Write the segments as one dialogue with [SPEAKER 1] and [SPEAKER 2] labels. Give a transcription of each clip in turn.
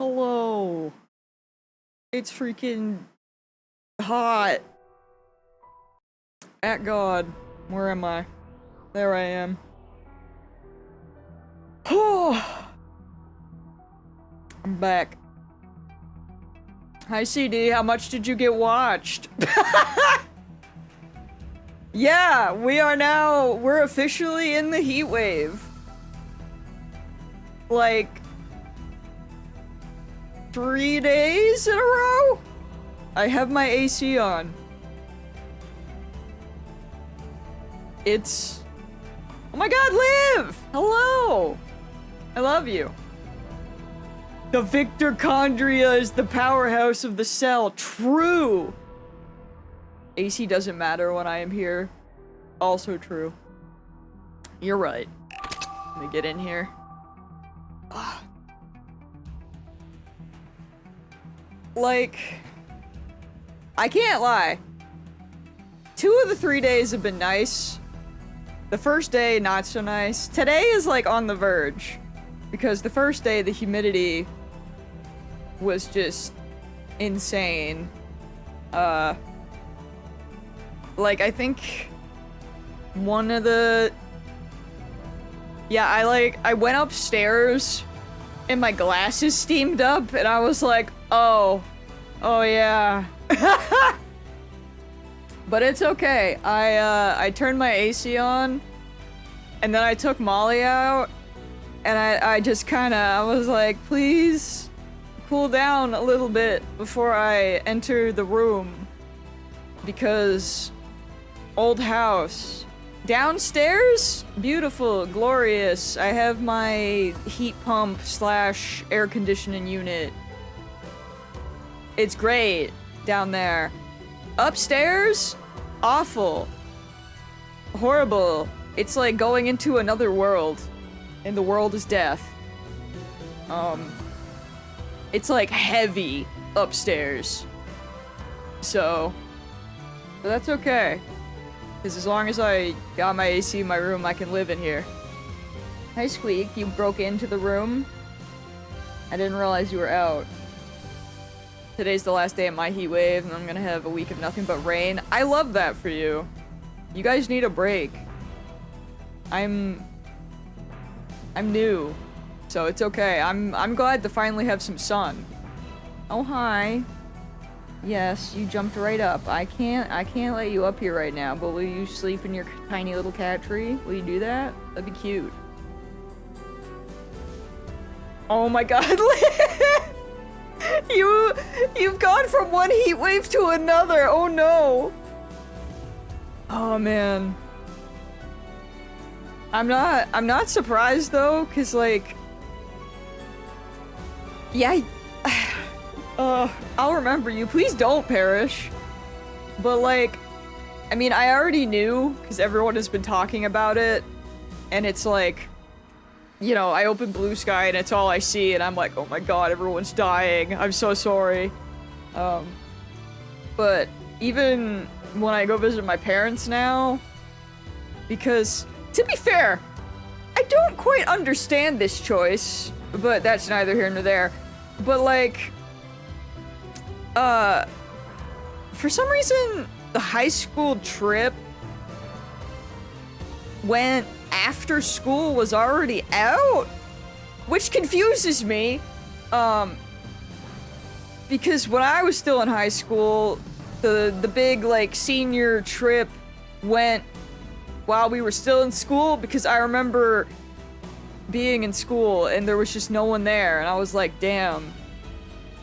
[SPEAKER 1] Hello. It's freaking hot. At God. Where am I? There I am. Oh, I'm back. Hi CD, how much did you get watched? Yeah, we're officially in the heat wave. Like 3 days in a row? I have my AC on. It's... Oh my god, Liv! Hello! I love you. The Victorchondria is the powerhouse of the cell. True! AC doesn't matter when I am here. Also true. You're right. Let me get in here. Like, I can't lie. 2 of the 3 days have been nice. The first day, not so nice. Today is like on the verge. Because the first day, the humidity was just insane. Like, I think one of the... Yeah, I went upstairs and my glasses steamed up and I was like, oh yeah. But it's okay. I turned my AC on and then I took Molly out and I just I was like, please cool down a little bit before I enter the room because old house. Downstairs, beautiful, glorious. I have my heat pump / air conditioning unit. It's great down there. Upstairs, awful. Horrible. It's like going into another world, and the world is death. It's like heavy upstairs. So that's okay. Because as long as I got my AC in my room, I can live in here. Hi, Squeak. You broke into the room? I didn't realize you were out. Today's the last day of my heat wave, and I'm gonna have a week of nothing but rain. I love that for you. You guys need a break. I'm new, so it's okay. I'm glad to finally have some sun. Oh, hi. Yes, you jumped right up. I can't let you up here right now, but will you sleep in your tiny little cat tree? Will you do that? That'd be cute. Oh my god, Liv! You've gone from one heat wave to another. Oh no. Oh man. I'm not surprised though, cause like, yeah. I'll remember you. Please don't perish. But like, I mean, I already knew because everyone has been talking about it, and it's like, you know, I open Blue Sky and it's all I see, and I'm like, oh my god, everyone's dying. I'm so sorry. But even when I go visit my parents now, because to be fair, I don't quite understand this choice, but that's neither here nor there. But like, for some reason, the high school trip went after school was already out, which confuses me, because when I was still in high school, the big, like, senior trip went while we were still in school, because I remember being in school and there was just no one there, and I was like, damn,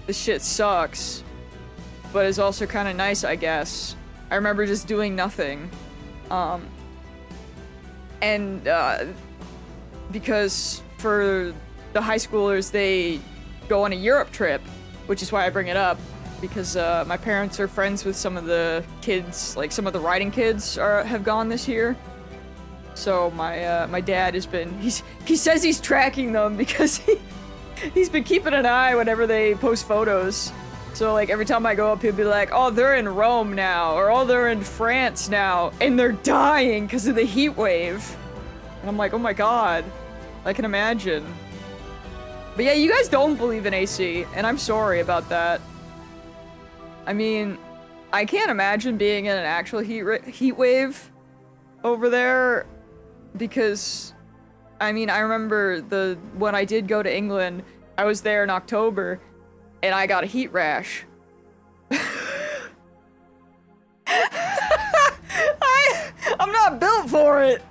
[SPEAKER 1] this shit sucks. But it's also kind of nice, I guess. I remember just doing nothing. Because for the high schoolers, they go on a Europe trip, which is why I bring it up, because my parents are friends with some of the kids, like some of the riding kids have gone this year. So my dad has been, he says he's tracking them because he's been keeping an eye whenever they post photos. So, like, every time I go up, he'll be like, oh, they're in Rome now, or oh, they're in France now, and they're dying because of the heat wave. And I'm like, oh my god, I can imagine. But yeah, you guys don't believe in AC, and I'm sorry about that. I mean, I can't imagine being in an actual heat wave over there, because, I mean, I remember when I did go to England, I was there in October, and I got a heat rash. I'm not built for it.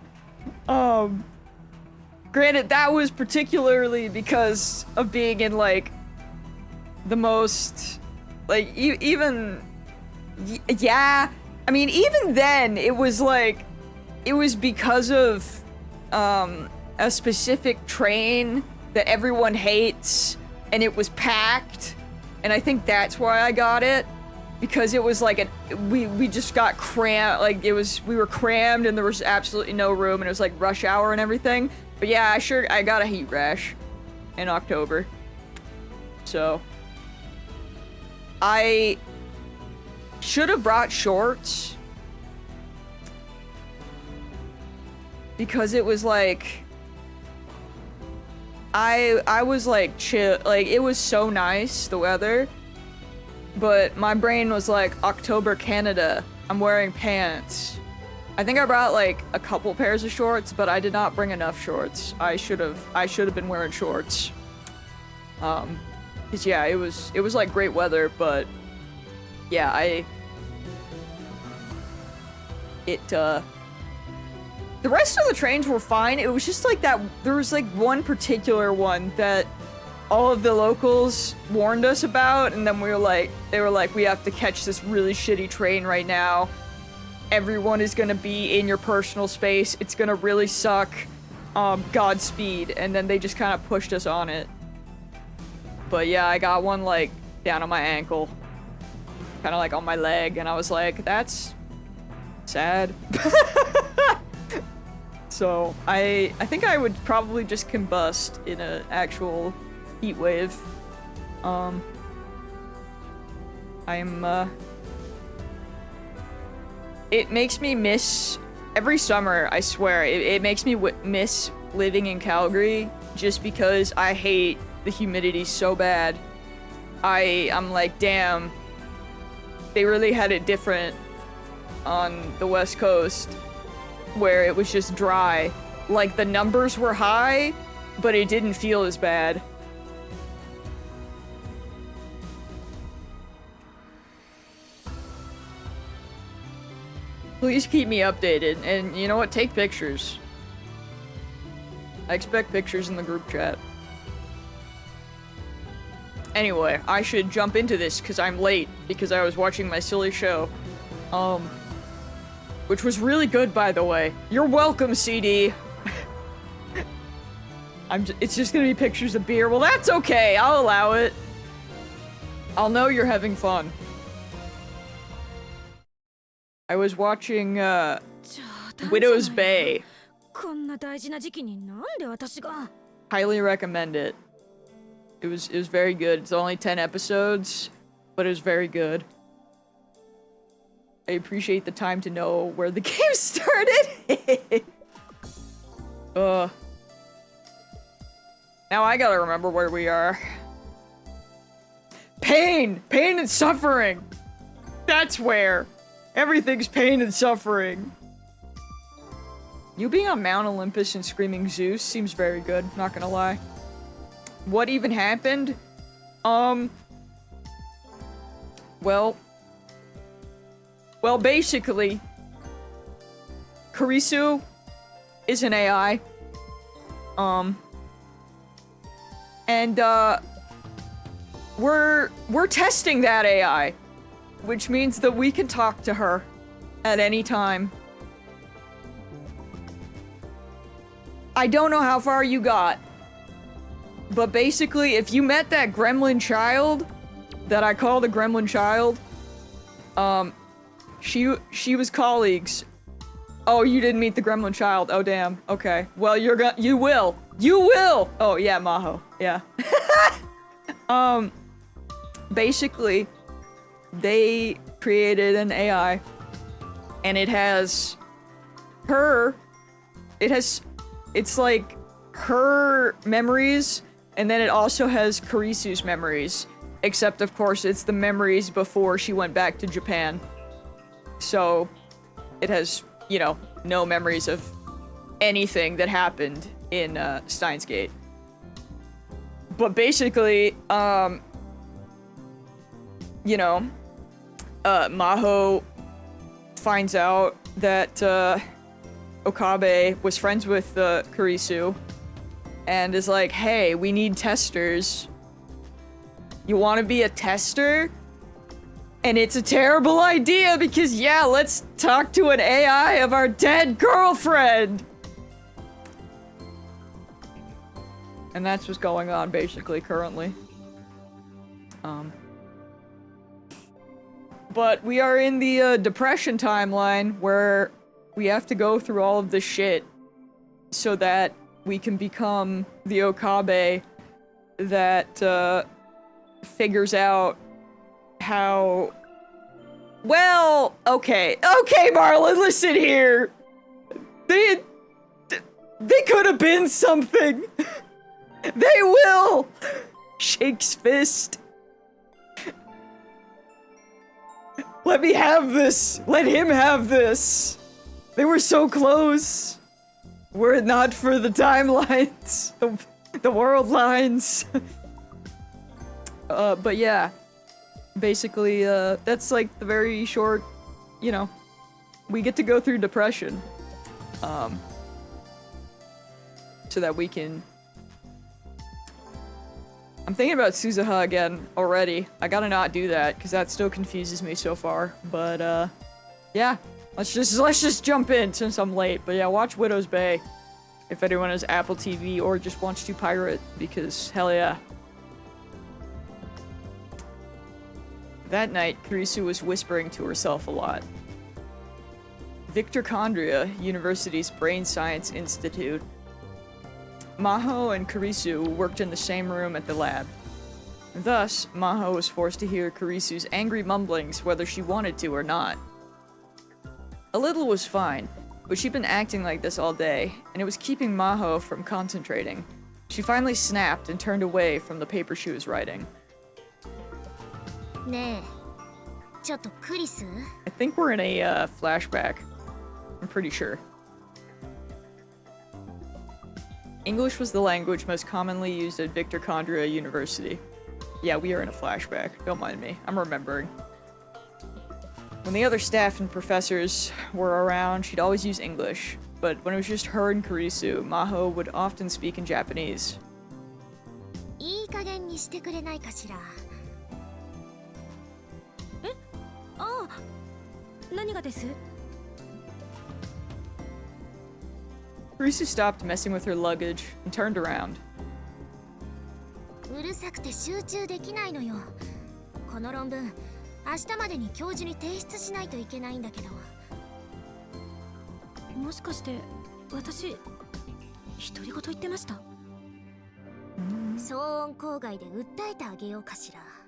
[SPEAKER 1] Granted, that was particularly because of being in, like, the most, like, yeah, I mean, even then, it was, like, it was because of, a specific train that everyone hates, and it was packed, and I think that's why I got it, because it was, like, we just got crammed, like, we were crammed, and there was absolutely no room, and it was, like, rush hour and everything. But yeah, I got a heat rash in October. So I should have brought shorts, because it was like I was like chill, like it was so nice, the weather, but my brain was like, October, Canada, I'm wearing pants. I think I brought like a couple pairs of shorts, but I did not bring enough shorts. I should have been wearing shorts. 'Cause yeah, it was like great weather, but yeah, the rest of the trains were fine. It was just like that, there was like one particular one that all of the locals warned us about, and then they were like, we have to catch this really shitty train right now. Everyone is gonna be in your personal space. It's gonna really suck. Godspeed. And then they just kind of pushed us on it. But yeah, I got one like down on my ankle, kind of like on my leg, and I was like, that's sad. So I think I would probably just combust in an actual heat wave. It makes me miss every summer, I swear, it makes me miss living in Calgary, just because I hate the humidity so bad. I'm like, damn, they really had it different on the West Coast, where it was just dry. Like, the numbers were high, but it didn't feel as bad. Please keep me updated, and you know what? Take pictures. I expect pictures in the group chat. Anyway, I should jump into this because I'm late, because I was watching my silly show. Which was really good, by the way. You're welcome, CD. It's just gonna be pictures of beer. Well, that's okay. I'll allow it. I'll know you're having fun. I was watching, Widow's Bay. Highly recommend it. It was very good. It's only 10 episodes, but it was very good. I appreciate the time to know where the game started. Now I gotta remember where we are. Pain! Pain and suffering! That's where! Everything's pain and suffering. You being on Mount Olympus and screaming Zeus seems very good, not gonna lie. What even happened? Well, basically, Karisu is an AI. And, we're testing that AI, which means that we can talk to her at any time. I don't know how far you got, but basically, if you met that gremlin child that I call the gremlin child, she was colleagues. Oh, you didn't meet the gremlin child. Oh, damn. Okay. Well, you will. You will! Oh, yeah, Maho. Yeah. Basically, they created an AI, and it's like her memories And then it also has Kurisu's memories, except of course it's the memories before she went back to Japan. So it has, you know, no memories of anything that happened in Steins Gate. But basically, you know, Maho finds out that Okabe was friends with Kurisu and is like, hey, we need testers. You want to be a tester? And it's a terrible idea because, yeah, let's talk to an AI of our dead girlfriend. And that's what's going on basically currently. But we are in the depression timeline where we have to go through all of this shit so that we can become the Okabe that figures out how... Well, okay, Marlon, listen here. They could have been something. They will. Shakes fist. Let me have this. Let him have this. They were so close. Were it not for the timelines, the world lines. But yeah. Basically, that's like the very short, you know, we get to go through depression. So that we can... I'm thinking about Suzuha again already. I gotta not do that, because that still confuses me so far. But, yeah. Let's just jump in since I'm late. But yeah, watch Widow's Bay. If anyone has Apple TV or just wants to pirate, because hell yeah. That night, Kurisu was whispering to herself a lot. Victorchondria, University's Brain Science Institute. Maho and Kurisu worked in the same room at the lab. Thus, Maho was forced to hear Kurisu's angry mumblings whether she wanted to or not. A little was fine, but she'd been acting like this all day, and it was keeping Maho from concentrating. She finally snapped and turned away from the paper she was writing. I think we're in a flashback. I'm pretty sure. English was the language most commonly used at Victorchondria University. Yeah, we are in a flashback. Don't mind me. I'm remembering. When the other staff and professors were around, she'd always use English. But when it was just her and Kurisu, Maho would often speak in Japanese. Kurisu stopped messing with her luggage and turned around.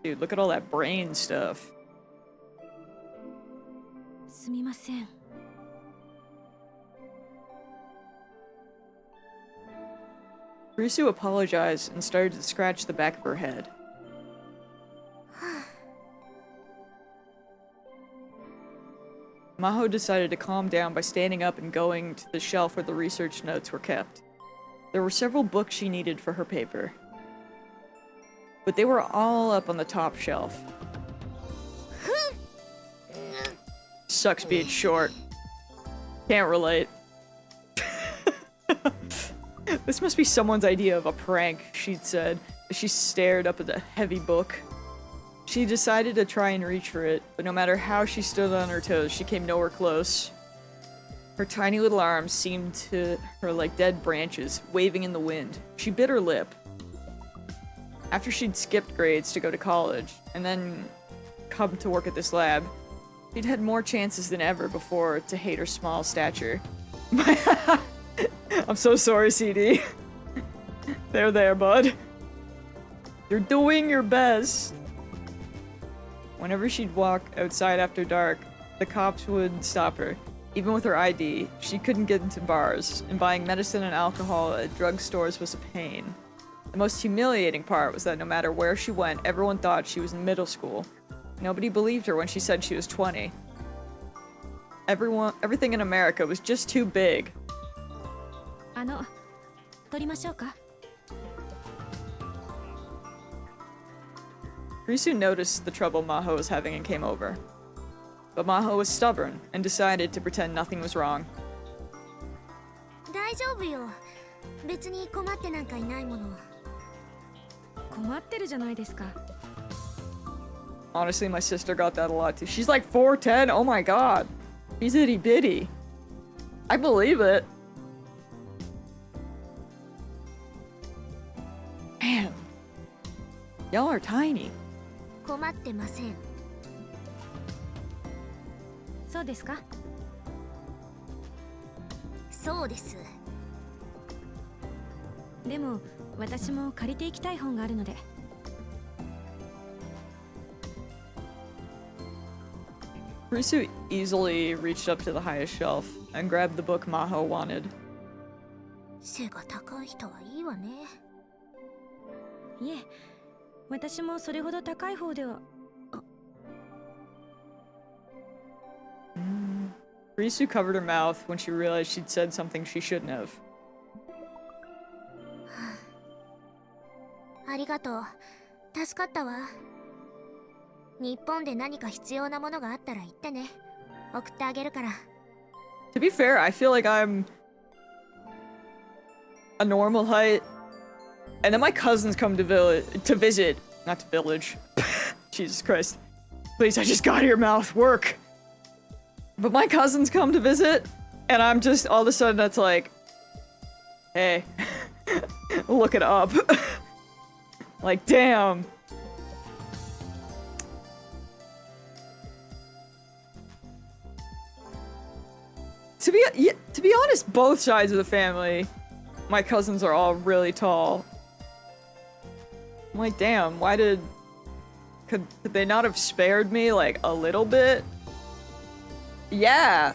[SPEAKER 1] Dude, look at all that brain stuff. Kurisu apologized and started to scratch the back of her head. Maho decided to calm down by standing up and going to the shelf where the research notes were kept. There were several books she needed for her paper, but they were all up on the top shelf. Sucks being short. Can't relate. This must be someone's idea of a prank, she'd said, as she stared up at the heavy book. She decided to try and reach for it, but no matter how she stood on her toes, she came nowhere close. Her tiny little arms seemed to her like dead branches, waving in the wind. She bit her lip. After she'd skipped grades to go to college, and then come to work at this lab, she'd had more chances than ever before to hate her small stature. I'm so sorry, CD. There, bud. You're doing your best. Whenever she'd walk outside after dark, the cops would stop her. Even with her ID, she couldn't get into bars, and buying medicine and alcohol at drugstores was a pain. The most humiliating part was that no matter where she went, everyone thought she was in middle school. Nobody believed her when she said she was 20. Everything in America was just too big.
[SPEAKER 2] 取りましょうか?
[SPEAKER 1] Risu noticed the trouble Maho was having and came over. But Maho was stubborn and decided to pretend nothing was wrong.
[SPEAKER 2] 大丈夫よ。別に困ってなんかいないもの。困ってるじゃないですか。
[SPEAKER 1] Honestly, my sister got that a lot too. She's like 4'10". Oh my god. She's itty bitty. I believe it. Man. Y'all are tiny.
[SPEAKER 2] 困ってません。そうですか? そうです。でも私も借りていきたい本があるので。
[SPEAKER 1] Risu easily reached up to the highest shelf and grabbed the book Maho wanted.
[SPEAKER 2] 背が高い人はいいわね。いえ、私もそれほど高い方では。
[SPEAKER 1] Risu covered her mouth when she realized she'd said something she shouldn't have.
[SPEAKER 2] ありがとう。助かったわ。日本で何か必要なものがあったら言ってね。送ってあげるから。
[SPEAKER 1] To be fair, I feel like I'm a normal height. And then my cousins come to visit. Not to village. Jesus Christ. Please, I just got here, mouth. Work. But my cousins come to visit. And I'm just, all of a sudden, it's like, hey, look it up. Like, damn. To be honest, both sides of the family, my cousins are all really tall. I'm like, damn, why could they not have spared me, like, a little bit? Yeah.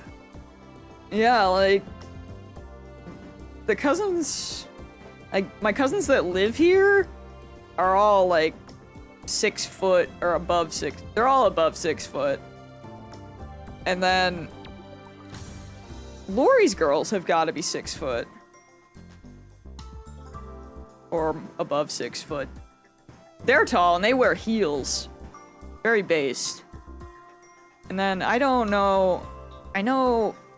[SPEAKER 1] Yeah, like, the cousins, like, my cousins that live here are all, like, 6 foot or above 6. They're all above 6 foot. And then Lori's girls have got to be 6 foot. Or above 6 foot. They're tall and they wear heels. Very based. And then I don't know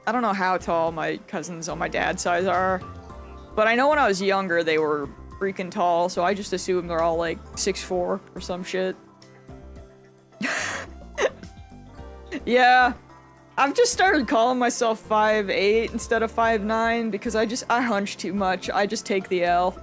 [SPEAKER 1] how tall my cousins on my dad's side are. But I know when I was younger they were freaking tall, so I just assumed they're all like 6'4" or some shit. Yeah. I've just started calling myself 5'8" instead of 5'9" because I hunch too much. I just take the L.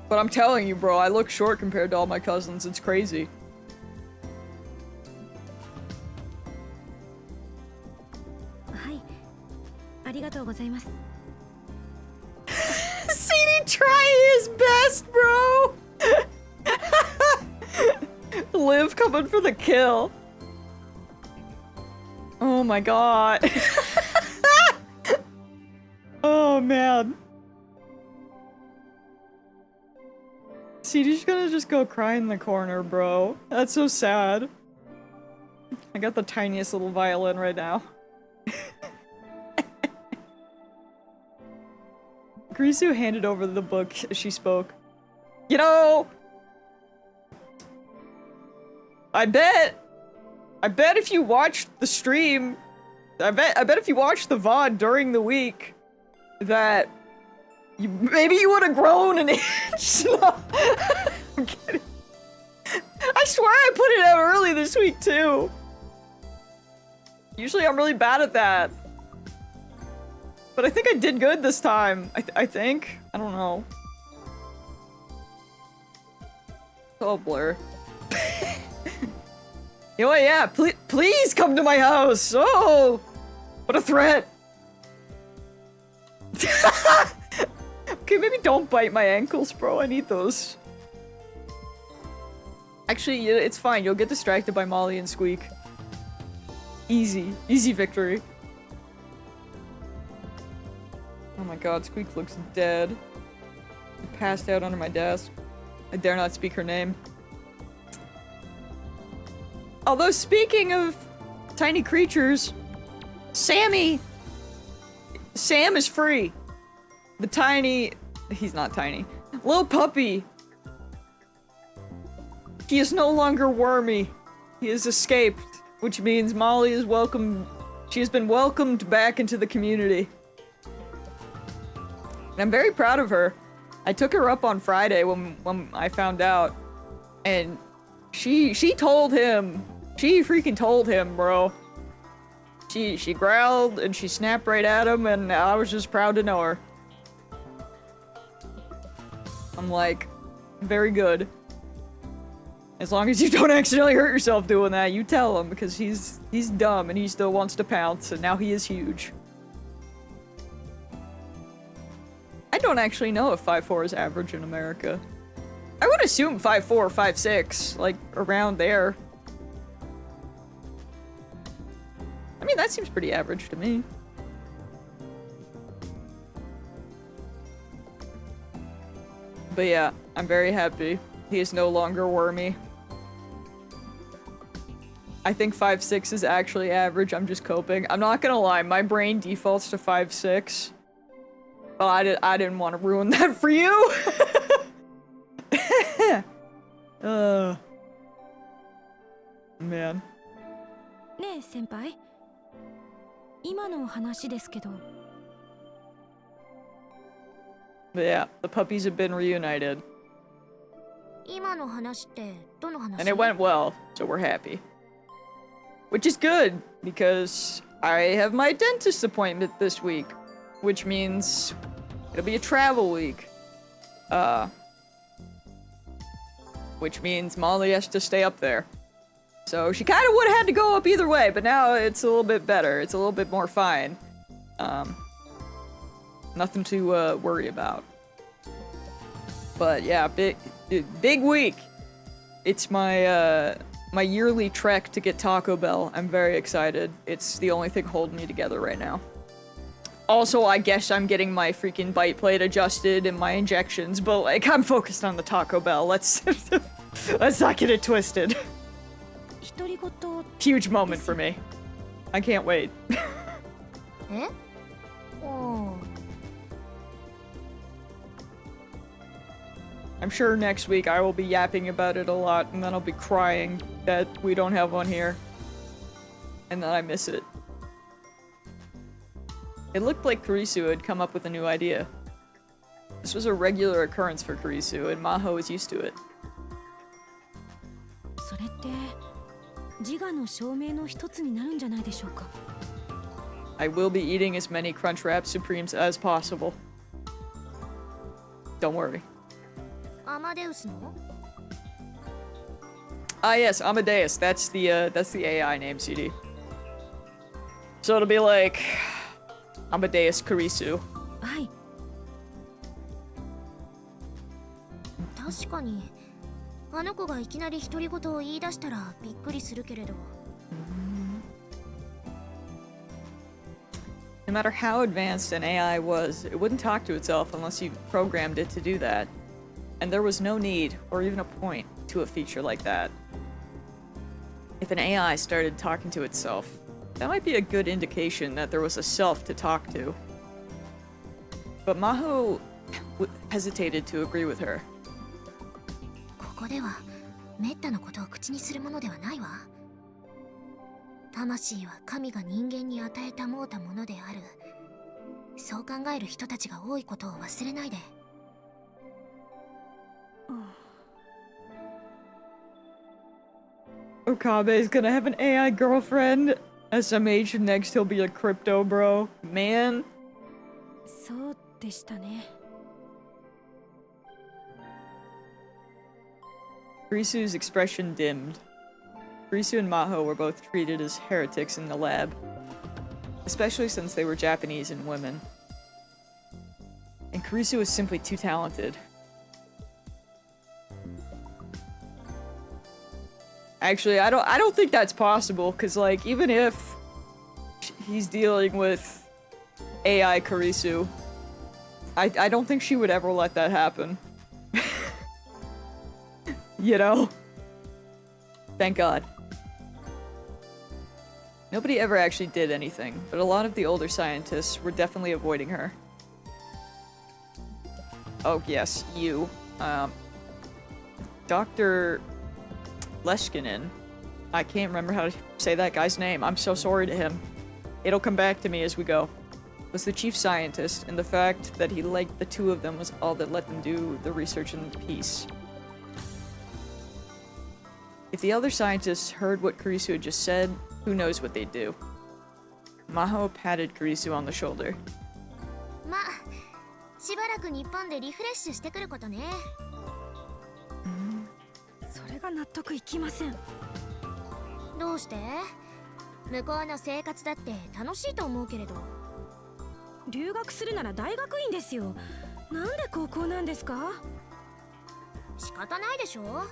[SPEAKER 1] But I'm telling you, bro, I look short compared to all my cousins. It's crazy.
[SPEAKER 2] Hi. ありがとうございます。
[SPEAKER 1] CD trying his best, bro! Liv coming for the kill. Oh my god. Oh man. CD's gonna just go cry in the corner, bro. That's so sad. I got the tiniest little violin right now. Grisu handed over the book as she spoke. You know, I bet if you watched the stream, I bet if you watched the VOD during the week, that maybe you would have grown an inch. No, I'm kidding. I swear I put it out early this week too. Usually I'm really bad at that. But I think I did good this time. I think. I don't know. Oh, blur. You know what? Yeah, please come to my house. Oh, what a threat. Okay, maybe don't bite my ankles, bro. I need those. Actually, it's fine. You'll get distracted by Molly and Squeak. Easy. Easy victory. Oh my god, Squeak looks dead. She passed out under my desk. I dare not speak her name. Although, speaking of tiny creatures, Sam is free. He's not tiny. Little puppy. He is no longer wormy. He has escaped, which means Molly is welcome. She has been welcomed back into the community. And I'm very proud of her. I took her up on Friday when I found out, and she told him. She freaking told him, bro. She growled and she snapped right at him, and I was just proud to know her. I'm like, very good. As long as you don't accidentally hurt yourself doing that, you tell him, because he's dumb and he still wants to pounce, and now he is huge. I don't actually know if 5'4" is average in America. I would assume 5'4", 5'6", like around there. I mean, that seems pretty average to me. But yeah, I'm very happy. He is no longer wormy. I think 5'6" is actually average. I'm just coping. I'm not gonna lie, my brain defaults to 5'6". But I didn't want to ruin that for you. Man.
[SPEAKER 2] ねえ先輩、今の話ですけど。
[SPEAKER 1] But yeah, the puppies have been reunited.
[SPEAKER 2] 今の話ってどの話?
[SPEAKER 1] And it went well, so we're happy. Which is good, because I have my dentist appointment this week. Which means it'll be a travel week. Which means Molly has to stay up there. So she kind of would have had to go up either way, but now it's a little bit better. It's a little bit more fine. Nothing to worry about. But yeah, big week. It's my my yearly trek to get Taco Bell. I'm very excited. It's the only thing holding me together right now. Also, I guess I'm getting my freaking bite plate adjusted and my injections, but like, I'm focused on the Taco Bell. Let's not get it twisted. Huge moment for me. I can't wait.
[SPEAKER 2] Eh? Oh.
[SPEAKER 1] I'm sure next week I will be yapping about it a lot, and then I'll be crying that we don't have one here. And then I miss it. It looked like Kurisu had come up with a new idea. This was a regular occurrence for Kurisu, and Maho is used to it.
[SPEAKER 2] それって自我の証明の一つになるんじゃないでしょうか?
[SPEAKER 1] I will be eating as many Crunchwrap Supremes as possible. Don't worry.
[SPEAKER 2] アマデウスの?
[SPEAKER 1] Ah yes, Amadeus. That's the AI name, CD. So it'll be like Amadeus Kurisu.
[SPEAKER 2] はい。確かに、あの子がいきなり独り言を言い出したらびっくりするけれど。
[SPEAKER 1] No matter how advanced an AI was, it wouldn't talk to itself unless you programmed it to do that. And there was no need, or even a point, to a feature like that. If an AI started talking to itself, that might be a good indication that there was a self to talk to. But Maho hesitated to agree with her.
[SPEAKER 2] ここではめったなことを口にするものではないわ。魂は神が人間に与えたもうたものである。そう考える人たちが多いことを忘れないで。
[SPEAKER 1] Okabe is gonna have an AI girlfriend. SMH next he'll be a crypto bro. Man.
[SPEAKER 2] そうでしたね。
[SPEAKER 1] Kurisu's expression dimmed. Kurisu and Maho were both treated as heretics in the lab, especially since they were Japanese and women. And Kurisu was simply too talented. Actually, I don't think that's possible, because, like, even if he's dealing with AI Kurisu, I don't think she would ever let that happen. You know? Thank God. Nobody ever actually did anything, but a lot of the older scientists were definitely avoiding her. Oh, yes, you. Dr. Leskinen. I can't remember how to say that guy's name. I'm so sorry to him. It'll come back to me as we go. Was the chief scientist, and the fact that he liked the two of them was all that let them do the research in peace. If the other scientists heard what Kurisu had just said, who knows what they'd do. Maho patted Kurisu on the shoulder.
[SPEAKER 2] まあ、しばらく日本でリフレッシュしてくることね。
[SPEAKER 3] それが納得いきません。
[SPEAKER 2] どうして？向こうの生活だって楽しいと思うけれど。
[SPEAKER 3] 留学するなら大学院ですよ。なんで高校なんですか？
[SPEAKER 2] 仕方ないでしょ。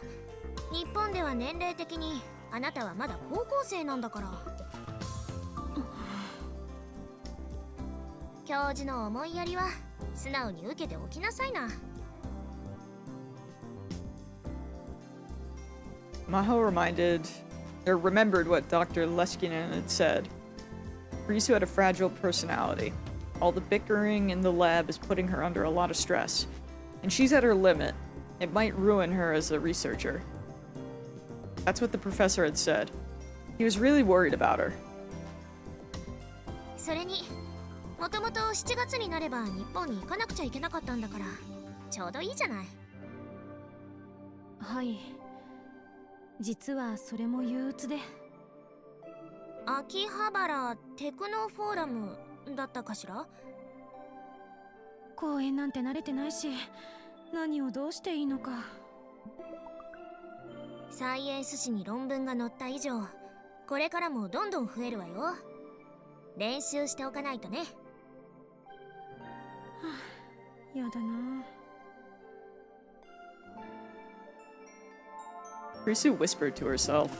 [SPEAKER 2] 日本では年齢的にあなたはまだ高校生なんだから。教授の思いやりは素直に受けておきなさいな。
[SPEAKER 1] Maho remembered what Dr. Leskinen had said. Kurisu had a fragile personality. All the bickering in the lab is putting her under a lot of stress, and she's at her limit. It might ruin her as a researcher. That's what the professor had said. He was really worried about her.
[SPEAKER 2] それに、もともと7月になれば日本に行かなくちゃいけなかったんだから、ちょうどいいじゃない。
[SPEAKER 3] はい。実はそれも憂鬱で。
[SPEAKER 2] 秋葉原テクノフォーラムだったかしら？
[SPEAKER 3] 公園なんて慣れてないし、何をどうしていいのか。
[SPEAKER 2] サイエンス誌に論文が載った以上、これからもどんどん増えるわよ。練習しておかないとね。
[SPEAKER 3] やだな。
[SPEAKER 1] Kurisu whispered to herself.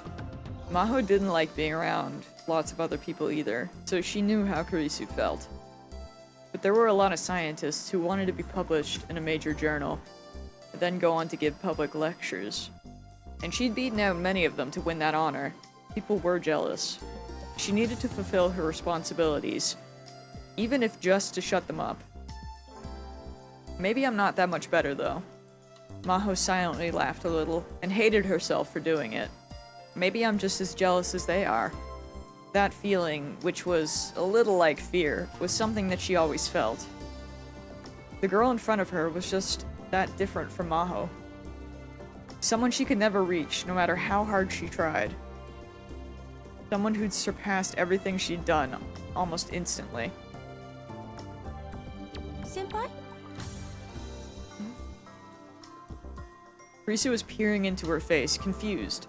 [SPEAKER 1] Maho didn't like being around lots of other people either, so she knew how Kurisu felt. But there were a lot of scientists who wanted to be published in a major journal, and then go on to give public lectures. And she'd beaten out many of them to win that honor. People were jealous. She needed to fulfill her responsibilities, even if just to shut them up. Maybe I'm not that much better, though. Maho silently laughed a little, and hated herself for doing it. Maybe I'm just as jealous as they are. That feeling, which was a little like fear, was something that she always felt. The girl in front of her was just that different from Maho. Someone she could never reach, no matter how hard she tried. Someone who'd surpassed everything she'd done, almost instantly.
[SPEAKER 3] 先輩?
[SPEAKER 1] Kurisu was peering into her face, confused.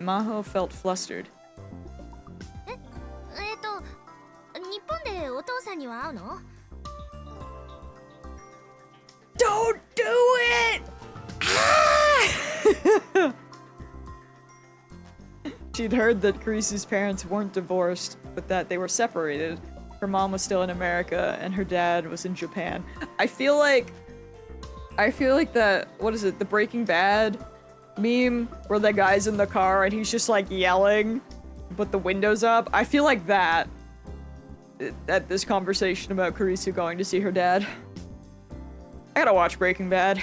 [SPEAKER 1] Maho felt flustered.
[SPEAKER 2] 日本でお父さんには会うの？
[SPEAKER 1] Don't do it! She'd heard that Kurisu's parents weren't divorced, but that they were separated. Her mom was still in America, and her dad was in Japan. I feel like the, what is it, the Breaking Bad meme where the guy's in the car and he's just like yelling, but the window's up. I feel like that at this conversation about Kurisu going to see her dad. I gotta watch Breaking Bad.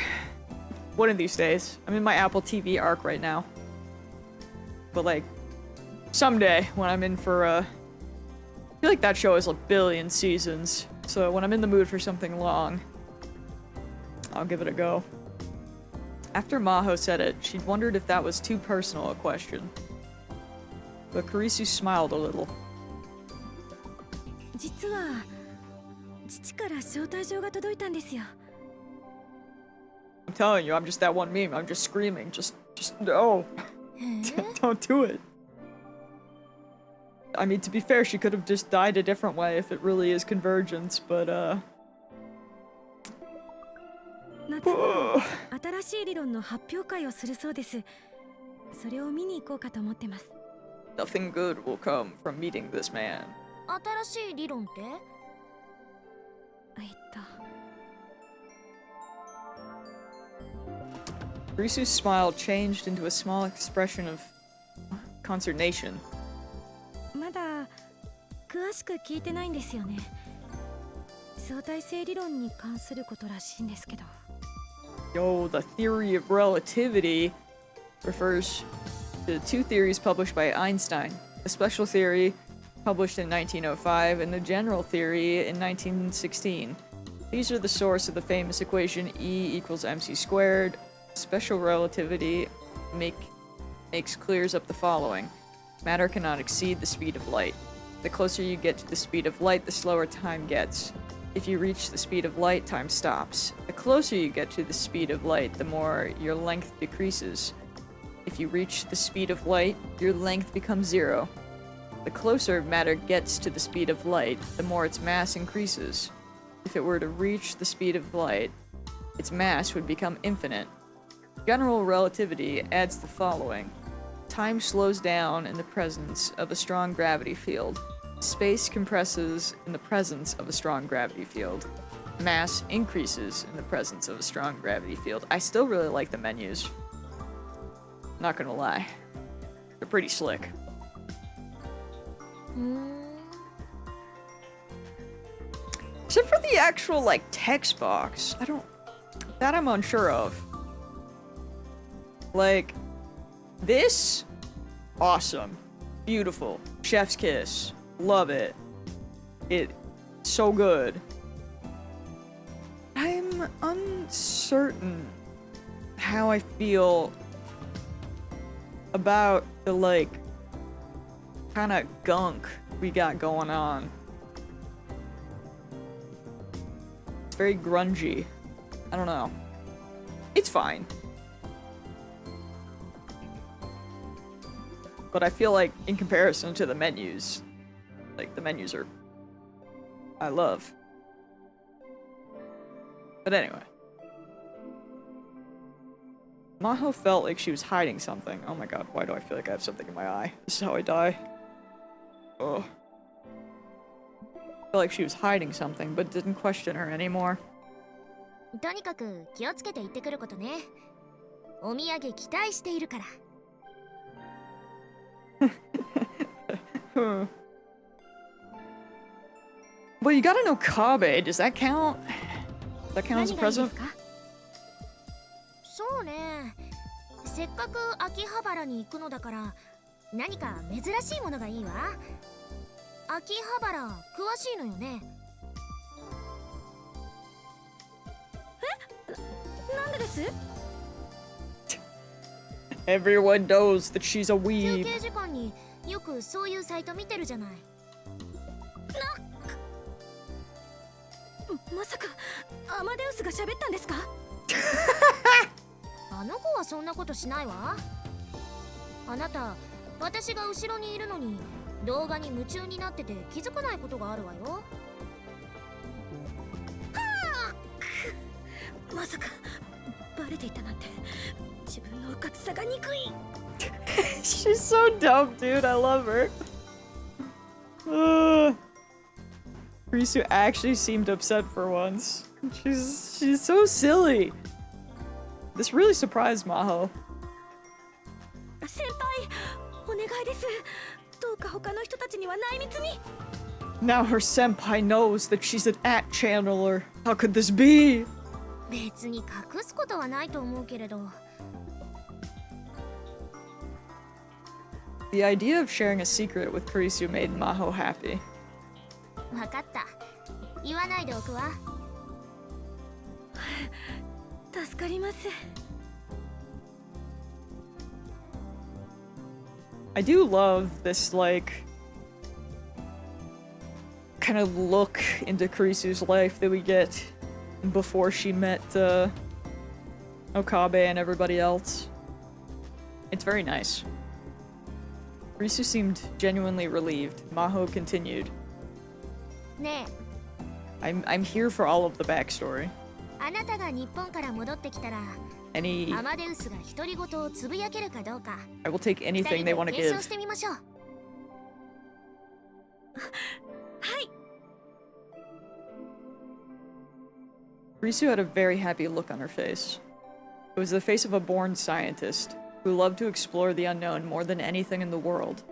[SPEAKER 1] One of these days. I'm in my Apple TV arc right now. But like, someday when I'm in for I feel like that show has a billion seasons. So when I'm in the mood for something long, I'll give it a go. After Maho said it, she'd wondered if that was too personal a question. But Kurisu smiled a little.
[SPEAKER 3] 実は父から招待状が届いたんですよ。
[SPEAKER 1] I'm telling you, I'm just that one meme. I'm just screaming. Just no. Don't do it. I mean, to be fair, she could have just died a different way if it really is convergence, but
[SPEAKER 3] 夏頃新しい理論の発表会をするそうです。それを見に行こうかと思ってます。
[SPEAKER 1] Nothing good will come from meeting this man.
[SPEAKER 2] 新しい理論って？Risu's
[SPEAKER 1] smile changed into a small expression of consternation.
[SPEAKER 3] まだ詳しく聞いてないんですよね。相対性理論に関することらしいんですけど。
[SPEAKER 1] Yo, the theory of relativity refers to two theories published by Einstein. The special theory, published in 1905, and the general theory in 1916. These are the source of the famous equation E equals mc squared. Special relativity clears up the following. Matter cannot exceed the speed of light. The closer you get to the speed of light, the slower time gets. If you reach the speed of light, time stops. The closer you get to the speed of light, the more your length decreases. If you reach the speed of light, your length becomes zero. The closer matter gets to the speed of light, the more its mass increases. If it were to reach the speed of light, its mass would become infinite. General relativity adds the following. Time slows down in the presence of a strong gravity field. Space compresses in the presence of a strong gravity field. Mass increases in the presence of a strong gravity field. I still really like the menus. Not gonna lie. They're pretty slick. Except for the actual, like, text box. That I'm unsure of. Like, this? Awesome. Beautiful. Chef's kiss. Love it. It's so good. I'm uncertain how I feel about the, like, kind of gunk we got going on. It's very grungy. I don't know. It's fine. But I feel like, in comparison to the menus, like, the menus are... I love. But anyway. Maho felt like she was hiding something. Oh my god, why do I feel like I have something in my eye? This is how I die. Ugh. I felt like she was hiding something, but didn't question her anymore.
[SPEAKER 2] とにかく気をつけて行ってくることね。お土産期待しているから。
[SPEAKER 1] Well, you got an Okabe. Does that count? Does that count as a present?
[SPEAKER 2] そうね。せっかく秋葉原に行くのだから、何か珍しいものがいいわ。秋葉原詳しいのよね。
[SPEAKER 3] なんでです？
[SPEAKER 1] Everyone knows that she's a
[SPEAKER 2] 休
[SPEAKER 1] weeb.
[SPEAKER 2] 憩時間によくそういうサイト見てるじゃない。
[SPEAKER 3] まさかアマデウスが喋ったんですか？
[SPEAKER 2] あの子はそんなことしないわ。あなた、私が後ろにいるのに動画に夢中になってて気づかないことがあるわよ。
[SPEAKER 3] まさかバレていたなんて自分のうかつさが憎い。
[SPEAKER 1] She's so dumb, dude. I love her. Risu actually seemed upset for once. She's so silly. This really surprised Maho.
[SPEAKER 3] 先輩、お願いです。どうか他の人たちには内密に。
[SPEAKER 1] Now her senpai knows that she's an at channeler. How could this be?
[SPEAKER 2] 別に隠すことはないと思うけれど。
[SPEAKER 1] The idea of sharing a secret with Kurisu made Maho happy.
[SPEAKER 2] わかった。言わないでおくわ。
[SPEAKER 3] 助かります。
[SPEAKER 1] I do love this, like, kind of look into Kurisu's life that we get before she met Okabe and everybody else. It's very nice. Kurisu seemed genuinely relieved. Maho continued.
[SPEAKER 2] ねえ、
[SPEAKER 1] I'm here for all of the backstory.
[SPEAKER 2] あなたが日本から戻ってきたら
[SPEAKER 1] Any...
[SPEAKER 2] アマデウスが独り言をつぶやけるかどうか
[SPEAKER 1] I will take
[SPEAKER 2] 二
[SPEAKER 1] anything
[SPEAKER 2] 人
[SPEAKER 1] they
[SPEAKER 2] で
[SPEAKER 1] want to
[SPEAKER 2] 検証
[SPEAKER 1] give.
[SPEAKER 2] してみましょう。
[SPEAKER 3] はい。
[SPEAKER 1] Risu had a very happy look on her face. It was the face of a born scientist, who loved to explore the unknown more than anything in the world.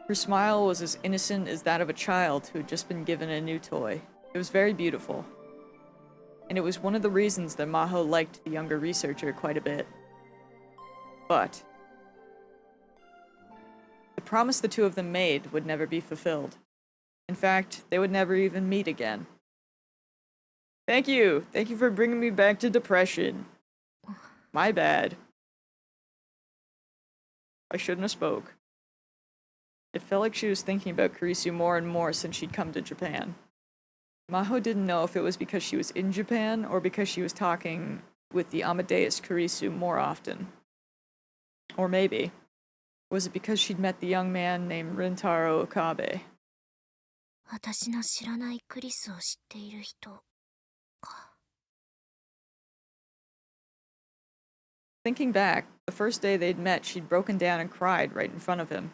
[SPEAKER 1] Her smile was as innocent as that of a child who had just been given a new toy. It was very beautiful. And it was one of the reasons that Maho liked the younger researcher quite a bit. But the promise the two of them made would never be fulfilled. In fact, they would never even meet again. Thank you! Thank you for bringing me back to depression. My bad. I shouldn't have spoke. It felt like she was thinking about Kurisu more and more since she'd come to Japan. Maho didn't know if it was because she was in Japan or because she was talking with the Amadeus Kurisu more often. Or maybe, was it because she'd met the young man named Rintaro Okabe?
[SPEAKER 2] 私の知らないクリスを知っている人か。
[SPEAKER 1] Thinking back, the first day they'd met, she'd broken down and cried right in front of him.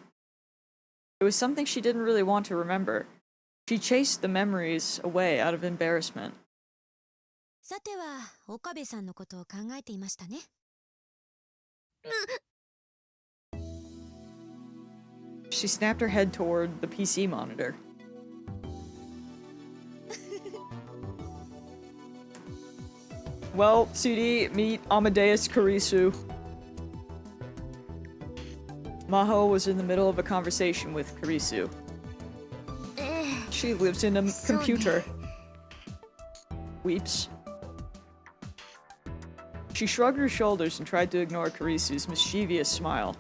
[SPEAKER 1] It was something she didn't really want to remember. She chased the memories away out of embarrassment.
[SPEAKER 3] さては岡部さんのことを考えていましたね。
[SPEAKER 1] She snapped her head toward the PC monitor. Well, Sudi, meet Amadeus Kurisu. Maho was in the middle of a conversation with Kurisu. She lives in a computer. Weeps. She shrugged her shoulders and tried to ignore Kurisu's mischievous smile.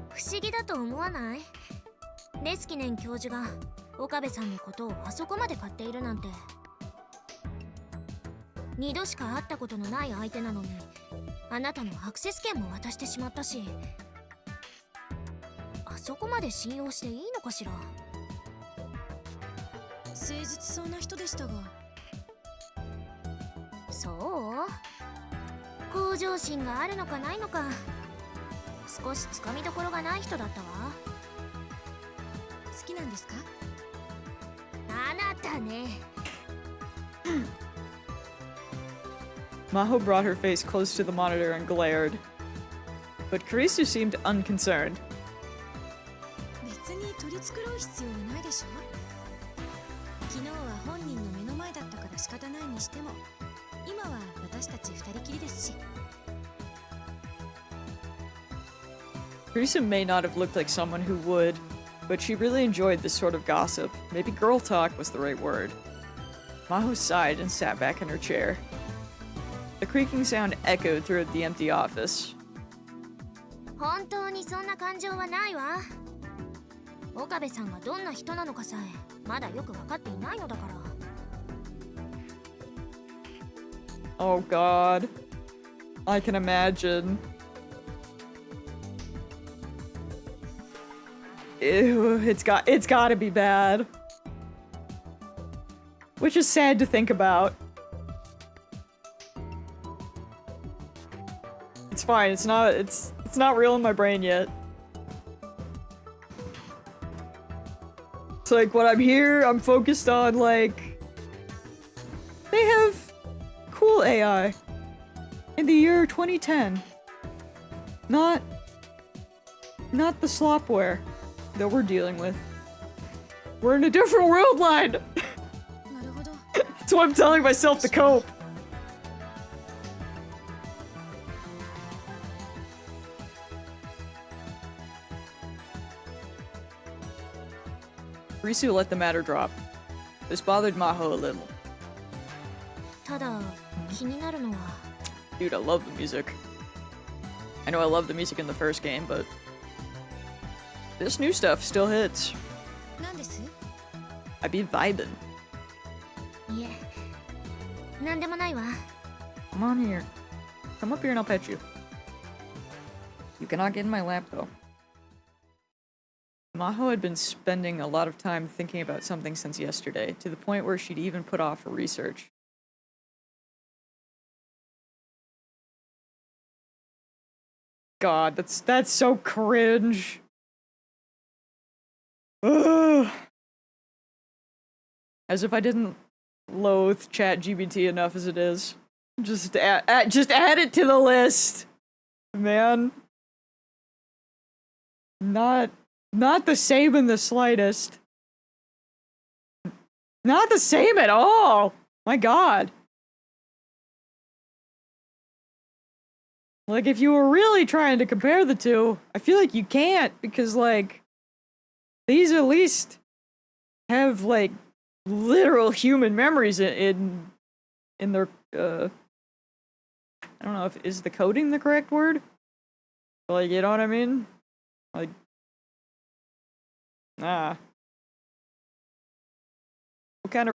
[SPEAKER 2] 不思議だと思わない？レスキネン教授が岡部さんのことをあそこまで買っているなんて。二度しか会ったことのない相手なのに、あなたのアクセス権も渡してしまったし、あそこまで信用していいのかしら。
[SPEAKER 3] 誠実そうな人でしたが。
[SPEAKER 2] そう？向上心があるのかないのか、少しつかみどころがない人だったわ。
[SPEAKER 3] 好きなんですか？
[SPEAKER 2] あなたね。
[SPEAKER 1] Maho brought her face close to the monitor and glared. But Kurisu seemed unconcerned.
[SPEAKER 3] 別に取り繕う必要はないでしょ。昨日は本人の目の前だったから仕方ないにしても、今は私たち二人きりですし。
[SPEAKER 1] Kurisu may not have looked like someone who would, but she really enjoyed this sort of gossip. Maybe girl talk was the right word. Maho sighed and sat back in her chair. The creaking sound echoed throughout the empty office.
[SPEAKER 2] 本当にそんな感情はないわ。岡部さんがどんな人なのかさえまだよく分かっていないのだから。
[SPEAKER 1] Oh god. I can imagine. Ew, it's gotta be bad. Which is sad to think about. It's fine, it's not real in my brain yet. It's like when I'm here, I'm focused on like they have cool AI in the year 2010. Not the slopware that we're dealing with. We're in a different world line.
[SPEAKER 3] なるほど。
[SPEAKER 1] That's what I'm telling myself to cope. Risu let the matter drop. This bothered Maho a little.
[SPEAKER 2] ただ気になるのは。
[SPEAKER 1] Dude, I love the music. I know I love the music in the first game, but this new stuff still hits.
[SPEAKER 3] 何です？
[SPEAKER 1] I be vibing.
[SPEAKER 2] いえ、なんでもないわ。
[SPEAKER 1] Come on here. Come up here and I'll pet you. You cannot get in my lap, though. Maho had been spending a lot of time thinking about something since yesterday, to the point where she'd even put off her research. god, that's so cringe. Ugh. As if I didn't loathe ChatGPT enough as it is. Just add it to the list, man. Not the same in the slightest. Not the same at all. My god. Like, if you were really trying to compare the two, I feel like you can't, because, like, these at least have, like, literal human memories in their, I don't know if, is the coding the correct word? But, like, you know what I mean? Like, what kind of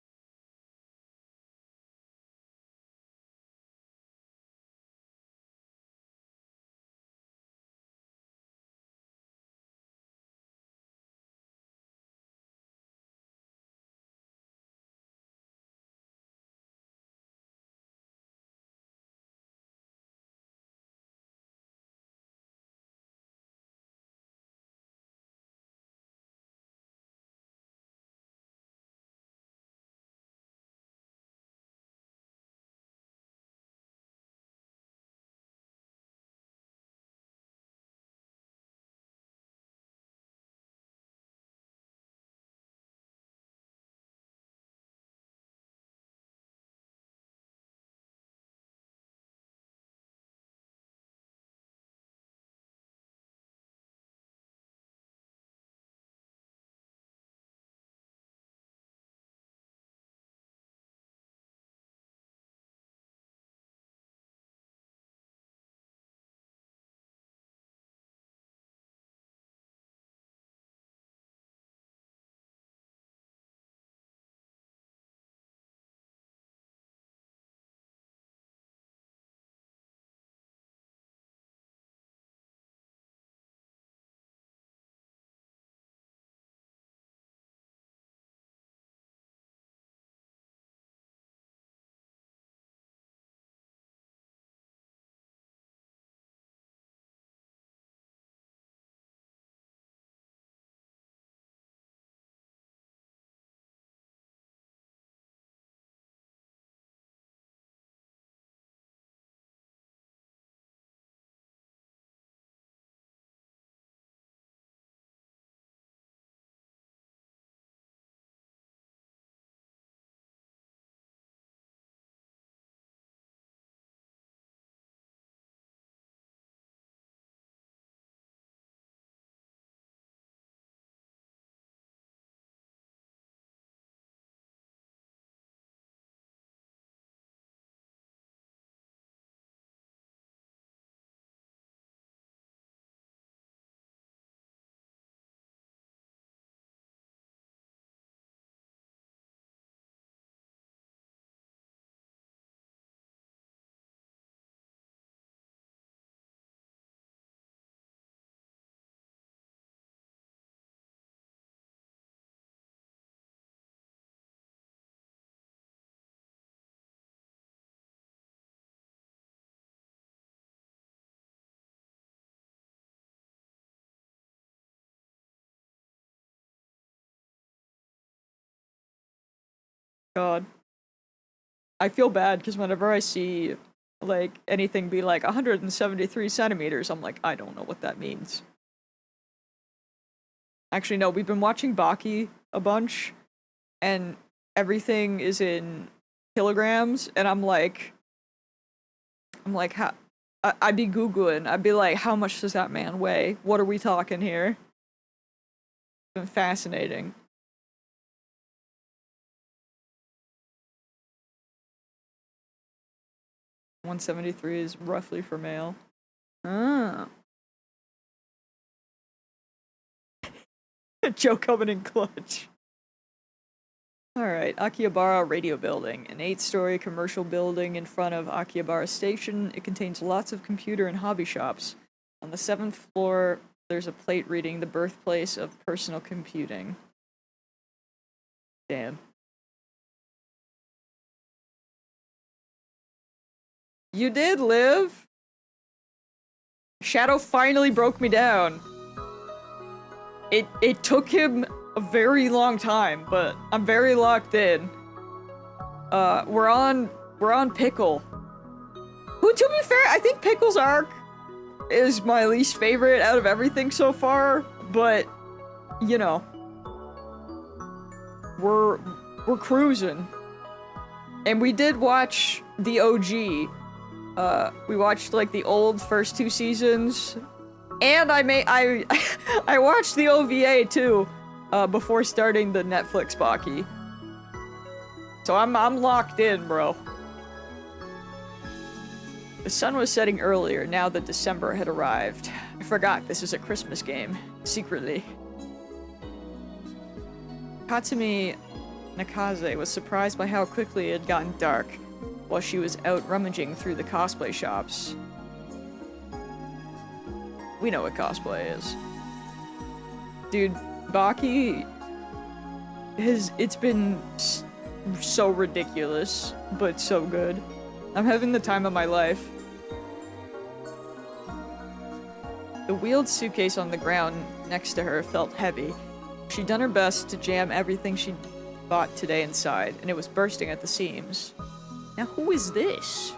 [SPEAKER 1] god. I feel bad because whenever I see, like, anything be like 173 centimeters, I'm like, I don't know what that means. Actually, no, we've been watching Baki a bunch, and everything is in kilograms, and I'm like, how? I'd be Googling, I'd be like, how much does that man weigh? What are we talking here? It's been fascinating. $173 is roughly for male. Ah. Joe coming in clutch. Alright, Akihabara Radio Building. An 8-story commercial building in front of Akihabara Station. It contains lots of computer and hobby shops. On the 7th floor, there's a plate reading the birthplace of personal computing. Damn. You did live? Shadow finally broke me down. It took him a very long time, but I'm very locked in. We're on Pickle. Who, to be fair, I think Pickle's arc is my least favorite out of everything so far, but you know, we're cruising. And we did watch the OG. We watched like the old first 2 seasons, and I watched the OVA too, before starting the Netflix Baki. So I'm locked in, bro. The sun was setting earlier now that December had arrived. I forgot this is a Christmas game, secretly. Katsumi Nakaze was surprised by how quickly it had gotten dark while she was out rummaging through the cosplay shops. We know what cosplay is. Dude, Baki it's been so ridiculous, but so good. I'm having the time of my life. The wheeled suitcase on the ground next to her felt heavy. She'd done her best to jam everything she'd bought today inside, and it was bursting at the seams. Now who is this?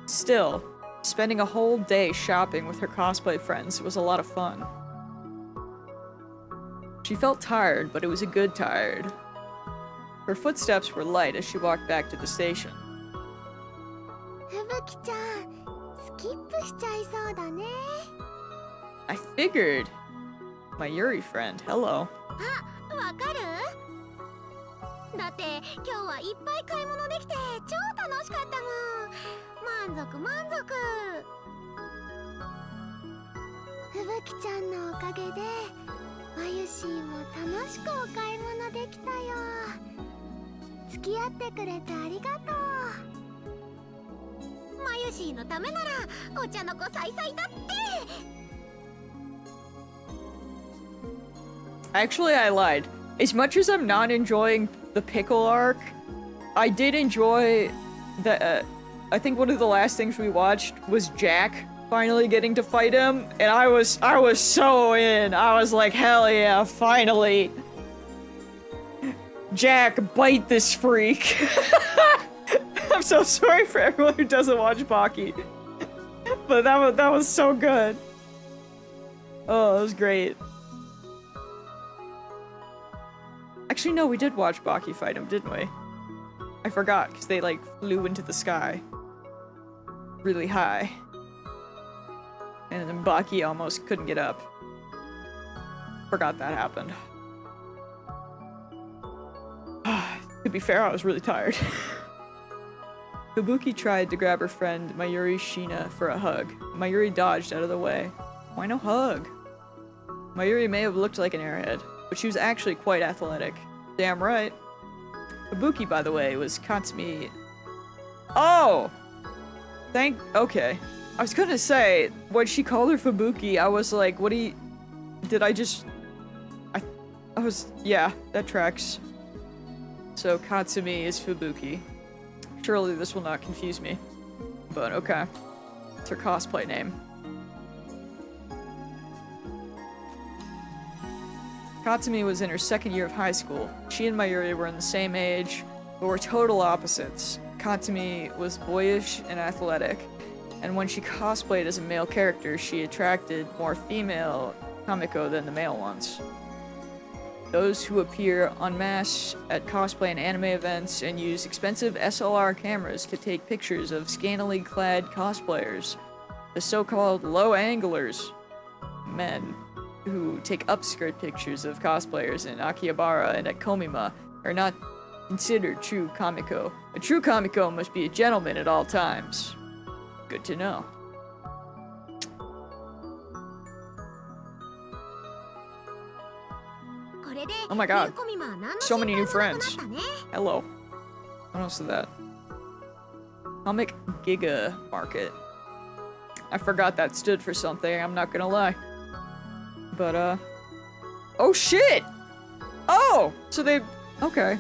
[SPEAKER 1] Still, spending a whole day shopping with her cosplay friends was a lot of fun. She felt tired, but it was a good tired. Her footsteps were light as she walked back to the station.
[SPEAKER 2] ふぶきちゃん、スキップしちゃいそうだね。
[SPEAKER 1] I figured. My Yuri friend, hello.
[SPEAKER 2] あ、わかる？だって今日はいっぱい買い物できて超楽しかったもん。満足満足。ふぶきちゃんのおかげでまゆしーも楽しくお買い物できたよ。付き合ってくれてありがとう。まゆしーのためならお茶の子さいさいだって。
[SPEAKER 1] Actually, I lied. As much as I'm not enjoying the Pickle arc, I did enjoy the, I think one of the last things we watched was Jack finally getting to fight him, and I was so in. I was like, hell yeah, finally. Jack, bite this freak. I'm so sorry for everyone who doesn't watch Baki. But that was so good. Oh, that was great. Actually, no, we did watch Baki fight him, didn't we? I forgot, because they, like, flew into the sky. Really high. And then Baki almost couldn't get up. Forgot that happened. To be fair, I was really tired. Kabuki tried to grab her friend Mayuri Shina for a hug. Mayuri dodged out of the way. Why no hug? Mayuri may have looked like an airhead, but she was actually quite athletic. Damn right. Kabuki, by the way, was Katsumi... Oh! Okay. I was gonna say, when she called her Fubuki, I was like, what do you... Did I just... I was... Yeah, that tracks. So Katsumi is Fubuki. Surely this will not confuse me. But okay. It's her cosplay name. Katsumi was in her second year of high school. She and Mayuri were in the same age, but were total opposites. Katsumi was boyish and athletic, and when she cosplayed as a male character, she attracted more female Kamiko than the male ones. Those who appear en masse at cosplay and anime events and use expensive SLR cameras to take pictures of scantily clad cosplayers. The so-called low-anglers, men who take upskirt pictures of cosplayers in Akihabara and at Komima, are not considered true Kamiko. A true Kamiko must be a gentleman at all times. Good to know. Oh my god. So many new friends. Hello. What else is that? Comic Giga Market. I forgot that stood for something, I'm not gonna lie. But, oh shit! Oh! So they... Okay.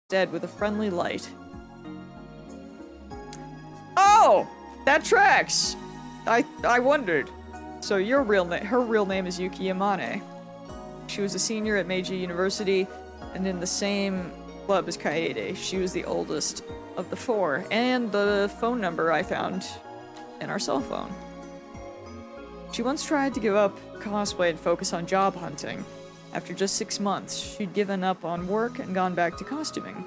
[SPEAKER 1] instead with a friendly light. Oh! That tracks! I wondered. So her real name is Yuki Yamane. She was a senior at Meiji University and in the same club as Kaede. She was the oldest of the four, and the phone number I found in our cell phone. She once tried to give up cosplay and focus on job hunting. After just 6 months, she'd given up on work and gone back to costuming.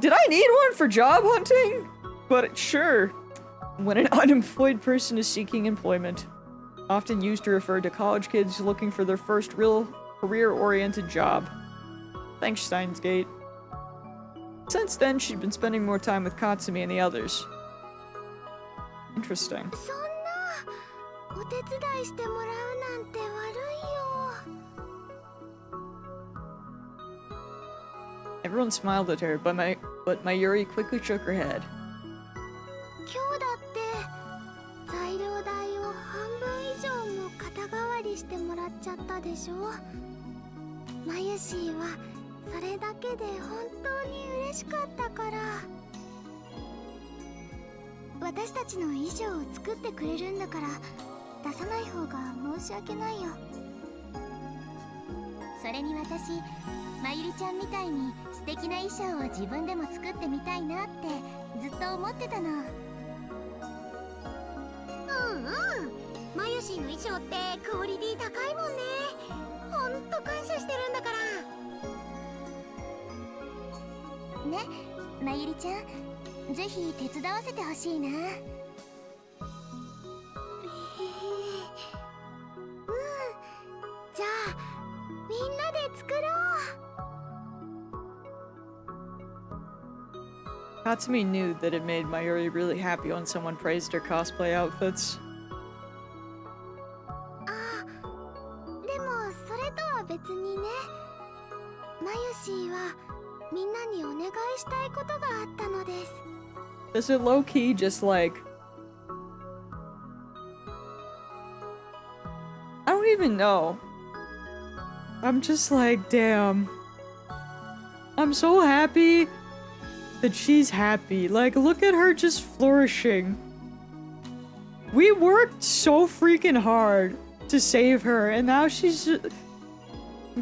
[SPEAKER 1] Did I need one for job hunting? But sure. When an unemployed person is seeking employment, often used to refer to college kids looking for their first real career-oriented job. Thanks, Steins Gate. Since then, she'd been spending more time with Katsumi and the others. Interesting.
[SPEAKER 2] そんなお手伝いしてもらうなんて悪いよ。
[SPEAKER 1] Everyone smiled at her, but Mayuri quickly shook her head.
[SPEAKER 2] 今日だって材料代を半分以上も肩代わりしてもらっちゃったでしょ。マユシーはそれだけで本当に嬉しかったから。私たちの衣装を作ってくれるんだから出さない方が申し訳ないよ。それに私、まゆりちゃんみたいに素敵な衣装を自分でも作ってみたいなってずっと思ってたの。マユシーの衣装ってクオリティ高いもんね。ほんと感謝してるんだからね。まゆりちゃん、ぜひ手伝わせてほしいな。じゃあみんなで作ろう。
[SPEAKER 1] Katsumi knew that it made Mayuri really happy when someone praised her cosplay outfits.
[SPEAKER 2] でもそれとは別にね、マユシーはみんなにお願いしたいことがあったのです。
[SPEAKER 1] Is it low-key just like... I don't even know. I'm just like, damn. I'm so happy that she's happy. Like, look at her just flourishing. We worked so freaking hard to save her, and now she's just...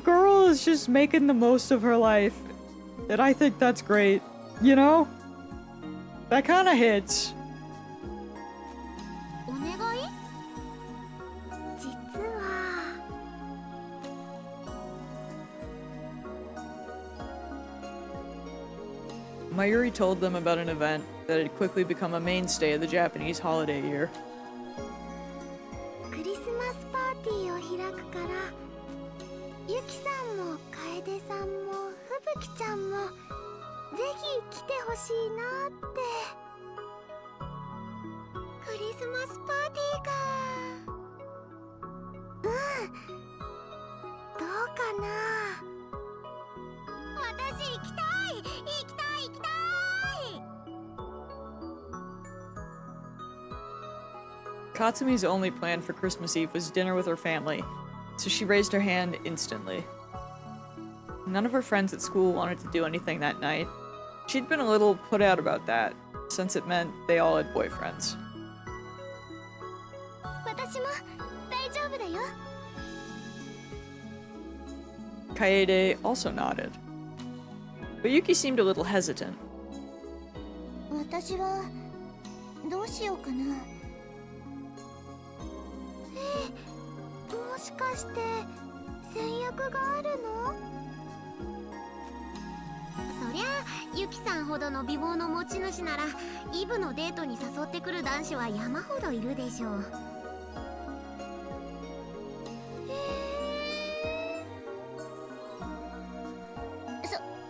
[SPEAKER 1] Girl is just making the most of her life. And I think that's great. You know? That kind of hits.
[SPEAKER 2] お願い？実は。
[SPEAKER 1] Mayuri told them about an event that had quickly become a mainstay of the Japanese holiday year.
[SPEAKER 2] クリスマスパーティーを開くから、ユキさんも楓さんも吹雪ちゃんもぜひ来てほしいなって。クリスマスパーティーか。どうかな。私行きたい行きたい行きたい。
[SPEAKER 1] Katsumi's only plan for Christmas Eve was dinner with her family, so she raised her hand instantly. None of her friends at school wanted to do anything that night. She'd been a little put out about that, since it meant they all had boyfriends.
[SPEAKER 2] 私も大丈夫だよ。
[SPEAKER 1] Kaede also nodded. But Yuki seemed a little hesitant.
[SPEAKER 2] 私はどうしようかな。もしかして戦略があるの？そりゃユキさんほどの美貌の持ち主ならイブのデートに誘ってくる男子は山ほどいるでしょう。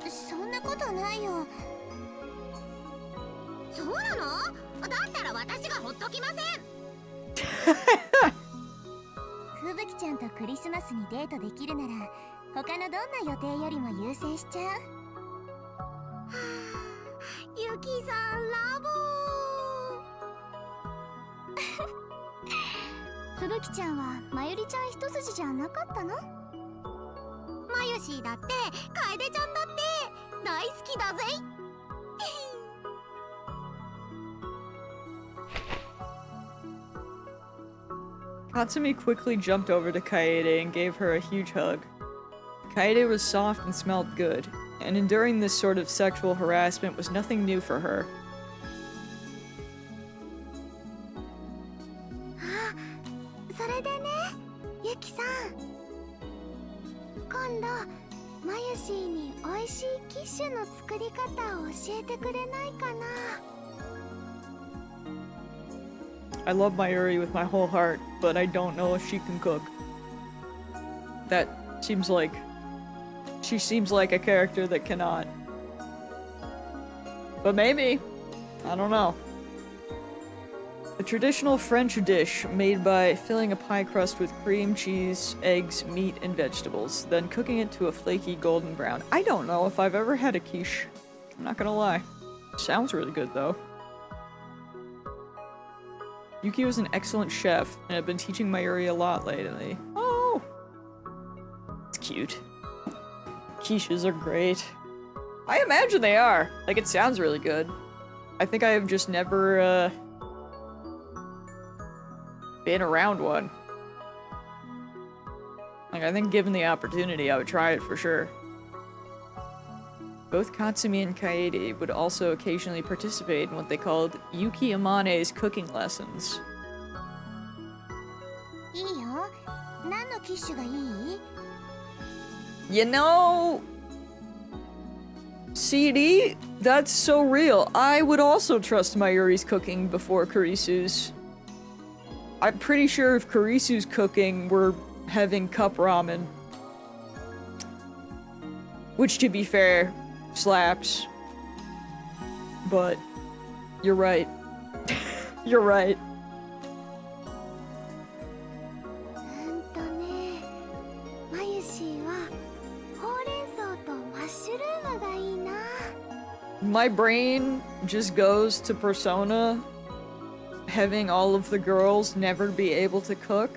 [SPEAKER 2] そんなことないよ。そうなの？だったら私がほっときません。吹雪ちゃんとクリスマスにデートできるなら他のどんな予定よりも優先しちゃう。はあ、ユキさんラブ。吹雪ちゃんはまゆりちゃん一筋じゃなかったの？まゆしーだって楓ちゃんだって大好きだぜ。
[SPEAKER 1] Katsumi quickly jumped over to Kaede and gave her a huge hug. Kaede was soft and smelled good, and enduring this sort of sexual harassment was nothing new for her.
[SPEAKER 2] あ、それでね、ユキさん。今度、マユシーに美味しいキッシュの作り方を教えてくれないかな。
[SPEAKER 1] I love Mayuri with my whole heart, but I don't know if she can cook. That seems like... She seems like a character that cannot. But maybe. I don't know. A traditional French dish made by filling a pie crust with cream, cheese, eggs, meat, and vegetables, then cooking it to a flaky golden brown. I don't know if I've ever had a quiche. I'm not gonna lie. Sounds really good, though. Yuki was an excellent chef and had been teaching Mayuri a lot lately. Oh! It's cute. Quiches are great. I imagine they are. Like, it sounds really good. I think I have just never, been around one. Like, I think given the opportunity, I would try it for sure. Both Katsumi and Kaede would also occasionally participate in what they called Yuki Amane's cooking lessons.
[SPEAKER 2] いいよ。何のキッシュがいい？
[SPEAKER 1] You know... CD? That's so real. I would also trust Mayuri's cooking before Kurisu's. I'm pretty sure if Kurisu's cooking, we're having cup ramen. Which, to be fair, slaps. But, you're right. You're right.
[SPEAKER 2] ね、マユシーはほうれん草とマッシュルームがいいな。
[SPEAKER 1] My brain just goes to Persona, having all of the girls never be able to cook.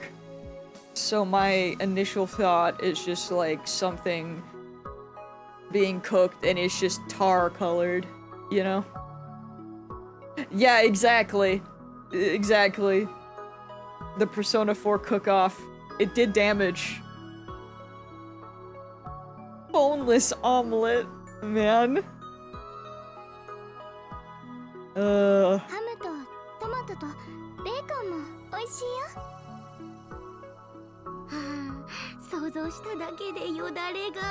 [SPEAKER 1] So my initial thought is just like something being cooked and it's just tar colored, you know? Yeah, exactly. Exactly. The Persona 4 cook-off. It did damage. Boneless omelet, man.
[SPEAKER 2] ハムとトマトとベーコンも美味しいよ。はあ、想像しただけでよだれが。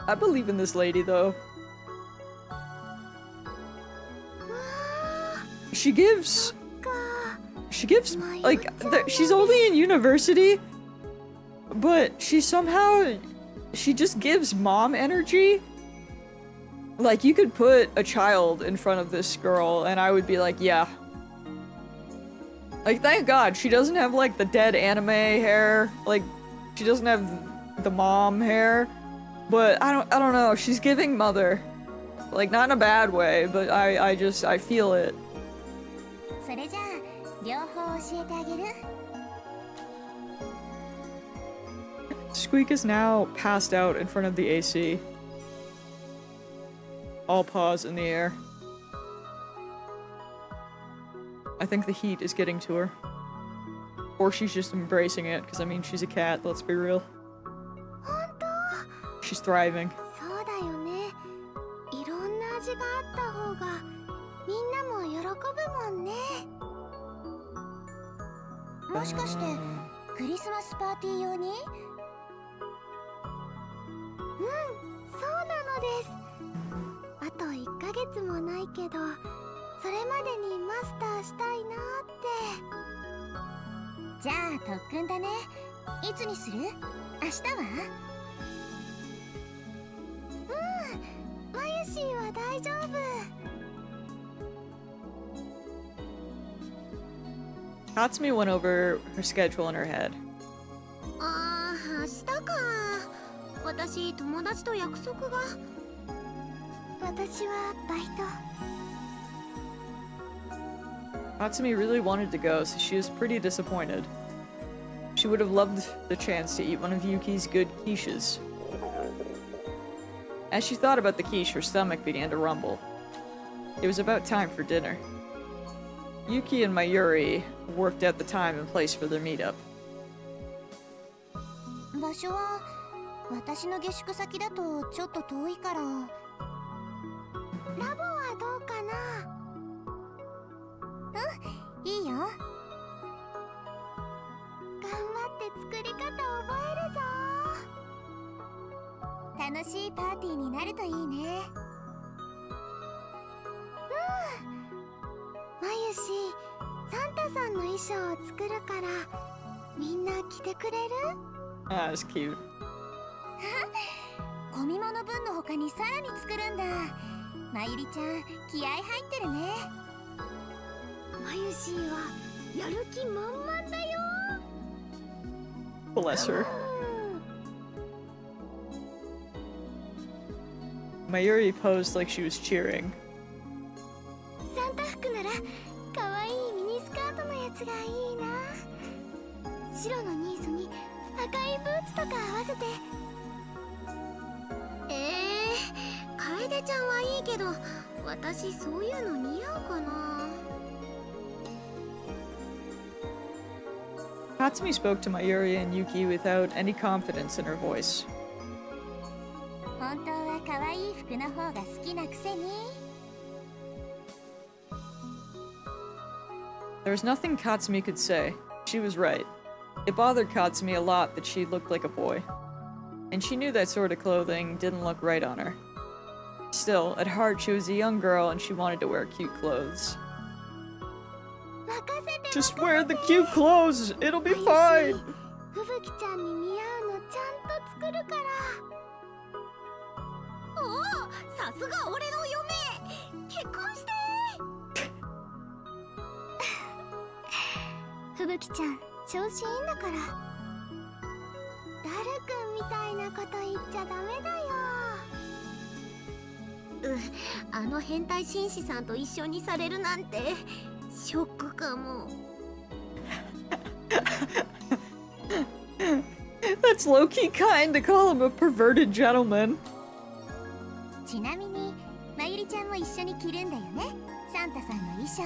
[SPEAKER 1] I believe in this lady, though. She gives, like, she's only in university, but she just gives mom energy. Like, you could put a child in front of this girl, and I would be like, yeah. Like, thank God, she doesn't have, like, the dead anime hair. Like, she doesn't have the mom hair. But, I don't know, she's giving mother. Like, not in a bad way, but I feel it.
[SPEAKER 2] それじゃあ、両方教えてあげる。
[SPEAKER 1] Squeak is now passed out in front of the AC. All paws in the air. I think the heat is getting to her. Or she's just embracing it, because I mean, she's a cat, let's be real.
[SPEAKER 2] 本当？
[SPEAKER 1] She's thriving.
[SPEAKER 2] そうだよね。いろんな味があった方がみんなも喜ぶもんね。もしかしてクリスマスパーティー用に？うん、そうなのです。あと1ヶ月もないけど、それまでにマスターしたいなって。じゃあ特訓だね。いつにする？明日は？マユシーは大丈夫。
[SPEAKER 1] Katsumi went over her schedule in her head.
[SPEAKER 2] ああ、明日か。私、友達と約束が。私はバイト。
[SPEAKER 1] Katsumi really wanted to go, so she was pretty disappointed. She would have loved the chance to eat one of Yuki's good quiches. As she thought about the quiche, her stomach began to rumble. It was about time for dinner. Yuki and Mayuri worked out the time and place for their meetup.
[SPEAKER 2] 場所は私の下宿先だとちょっと遠いから。ラボはどうかな。うん、いいよ。頑張って作り方覚えるぞ。楽しいパーティーになるといいね。まゆし、サンタさんの衣装を作るからみんな着てくれる？
[SPEAKER 1] Ah, that's cute.
[SPEAKER 2] 込み物分の他にさらに作るんだ。まゆりちゃん、気合入ってるね。まゆしはやる気満々だよ。
[SPEAKER 1] Bless her. Mayuri posed like she was cheering.
[SPEAKER 2] サンタ服なら可愛いミニスカートのやつがいいな。白のニーズに赤いブーツとか合わせて。楓ちゃんはいいけど、私そういうの似合うかな。
[SPEAKER 1] Katsumi spoke to Mayuri and Yuki without any confidence in her voice.
[SPEAKER 2] 本当は可愛い服の方が好きなくせに。
[SPEAKER 1] There was nothing Katsumi could say. She was right. It bothered Katsumi a lot that she looked like a boy. And she knew that sort of clothing didn't look right on her. Still, at heart she was a young girl and she wanted to wear cute clothes. Just wear the cute clothes! It'll be fine!
[SPEAKER 2] ふぶきちゃんに似合うのちゃんと作るから。おお、さすが俺の嫁。結婚して。ふぶきちゃん、調子いいんだから。ダルくんみたいなこと言っちゃダメだよ。あの変態紳士さんと一緒にされるなんてショックかも。
[SPEAKER 1] That's low-key kind to call him a perverted gentleman.
[SPEAKER 2] ちなみに、まゆりちゃんも一緒に着るんだよね、サンタさんの衣装。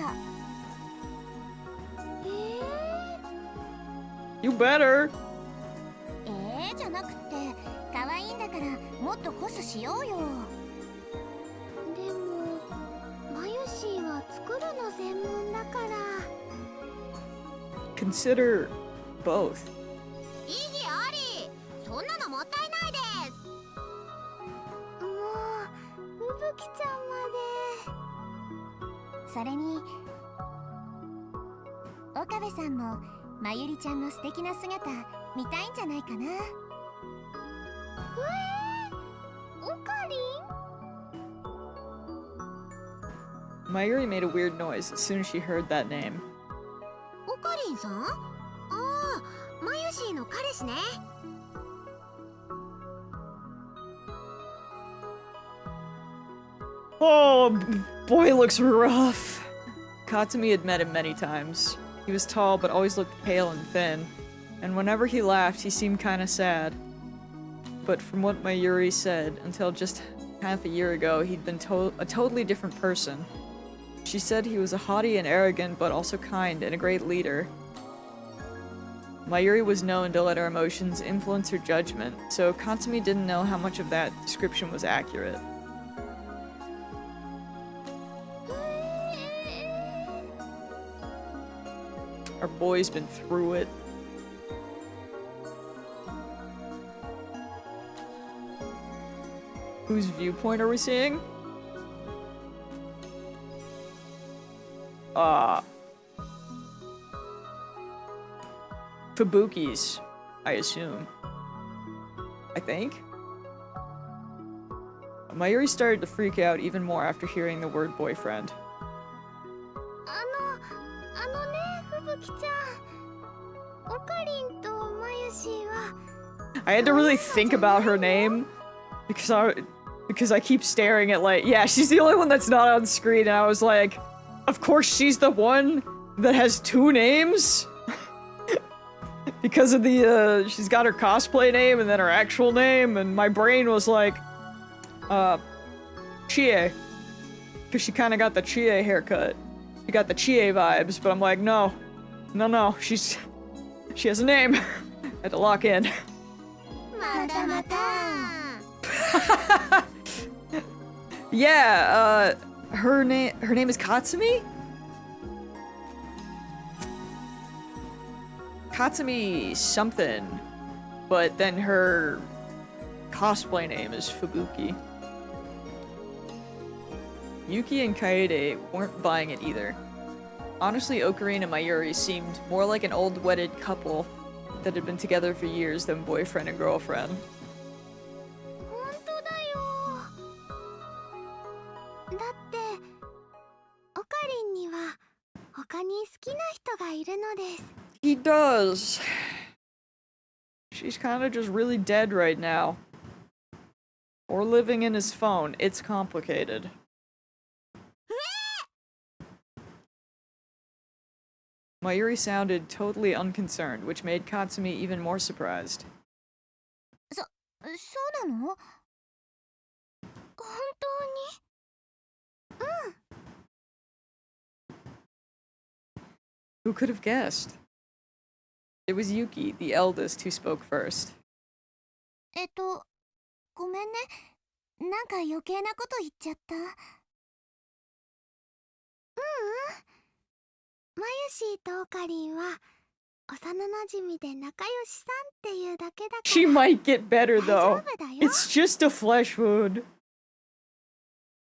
[SPEAKER 1] You better!
[SPEAKER 2] じゃなくて、可愛いんだからもっとコスしようよ。でも、まゆしは作るの専門だから。
[SPEAKER 1] Consider both.
[SPEAKER 2] 意義あり。そんなのもったいないです。もう、ふぶきちゃんまで。それに、岡部さんもまゆりちゃんの素敵な姿見たいんじゃないかな。オカリン？
[SPEAKER 1] Mayuri made a weird noise as soon as she heard that name.
[SPEAKER 2] オカリンさん？ああ、まゆしーの彼氏ね。
[SPEAKER 1] Oh, boy looks rough. Katsumi had met him many times. He was tall but always looked pale and thin, and whenever he laughed he seemed kinda sad. But from what Mayuri said, until just half a year ago, he'd been a totally different person. She said he was a haughty and arrogant, but also kind and a great leader. Mayuri was known to let her emotions influence her judgment, so Katsumi didn't know how much of that description was accurate. Our boy's been through it. Whose viewpoint are we seeing? Fubuki's, I assume. I think? Mayuri started to freak out even more after hearing the word boyfriend.
[SPEAKER 2] あのね、ふぶきちゃん。オカリンとまゆしは。
[SPEAKER 1] I had to really think about her name because I keep staring at like, yeah, she's the only one that's not on screen, and I was like, of course she's the one that has two names? Because of the, she's got her cosplay name and then her actual name, and my brain was like, Chie. Because she kind of got the Chie haircut. She got the Chie vibes, but I'm like, no. No, she has a name. Had to lock in.
[SPEAKER 2] Mata mata.
[SPEAKER 1] Yeah, her name is Katsumi? Katsumi something, but then her cosplay name is Fubuki. Yuki and Kaede weren't buying it either. Honestly, Ocarina and Mayuri seemed more like an old wedded couple that had been together for years than boyfriend and girlfriend.
[SPEAKER 2] 本当だよ。だってオカリンには他に好きな人がいるのです。
[SPEAKER 1] He does. She's kind of just really dead right now. Or living in his phone. It's complicated. Mayuri sounded totally unconcerned, which made Katsumi even more surprised.
[SPEAKER 2] そうなの？本当に？
[SPEAKER 1] Who could have guessed? It was Yuki, the eldest, who spoke first.
[SPEAKER 2] ごめんね。なんか余計なこと言っちゃった。マユシーとオカリンは幼馴染で仲良しさんっていうだけだから。
[SPEAKER 1] She might get better though.
[SPEAKER 2] 大丈夫だよ。
[SPEAKER 1] It's just a flesh wound.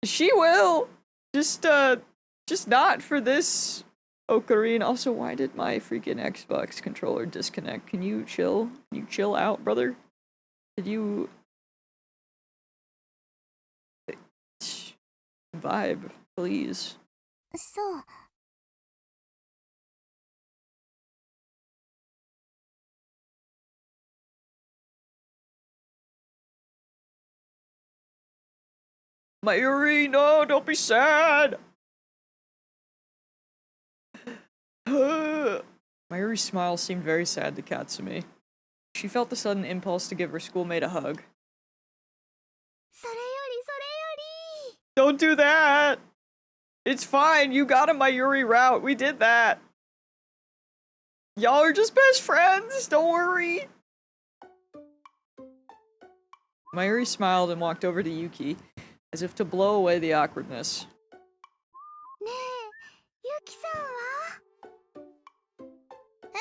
[SPEAKER 1] She will. Just not for this Ocarina. Also, why did my freaking Xbox controller disconnect? Can you chill? Can you chill out, brother? Did you vibe, please?
[SPEAKER 2] そう。
[SPEAKER 1] Mayuri, no, don't be sad! Mayuri's smile seemed very sad to Katsumi. She felt a sudden impulse to give her schoolmate a hug.
[SPEAKER 2] それより。
[SPEAKER 1] Don't do that! It's fine, you got a Mayuri route, we did that! Y'all are just best friends, don't worry! Mayuri smiled and walked over to Yuki, as if to blow away the awkwardness.
[SPEAKER 2] ねえ、ユキさんは？え？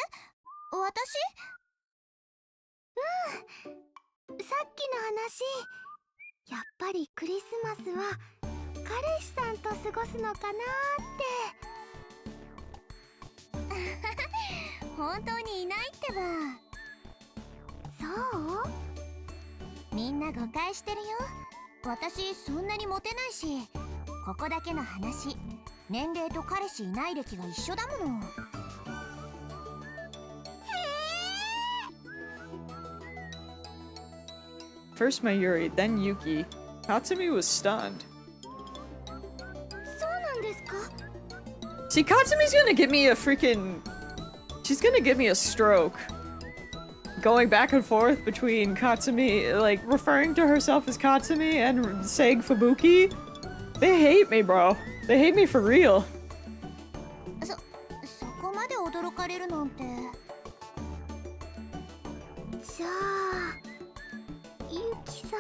[SPEAKER 2] 私？さっきの話。やっぱりクリスマスは彼氏さんと過ごすのかなーって。本当にいないってば。そう？みんな誤解してるよ。 私そんなにモテないし、ここだけの話、年齢と彼氏いない歴が一緒だもの。
[SPEAKER 1] First Mayuri, then Yuki. Katsumi was stunned.
[SPEAKER 2] そうなんですか?
[SPEAKER 1] See, Katsumi's gonna give me a freaking... She's gonna give me a stroke. Going back and forth between Katsumi, like, referring to herself as Katsumi and saying Fubuki. They hate me, bro. They hate me for real.
[SPEAKER 2] そこまで驚かれるなんて。じゃあ、ユキさん。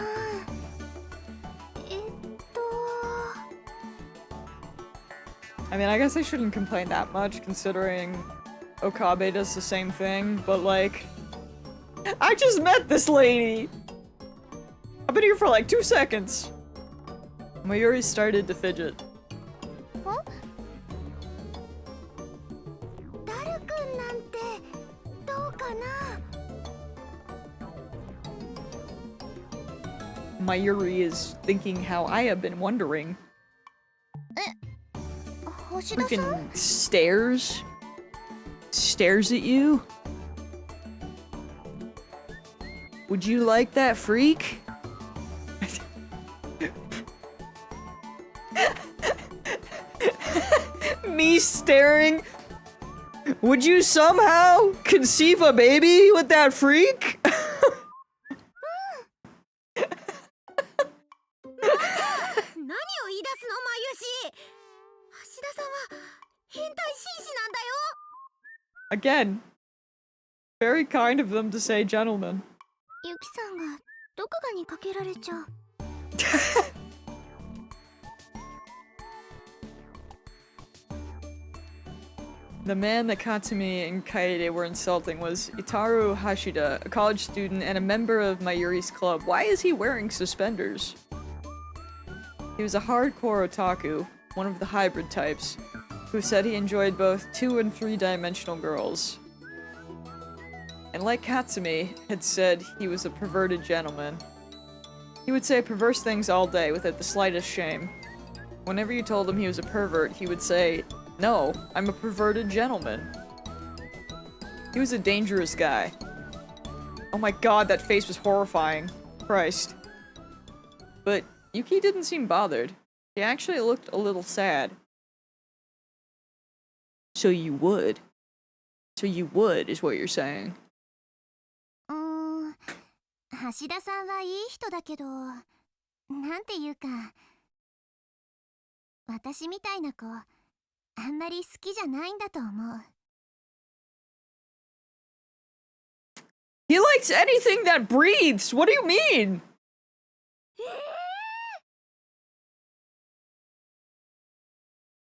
[SPEAKER 1] I mean, I guess I shouldn't complain that much considering Okabe does the same thing, but like... I just met this lady! I've been here for like 2 seconds. Mayuri started to fidget.
[SPEAKER 2] Huh? ダルくんなんてどうかな?
[SPEAKER 1] Mayuri is thinking how I have been wondering.
[SPEAKER 2] 星田さん?
[SPEAKER 1] Freaking stares? Stares at you? Would you like that, freak? Me staring? Would you somehow conceive a baby with that freak?
[SPEAKER 2] ユシ、橋田さんは変態紳士なんだよ。
[SPEAKER 1] Again, very kind of them to say gentlemen.
[SPEAKER 2] ユキさんが毒牙にかけられちゃう。
[SPEAKER 1] The man that Katsumi and Kaede were insulting was Itaru Hashida, a college student and a member of Mayuri's club. Why is he wearing suspenders? He was a hardcore otaku, one of the hybrid types, who said he enjoyed both 2- and 3-dimensional girls. And like Katsumi had said, he was a perverted gentleman. He would say perverse things all day without the slightest shame. Whenever you told him he was a pervert, he would say, "No, I'm a perverted gentleman." He was a dangerous guy. Oh my god, that face was horrifying. Christ. But Yuki didn't seem bothered. He actually looked a little sad. So you would, is what you're saying.
[SPEAKER 2] 橋田さんはいい人だけど、なんていうか、私みたいな子、あんまり好きじゃないんだと思う。
[SPEAKER 1] He likes anything that breathes! What do you mean?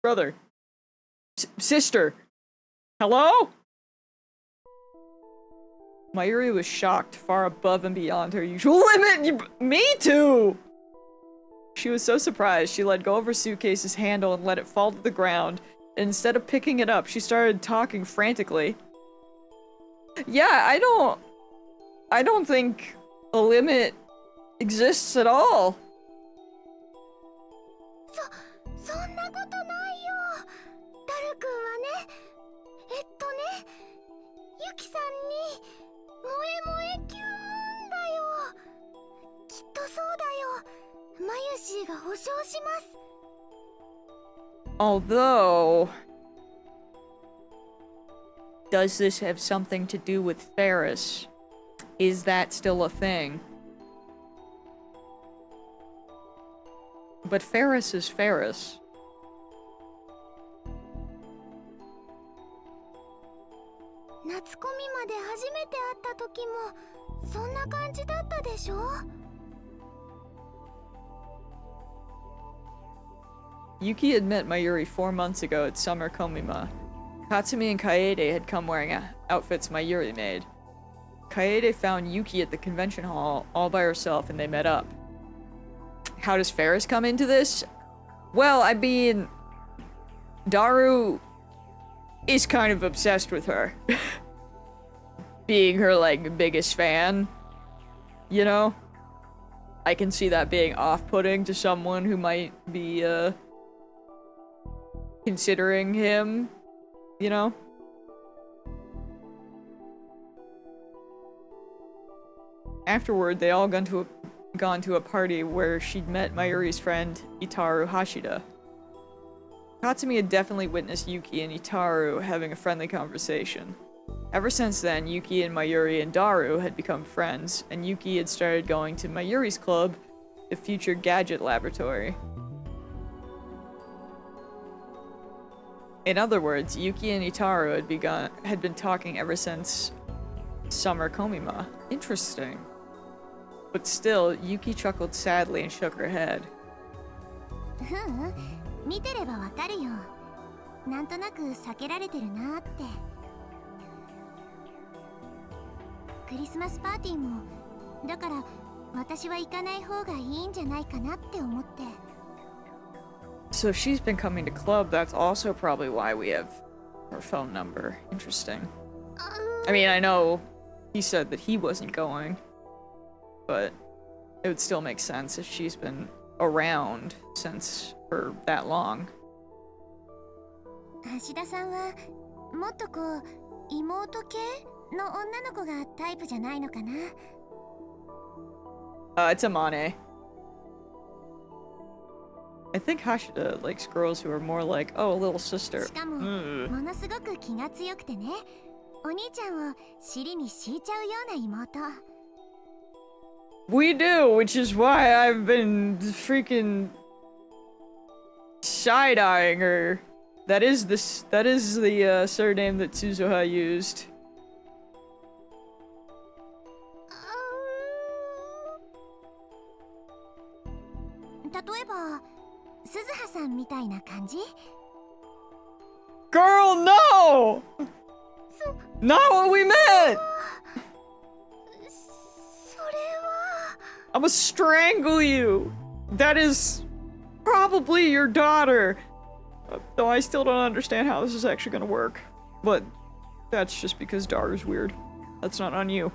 [SPEAKER 1] Brother. Sister. Hello? Mayuri was shocked, far above and beyond her usual limit. Me too! She was so surprised, she let go of her suitcase's handle and let it fall to the ground. And instead of picking it up, she started talking frantically. Yeah, I don't think a limit exists at all.
[SPEAKER 2] そんなことないよ。ダルくんはね、ユキさんに萌え萌えキューンだよ。きっとそうだよ。マユシーが保証します。
[SPEAKER 1] Although, does this have something to do with Ferris? Is that still a thing? But Ferris is Ferris.
[SPEAKER 2] 夏コミまで初めて会った時もそんな感じだったでしょ。
[SPEAKER 1] Yuki had met Mayuri 4 months ago at Summer Komima. Katsumi and Kaede had come wearing outfits Mayuri made. Kaede found Yuki at the convention hall all by herself and they met up. How does Ferris come into this? Well, I mean, Daru is kind of obsessed with her. Being her, like, biggest fan. You know? I can see that being off-putting to someone who might be, considering him, you know? Afterward, they all gone to a party where she'd met Mayuri's friend, Itaru Hashida. Katsumi had definitely witnessed Yuki and Itaru having a friendly conversation. Ever since then, Yuki and Mayuri and Daru had become friends, and Yuki had started going to Mayuri's club, the Future Gadget Laboratory. In other words, Yuki and Itaru had been talking ever since Summer Komima. Interesting. But still, Yuki chuckled sadly and shook her head.
[SPEAKER 2] 見てればわかるよ。なんとなく避けられてるなって。クリスマスパーティーも、だから私は行かない方がいいんじゃないかなって思って。
[SPEAKER 1] So she's been coming to club, that's also probably why we have her phone number. Interesting. I mean, I know he said that he wasn't going, but it would still make sense if she's been around since for that long.
[SPEAKER 2] 橋田さんはもっとこう妹系の女の子がタイプじゃないのかな。
[SPEAKER 1] It's Amane. I think Hashida likes girls who are more like, oh, a little sister.
[SPEAKER 2] しかもものすごく気が強くてね。お兄ちゃんを尻に敷いちゃうような妹。
[SPEAKER 1] We do, which is why I've been freaking side-eyeing her. That is the surname that Suzuha used.
[SPEAKER 2] 例えば鈴葉さんみたいな感じ？
[SPEAKER 1] Girl, no! Not what we meant!
[SPEAKER 2] それは
[SPEAKER 1] I'm gonna strangle you! That is probably your daughter! Though I still don't understand how this is actually gonna work. But that's just because daughter's weird. That's not on you.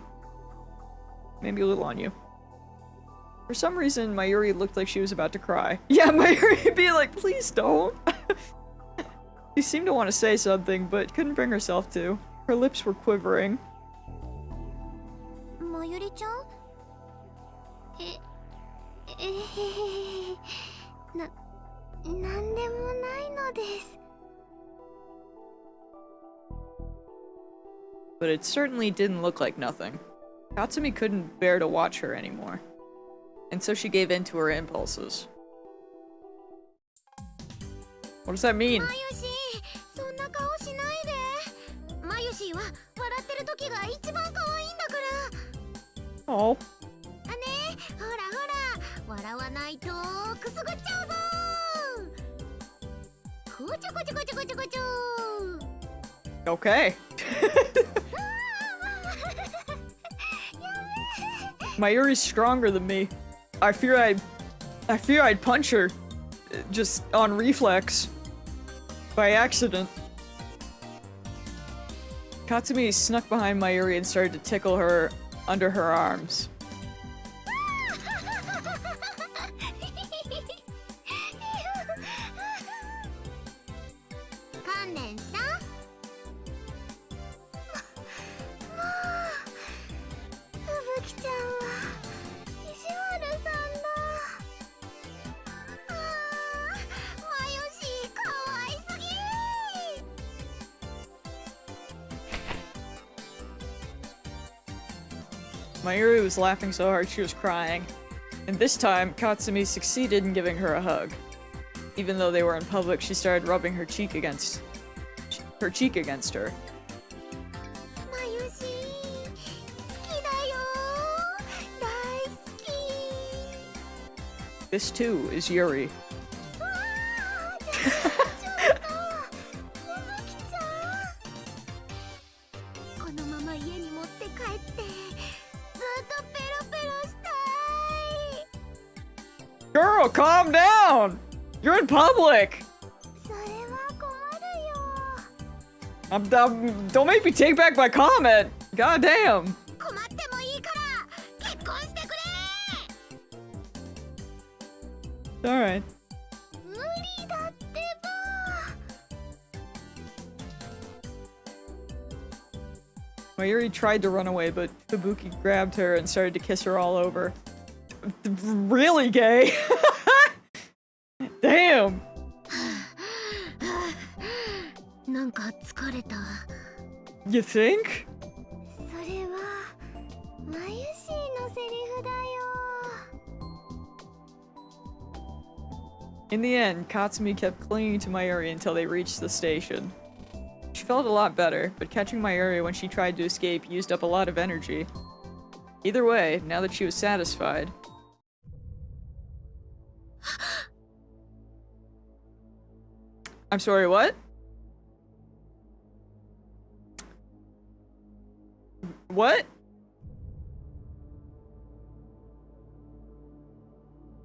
[SPEAKER 1] Maybe a little on you. For some reason, Mayuri looked like she was about to cry. Yeah, Mayuri be like, please don't! She seemed to want to say something, but couldn't bring herself to. Her lips were quivering.
[SPEAKER 2] まゆりちゃん？なんでもないのです。
[SPEAKER 1] But it certainly didn't look like nothing. Katsumi couldn't bear to watch her anymore. And so she gave in to her impulses. What does that mean?
[SPEAKER 2] まゆし、そんな顔しないで。まゆしは笑ってる時が一番可愛いんだから。
[SPEAKER 1] Oh.
[SPEAKER 2] あね、ほらほら、笑わないとくすぐっちゃうぞ。こちょこちょこちょこちょこちょ。
[SPEAKER 1] Okay. Mayuri's stronger than me. I fear I'd punch her. Just on reflex. By accident. Katsumi snuck behind Mayuri and started to tickle her under her arms.
[SPEAKER 2] 観念した？もう、ふぶきちゃんは意地悪さんだ。まゆし、かわいすぎ。
[SPEAKER 1] Mayuri was laughing so hard she was crying. And this time, Katsumi succeeded in giving her a hug. Even though they were in public, she started rubbing her cheek against her.
[SPEAKER 2] まゆし、好きだよ。大好き。
[SPEAKER 1] This too is Yuri.
[SPEAKER 2] わあ、ちょっと、ふぶきちゃん。このまま家に持って帰って、ずっとペロペロしたい。
[SPEAKER 1] Girl, calm down! You're in public!
[SPEAKER 2] それは困るよ。
[SPEAKER 1] Don't make me take back my comment! God damn!
[SPEAKER 2] 困ってもいいから結婚してくれ。
[SPEAKER 1] Alright.
[SPEAKER 2] 無理だってば。
[SPEAKER 1] Mayuri tried to run away, but Fubuki grabbed her and started to kiss her all over. Really gay? Damn!
[SPEAKER 2] なんか疲れた。
[SPEAKER 1] You think?
[SPEAKER 2] それはまゆしのセリフだよ。
[SPEAKER 1] In the end, Katsumi kept clinging to Mayuri until they reached the station. She felt a lot better, but catching Mayuri when she tried to escape used up a lot of energy. Either way, now that she was satisfied... I'm sorry, what? What?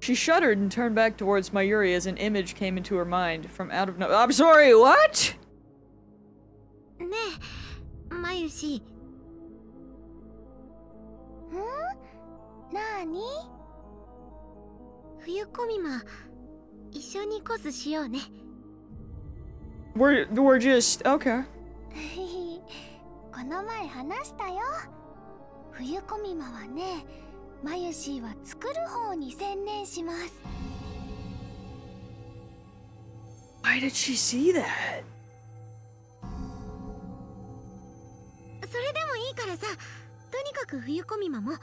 [SPEAKER 1] She shuddered and turned back towards Mayuri as an image came into her mind from out of no- I'm sorry, what?
[SPEAKER 2] ねえ、まゆし。なーに？冬コミマ、一緒にコスしようね。
[SPEAKER 1] We're just okay.
[SPEAKER 2] この前話したよ。冬コミマはね、まゆしは作る方に専念します。
[SPEAKER 1] Why did she see that?
[SPEAKER 2] それでもいいからさ、とにかく冬コミマも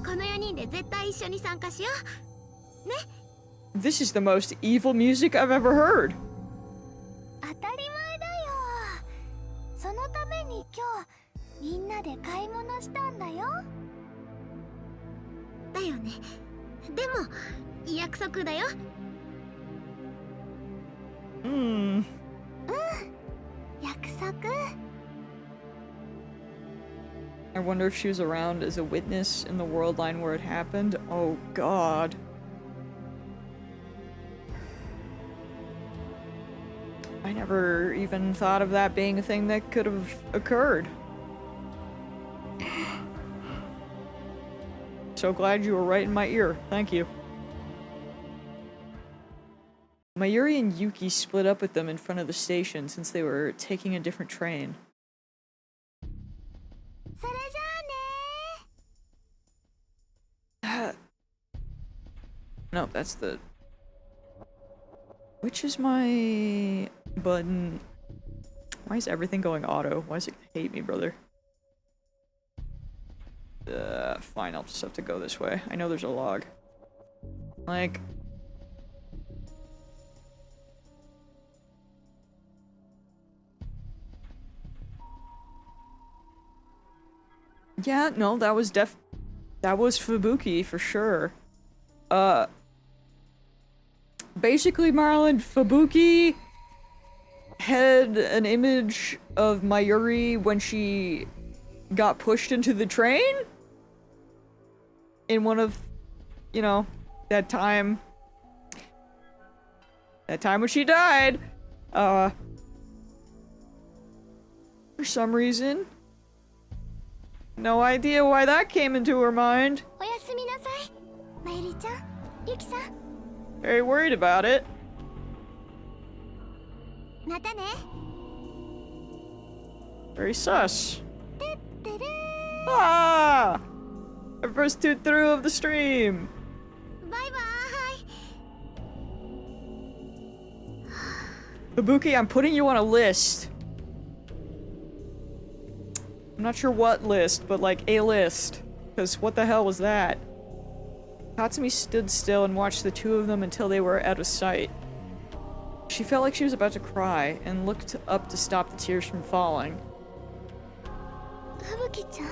[SPEAKER 2] この4人で絶対一緒に参加しようね。
[SPEAKER 1] This is the most evil music I've ever heard.
[SPEAKER 2] 当たり前だよ。そのために今日みんなで買い物したんだよ。だよね。でも約束だよ。約束。
[SPEAKER 1] I wonder if she was around as a witness in the world line where it happened. Oh god. I never even thought of that being a thing that could have occurred. So glad you were right in my ear. Thank you. Mayuri and Yuki split up with them in front of the station since they were taking a different train.
[SPEAKER 2] それじゃあね。
[SPEAKER 1] No, that's the... Which is my button? Why is everything going auto? Why does it hate me, brother? Fine, I'll just have to go this way. I know there's a log. Like... Yeah, no, that was Fubuki for sure. Basically, Marlon, Fubuki had an image of Mayuri when she got pushed into the train? In one of, you know, that time when she died. For some reason. No idea why that came into her mind.
[SPEAKER 2] おやすみなさい。まゆりちゃん、ゆきさん。
[SPEAKER 1] Very worried about it.
[SPEAKER 2] またね。
[SPEAKER 1] Very sus.
[SPEAKER 2] てってれー。
[SPEAKER 1] Ah! Our first two through of the stream.
[SPEAKER 2] バイバーイ。
[SPEAKER 1] Fubuki, I'm putting you on a list. I'm not sure what list, but like a list. Because what the hell was that? Katsumi stood still and watched the two of them until they were out of sight. She felt like she was about to cry and looked up to stop the tears from falling.
[SPEAKER 2] ふぶきちゃん。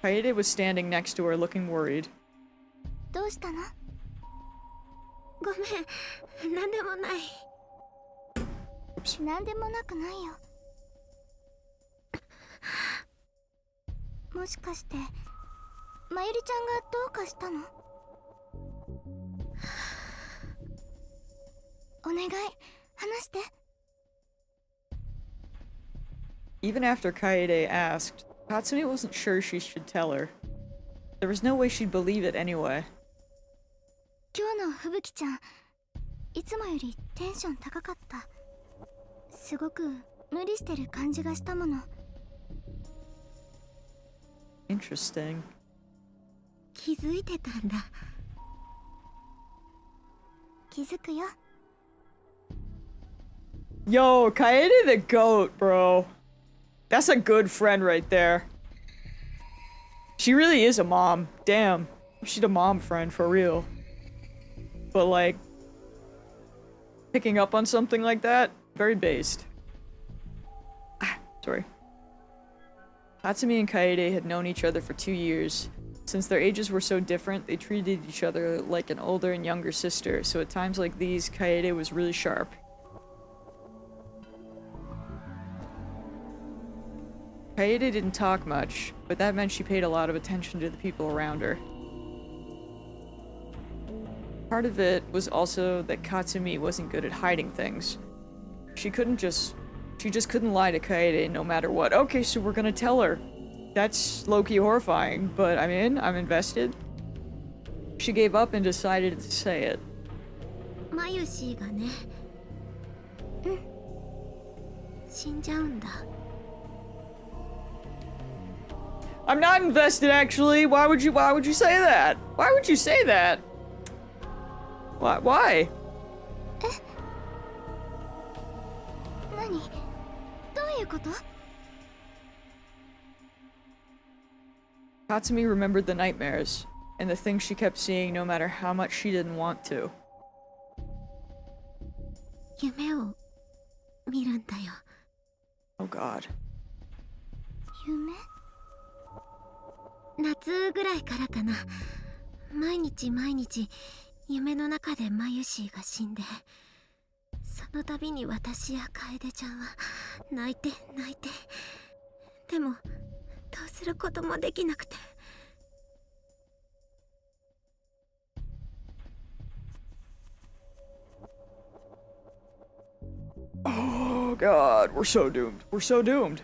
[SPEAKER 1] Kaede was standing next to her, looking worried.
[SPEAKER 2] どうしたの？ごめん、なんでもない。
[SPEAKER 1] Oops.
[SPEAKER 2] なんでもなくないよ。もしかして、まゆりちゃんがどうかしたの？お願い、話して。
[SPEAKER 1] Even after Kaede asked, Katsumi wasn't sure she should tell her. There was no way she'd believe it anyway.
[SPEAKER 2] 今日のふぶきちゃん、いつもよりテンション高かった。すごく無理してる感じがしたもの。
[SPEAKER 1] Interesting.
[SPEAKER 2] 気づいてたんだ。気づくよ。
[SPEAKER 1] Yo, Kaede the goat, bro. That's a good friend right there. She really is a mom. Damn. She's a mom friend for real. But like, picking up on something like that, very based. Sorry. Hatsumi and Kaede had known each other for 2 years. Since their ages were so different, they treated each other like an older and younger sister, so at times like these, Kaede was really sharp. Kaede didn't talk much, but that meant she paid a lot of attention to the people around her. Part of it was also that Katsumi wasn't good at hiding things. She just couldn't lie to Kaede no matter what. Okay, so we're gonna tell her. That's low-key horrifying, but I'm in, I'm invested. She gave up and decided to say it.
[SPEAKER 2] まゆしがね。うん。死んじゃうんだ。
[SPEAKER 1] I'm not invested, actually. Why would you say that? Why would you say that? Why?
[SPEAKER 2] 何？どういうこと？
[SPEAKER 1] Katsumi remembered the nightmares, and the things she kept seeing no matter how much she didn't want to.
[SPEAKER 2] 夢を見るんだよ。
[SPEAKER 1] Oh god.
[SPEAKER 2] 夢？夏ぐらいからかな。毎日毎日夢の中でマユシーが死んで、その度に私や楓ちゃんは泣いて泣いて、でもどうすることもできなくて。
[SPEAKER 1] Oh god, we're so doomed. We're so doomed.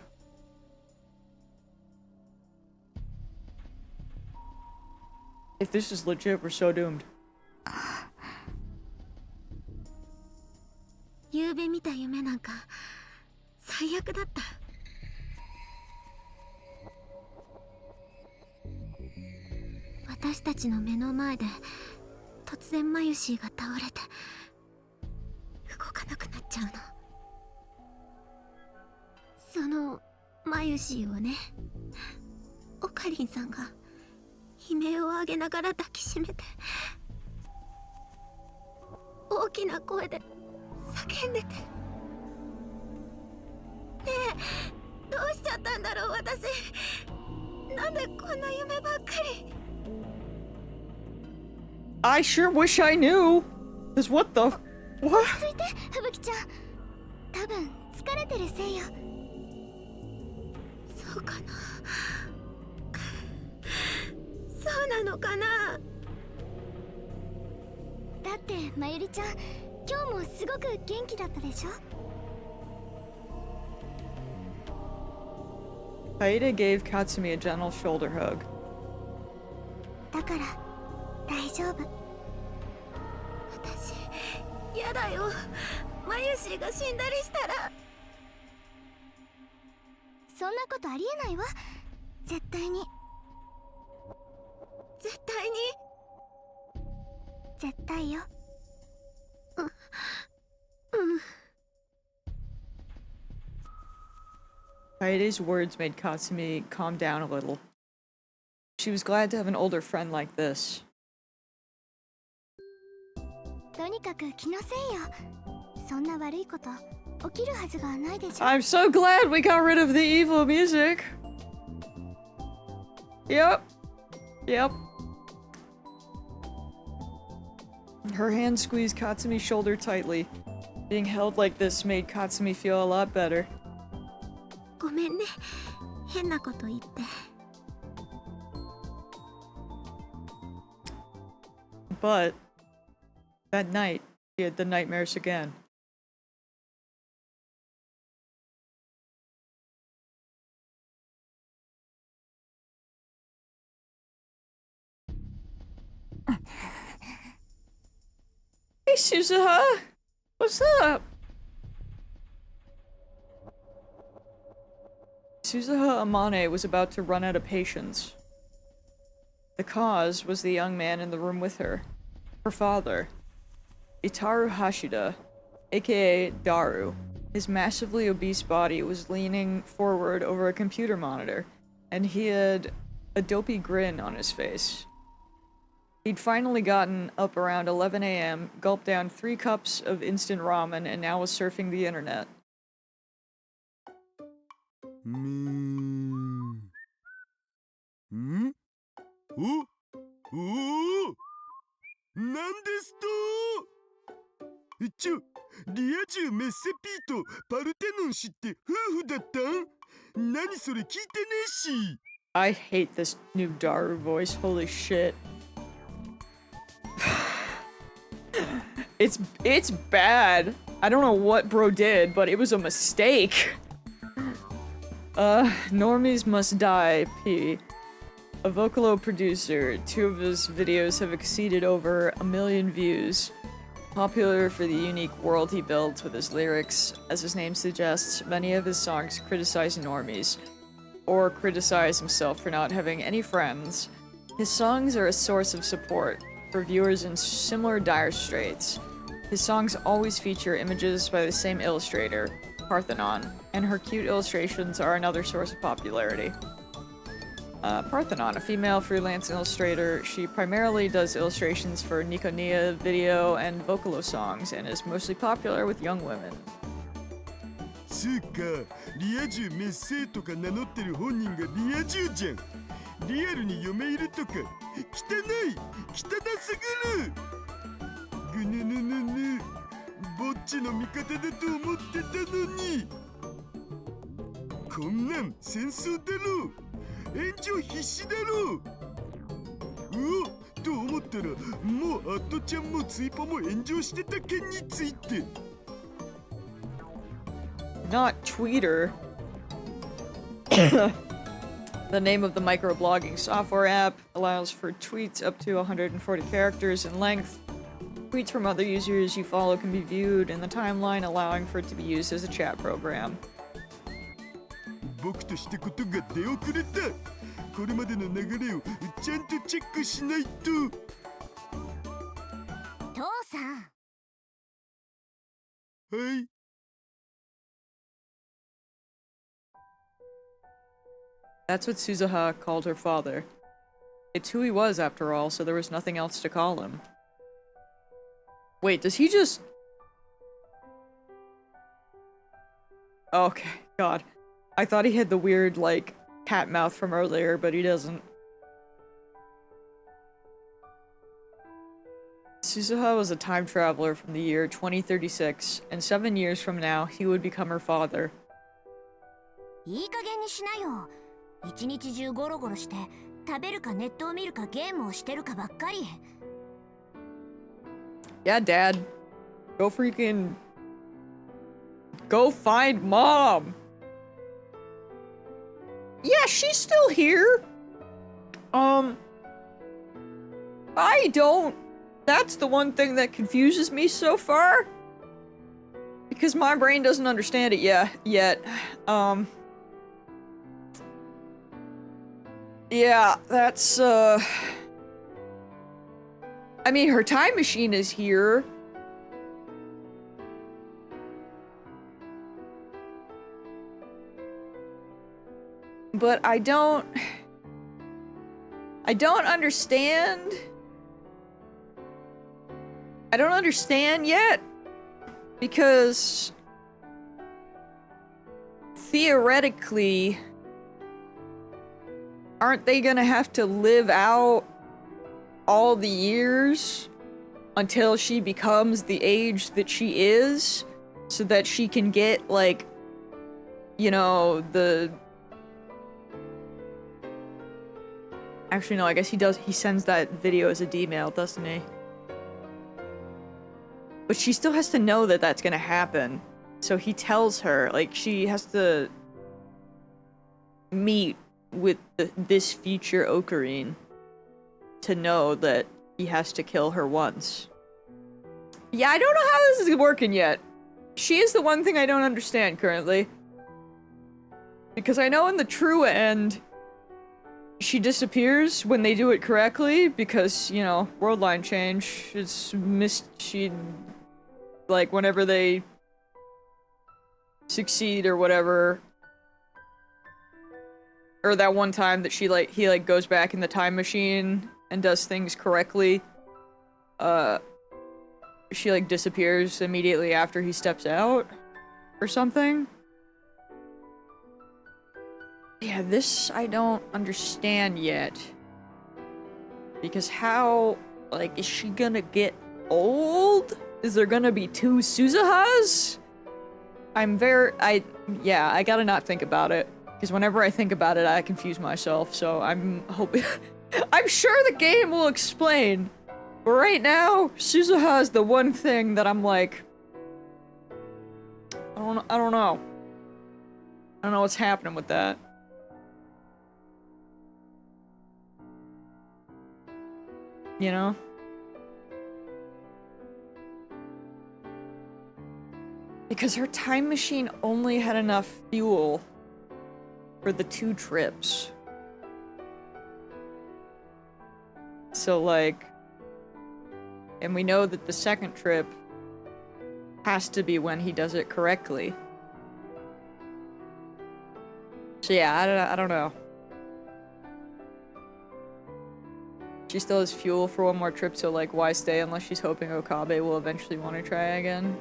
[SPEAKER 1] If this is legit, we're so doomed.
[SPEAKER 2] 夕べ見た夢なんか最悪だった。私たちの目の前で突然マユシーが倒れて動かなくなっちゃうの。そのマユシーをね、オカリンさんが悲鳴を上げながら抱きしめて大きな声で叫んでて。ねえ、どうしちゃったんだろう私。なんでこんな夢ばっかり。
[SPEAKER 1] I sure wish I knew. Cause what the what?
[SPEAKER 2] ついて、ふぶきちゃん。多分疲れてるせいよ。そうかな。そうなのかな。だってまゆりちゃん、今日もすごく元気だったでしょ。
[SPEAKER 1] Kaede gave Katsumi a gentle shoulder hug.
[SPEAKER 2] だから大丈夫。私やだよ。マユシーが死んだりしたら。そんなことありえないわ。絶対に。絶対に。絶対よ。うん。うん。
[SPEAKER 1] Kaede's words made Katsumi calm down a little. She was glad to have an older friend like this.
[SPEAKER 2] とにかく気のせいよ。そんな悪いこと起きるはずがないでしょ。
[SPEAKER 1] I'm so glad we got rid of the evil music. Yep. Yep. Her hand squeezed Katsumi's shoulder tightly. Being held like this made Katsumi feel a lot better.
[SPEAKER 2] ごめんね。変なこと言って。
[SPEAKER 1] But that night, she had the nightmares again. Hey, Suzuha! What's up? Suzuha Amane was about to run out of patience. The cause was the young man in the room with her. Her father. Itaru Hashida, aka Daru. His massively obese body was leaning forward over a computer monitor, and he had a dopey grin on his face. He'd finally gotten up around 11 a.m., gulped down 3 cups of instant ramen, and now was surfing the internet.
[SPEAKER 4] Oh? Oh? なんですとリア充メッセピーとパルテノン氏って夫婦だったん何それ聞いてねえし
[SPEAKER 1] I hate this new Daru voice, holy shit. It's bad. I don't know what bro did, but it was a mistake. Normies Must Die, P. A Vocalo producer, 2 of his videos have exceeded over 1 million views. Popular for the unique world he built with his lyrics, as his name suggests, many of his songs criticize normies, or criticize himself for not having any friends. His songs are a source of support for viewers in similar dire straits. His songs always feature images by the same illustrator, Parthenon, and her cute illustrations are another source of popularity. Parthenon, a female freelance illustrator. She primarily does illustrations for Nikonia video and Vocalo songs and is mostly popular with young women.
[SPEAKER 4] そうか、リア充メッセーとか名乗ってる本人がリア充じゃん。リアルに嫁いるとか、汚い、汚すぎる。ぐぬぬぬぬ、ぼっちの味方だと思ってたのに。こんなん戦争だろ。炎上必至だろ。うお、と思ったら、もうアットちゃんもツイポも炎上してた件について。
[SPEAKER 1] Not Tweeter. The name of the microblogging software app allows for tweets up to 140 characters in length. Tweets from other users you follow can be viewed in the timeline, allowing for it to be used as a chat program.
[SPEAKER 4] 僕としたことが出遅れた。これまでの流れをちゃんとチェックしないと。
[SPEAKER 2] 父さん。
[SPEAKER 4] はい。
[SPEAKER 1] That's what Suzuha called her father. It's who he was, after all, so there was nothing else to call him. Wait, does he just... Okay, God. I thought he had the weird, like, cat mouth from earlier, but he doesn't. Suzuha was a time traveler from the year 2036, and 7 years from now, he would become her father.
[SPEAKER 2] いい加減にしなよ。一日中ゴロゴロして食べるかネットを見るかゲームをしてるかばっかり。
[SPEAKER 1] Yeah, Dad. Go freaking... Go find Mom! Yeah, she's still here! I don't... That's the one thing that confuses me so far. Because my brain doesn't understand it yet. Yeah, that's, I mean, her time machine is here. But I don't understand. I don't understand yet. Because... theoretically... aren't they gonna have to live out all the years until she becomes the age that she is, so that she can get, like, you know, the... Actually, no, I guess he sends that video as a D-mail, doesn't he? But she still has to know that that's gonna happen. So he tells her, like, she has to meet with this future Ocarine to know that he has to kill her once. Yeah, I don't know how this is working yet. She is the one thing I don't understand currently. Because I know in the true end, she disappears when they do it correctly because, you know, world line change. It's like, whenever they succeed or whatever. Or that one time that he goes back in the time machine and does things correctly. She, like, disappears immediately after he steps out. Or something. Yeah, this I don't understand yet. Because how, like, is she gonna get old? Is there gonna be 2 Suzuhas? Yeah, I gotta not think about it. Because whenever I think about it, I confuse myself, so I'm hoping... I'm sure the game will explain. But right now, Suzuha is the one thing that I'm like... I don't know. I don't know what's happening with that. You know? Because her time machine only had enough fuel for the 2 trips. So, like... And we know that the second trip has to be when he does it correctly. So yeah, I don't know. She still has fuel for one more trip, so like, why stay unless she's hoping Okabe will eventually want to try again?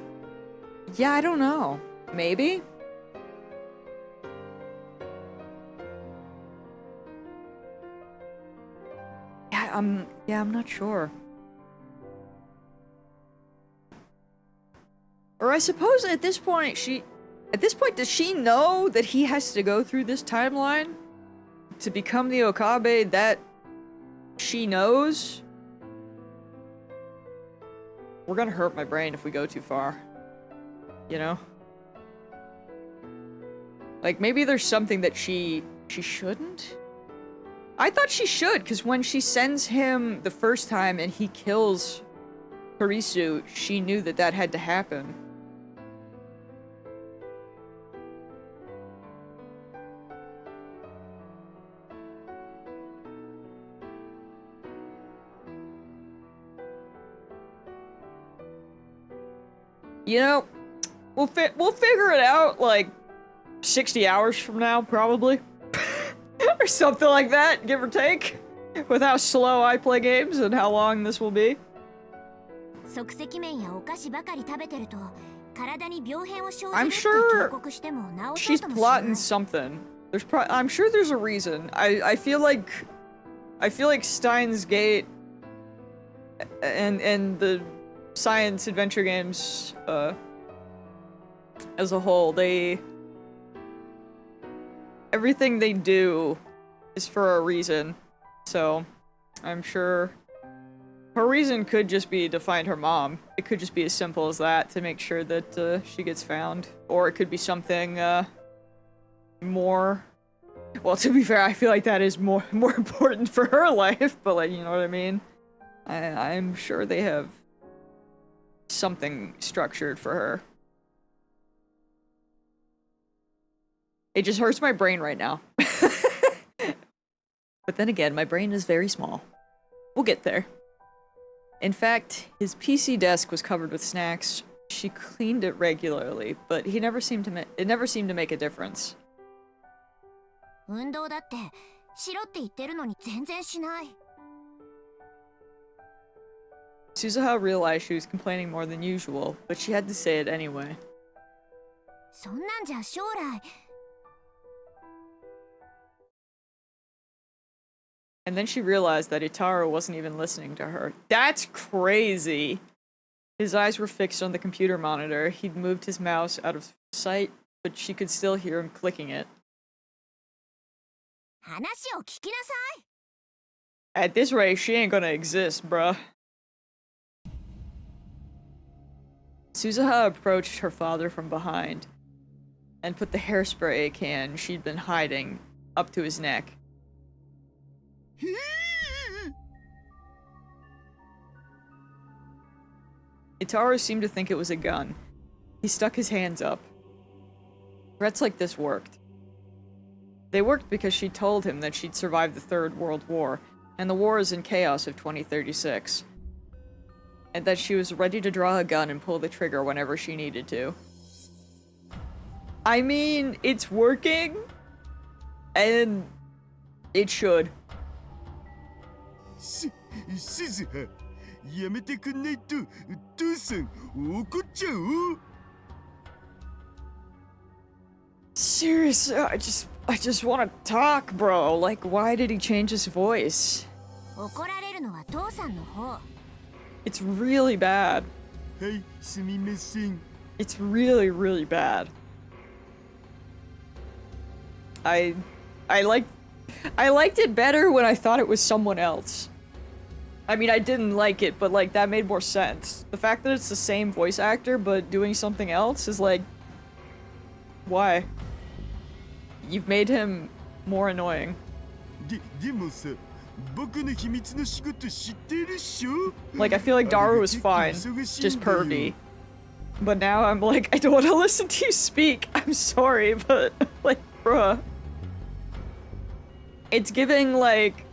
[SPEAKER 1] Yeah, I don't know. Maybe? Yeah, I'm not sure. Or I suppose at this point, does she know that he has to go through this timeline to become the Okabe that she knows? We're gonna hurt my brain if we go too far. You know? Like, maybe there's something that she shouldn't? I thought she should, because when she sends him the first time and he kills Harisu, she knew that that had to happen. You know, we'll figure it out, like, 60 hours from now, probably. Or something like that, give or take. With how slow I play games and how long this will be. I'm sure she's plotting something. I'm sure there's a reason. I feel like Steins Gate and the science adventure games as a whole, everything they do is for a reason. So I'm sure her reason could just be to find her mom. It could just be as simple as that, to make sure that she gets found. Or it could be something more. Well, to be fair, I feel like that is more important for her life, but like, you know what I mean? I'm sure they have something structured for her. It just hurts my brain right now. But then again, my brain is very small. We'll get there. In fact, his PC desk was covered with snacks. She cleaned it regularly, but it never seemed to make a difference. Suzuha realized she was complaining more than usual, but she had to say it anyway. And then she realized that Itaru wasn't even listening to her. That's crazy! His eyes were fixed on the computer monitor. He'd moved his mouse out of sight, but she could still hear him clicking it. At this rate, she ain't gonna exist, bruh. Suzuha approached her father from behind and put the hairspray can she'd been hiding up to his neck. Itaru seemed to think it was a gun. He stuck his hands up. Threats like this worked. They worked because she told him that she'd survived the Third World War, and the wars and chaos of 2036. And that she was ready to draw a gun and pull the trigger whenever she needed to. I mean, it's working, and it should.
[SPEAKER 4] Suzuha, やめてくんないと、父さん怒っちゃう。
[SPEAKER 1] Seriously, I just want to talk, bro. Like, why did he change his voice? It's really bad.
[SPEAKER 4] はい、すみません。
[SPEAKER 1] It's really, really bad. I liked it better when I thought it was someone else. I mean, I didn't like it, but like that made more sense. The fact that it's the same voice actor but doing something else is like, why? You've made him more annoying.
[SPEAKER 4] でもさ、僕の秘密の仕事知ってるっしょ?
[SPEAKER 1] Like, I feel like Daru was fine, just pervy. But now I'm like, I don't want to listen to you speak. I'm sorry, but like, bruh. It's giving like...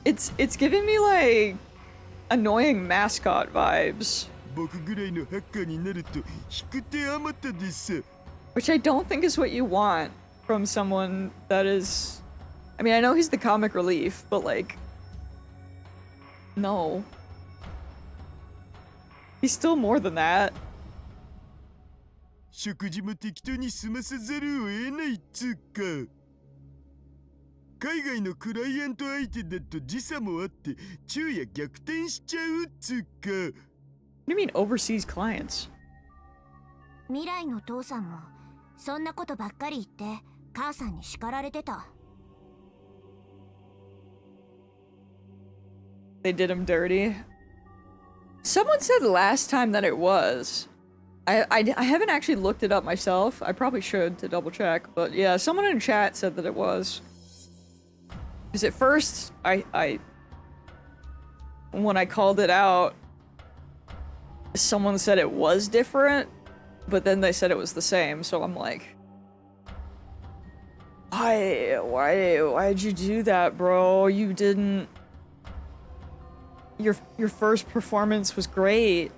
[SPEAKER 1] It's giving me like annoying mascot vibes.
[SPEAKER 4] 僕ぐらいのハッカーになると引く手あまたです。
[SPEAKER 1] Which I don't think is what you want from someone that is I mean, I know he's the comic relief, but like, no. He's still more than that.
[SPEAKER 4] 食事も適当に済ませざるを得ないっつうか。海外のクライアント相手だと時差もあって昼夜逆転しちゃうっつうか。
[SPEAKER 1] What do you mean overseas clients?
[SPEAKER 2] 未来の父さんもそんなことばっかり言って母さんに叱られてた。
[SPEAKER 1] They did him dirty. Someone said last time that it was. I haven't actually looked it up myself. I probably should to double check, but yeah, someone in chat said that it was. Because at first, when I called it out, someone said it was different, but then they said it was the same, so I'm like, why'd you do that, bro? You didn't... Your first performance was great.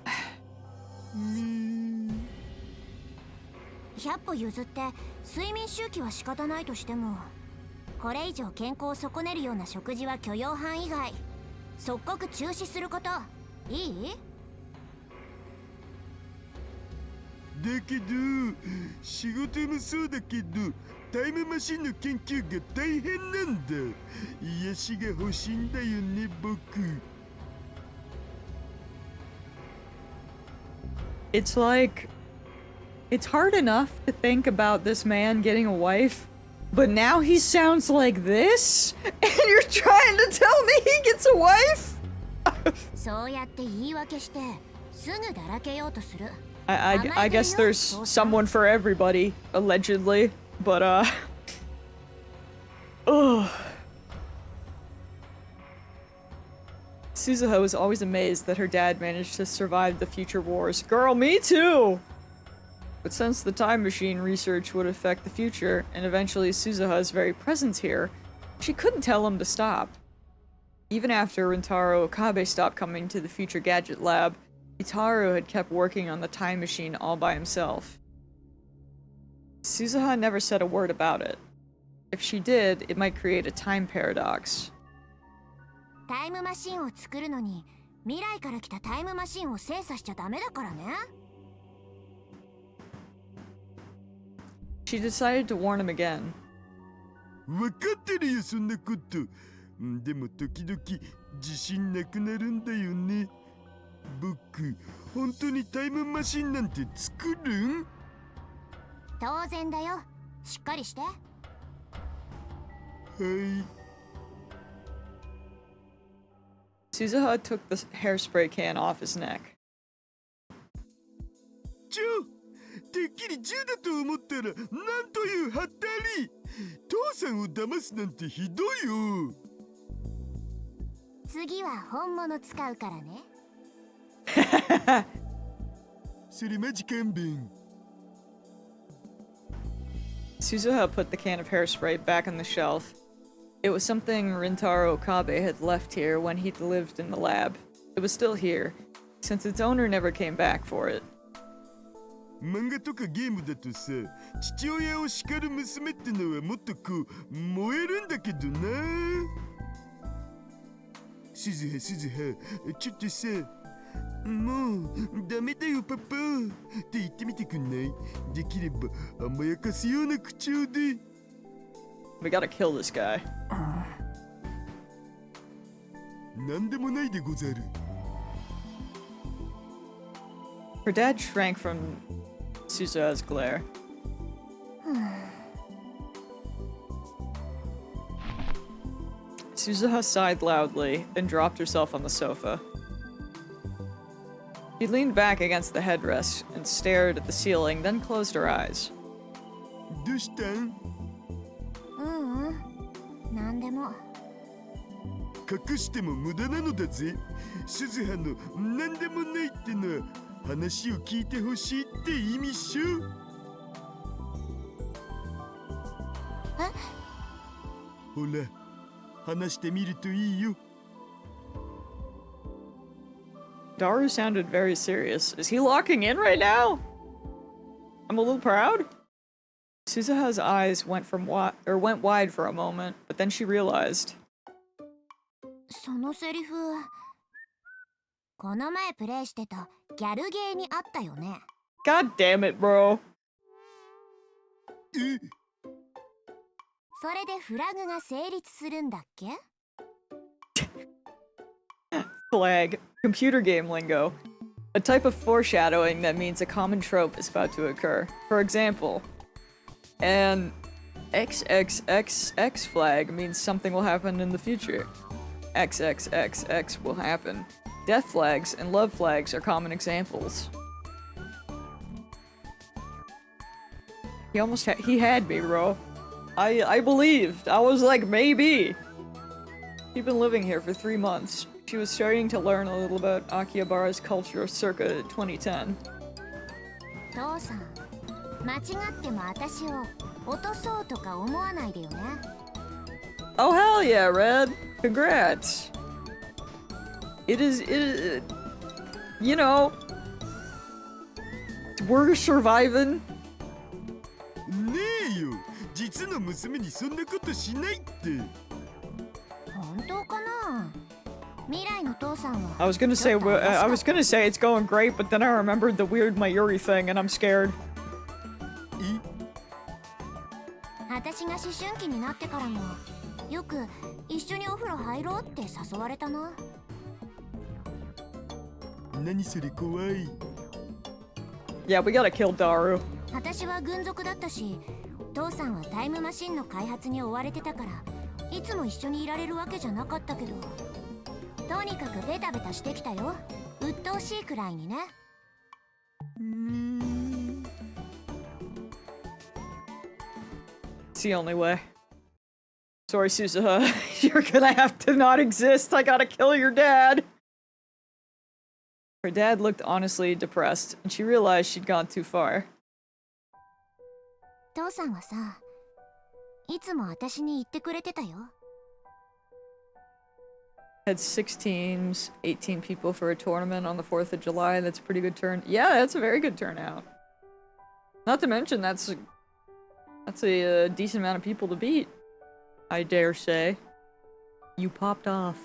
[SPEAKER 2] 100歩譲って睡眠周期は仕方ないとしても、これ以上健康を損ねるような食事は許容範囲外。即刻中止すること。いい？
[SPEAKER 4] だけど仕事もそうだけどタイムマシンの研究が大変なんだ。癒しが欲しいんだよね僕。
[SPEAKER 1] It's like... It's hard enough to think about this man getting a wife, but now he sounds like this? And you're trying to tell me he gets a wife?
[SPEAKER 2] そうやって言い訳してすぐだらけようとする。
[SPEAKER 1] I guess there's someone for everybody, allegedly, but ugh. Suzuha was always amazed that her dad managed to survive the future wars. Girl, me too! But since the time machine research would affect the future, and eventually Suzuha's very presence here, she couldn't tell him to stop. Even after Rintaro Okabe stopped coming to the future gadget lab, Itaru had kept working on the time machine all by himself. Suzuha never said a word about it. If she did, it might create a time paradox.
[SPEAKER 2] タイムマシンを作るのに未来から来たタイムマシンを精査しちゃダメだからね。
[SPEAKER 1] She decided to warn him again.
[SPEAKER 4] 分かってるよそんなこと。でも時々自信なくなるんだよね。僕本当にタイムマシンなんて作るん？
[SPEAKER 2] 当然だよ。しっかりして。
[SPEAKER 4] はい。
[SPEAKER 1] Suzuha took the hairspray can off his neck.
[SPEAKER 4] てっきり銃だと思ったらなんというはったり。父さんを騙すなんてひどいよ。
[SPEAKER 2] 次は本物使うからね。
[SPEAKER 4] それマジ勘弁。
[SPEAKER 1] Suzuha put the can of hairspray back on the shelf. It was something Rintaro Okabe had left here when he lived in the lab. It was still here, since its owner never came back for it.
[SPEAKER 4] 漫画とかゲームだとさ、父親を叱る娘ってのはもっとこう燃えるんだけどな。鈴葉ちょっとさ、もうダメだよパパって言ってみてくんない？できれば甘やかすような口調で。
[SPEAKER 1] We gotta kill this guy.
[SPEAKER 4] なんでもないでござる。
[SPEAKER 1] Her dad shrank from Suzuha's glare. Suzuha sighed loudly and dropped herself on the sofa. She leaned back against the headrest and stared at the ceiling, then closed her eyes.
[SPEAKER 4] どうしたん？
[SPEAKER 2] なんでも。
[SPEAKER 4] 隠しても無駄なのだぜ。鈴葉のなんでもないってのは話を聞いてほしいって意味っしょ。
[SPEAKER 2] え？
[SPEAKER 4] ほら、話してみるといいよ。
[SPEAKER 1] Daru sounded very serious. Is he locking in right now? I'm a little proud. Suzuha's eyes went wide for a moment, but then she realized.
[SPEAKER 2] そのセリフ、この前プレイしてたギャルゲーにあったよね。
[SPEAKER 1] God damn it, bro.
[SPEAKER 2] それでフラグが成立するんだっけ？
[SPEAKER 1] Flag. Computer game lingo. A type of foreshadowing that means a common trope is about to occur. For example, an XXXX flag means something will happen in the future. XXXX will happen. Death flags and love flags are common examples. He had me, bro. I believed. I was like, maybe. She'd been living here for 3 months. She was starting to learn a little about Akihabara's culture circa 2010.
[SPEAKER 2] 父さん、間違っても私を落とそうとか思わないでよね。
[SPEAKER 1] Oh hell yeah, Red! Congrats! It is, you know, we're surviving.
[SPEAKER 4] ねえよ、実の娘にそんなことしないって。
[SPEAKER 2] 本当かな？未来の父さんは。
[SPEAKER 1] I was gonna say it's going great, but then I remembered the weird Mayuri thing, and I'm scared.
[SPEAKER 2] 私が思春期になってからもよく一緒にお風呂入ろうって誘われたな。
[SPEAKER 4] 何それ怖い。
[SPEAKER 1] Yeah, we gotta kill Daru.
[SPEAKER 2] 私は軍属だったし、父さんはタイムマシンの開発に追われてたからいつも一緒にいられるわけじゃなかったけど、とにかくベタベタしてきたよ。鬱陶しいくらいにね。
[SPEAKER 1] It's the only way. Sorry, Suzuha. You're gonna have to not exist. I gotta kill your dad. Her dad looked honestly depressed, and she realized she'd gone too far.
[SPEAKER 2] 父さんはさ、いつも私に言ってくれてたよ。
[SPEAKER 1] Had 6 teams, 18 people for a tournament on the 4th of July. That's a pretty good turn. Yeah, that's a very good turnout. Not to mention, that's a decent amount of people to beat. I dare say. You popped off.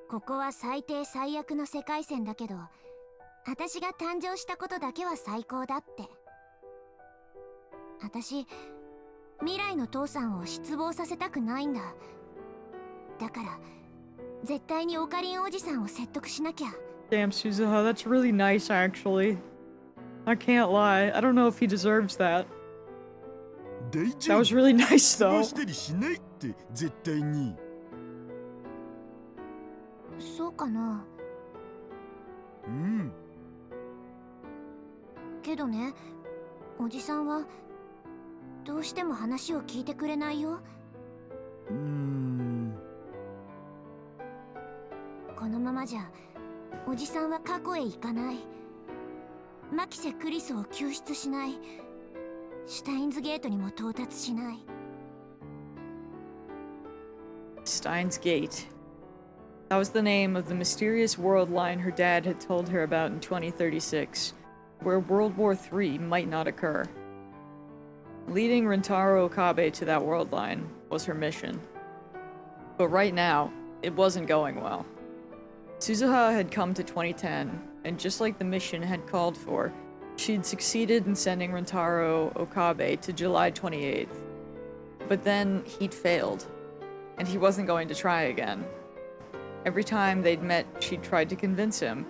[SPEAKER 2] ここは最低最悪の世界線だけど、私が誕生したことだけは最高だって。私、未来の父さんを失望させたくないんだ。だから、絶対にオカリンおじさんを説得しなきゃ。
[SPEAKER 1] Damn, Suzuha, that's really nice, actually. I can't lie. I don't know if he deserves that. That was really nice, though.
[SPEAKER 4] したりしないって絶対に。
[SPEAKER 2] そうかな。
[SPEAKER 4] うん。
[SPEAKER 2] けどね、おじさんはどうしても話を聞いてくれないよ。このままじゃおじさんは過去へ行かない。マキセ・クリスを救出しない。シュタインズゲートにも到達しない。
[SPEAKER 1] Steins Gate. That was the name of the mysterious world line her dad had told her about in 2036, where World War III might not occur. Leading Rintaro Okabe to that world line was her mission. But right now, it wasn't going well. Suzuha had come to 2010, and just like the mission had called for, she'd succeeded in sending Rintaro Okabe to July 28th. But then he'd failed, and he wasn't going to try again. Every time they'd met, she'd tried to convince him,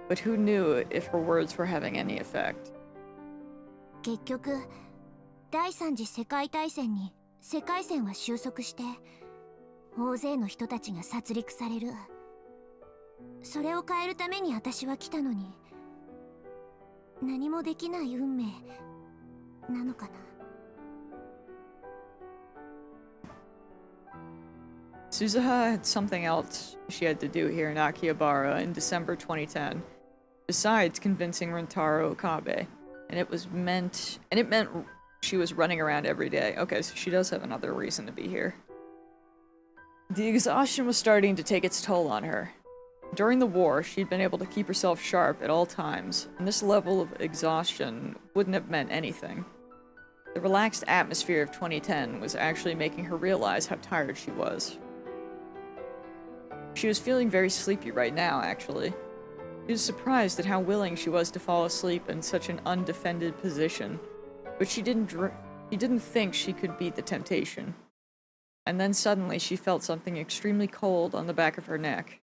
[SPEAKER 1] but who knew if her words were having any effect.
[SPEAKER 2] 結局、第三次世界大戦に世界線は収束して、大勢の人たちが殺戮される。それを変えるために私は来たのに、何もできない運命なのかな。
[SPEAKER 1] Suzuha had something else she had to do here in Akihabara in December 2010, besides convincing Rintaro Okabe, and it meant she was running around every day. Okay, so she does have another reason to be here. The exhaustion was starting to take its toll on her. During the war, she'd been able to keep herself sharp at all times, and this level of exhaustion wouldn't have meant anything. The relaxed atmosphere of 2010 was actually making her realize how tired she was. She was feeling very sleepy right now, actually. She was surprised at how willing she was to fall asleep in such an undefended position, but she didn't think she could beat the temptation. And then suddenly she felt something extremely cold on the back of her neck.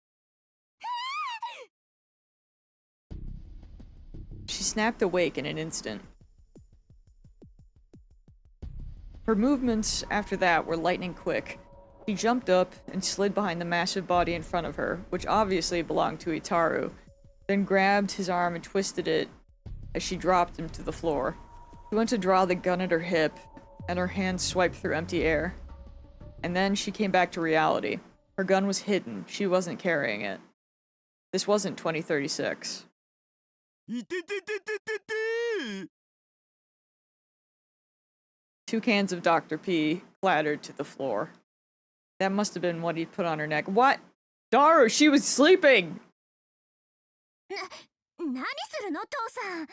[SPEAKER 1] She snapped awake in an instant. Her movements after that were lightning quick. She jumped up and slid behind the massive body in front of her, which obviously belonged to Itaru, then grabbed his arm and twisted it as she dropped him to the floor. She went to draw the gun at her hip, and her hand swiped through empty air. And then she came back to reality. Her gun was hidden. She wasn't carrying it. This wasn't 2036. Two cans of Dr. P clattered to the floor. That must have been what he put on her neck. What? Daru, she was sleeping!
[SPEAKER 2] 何するの父さん。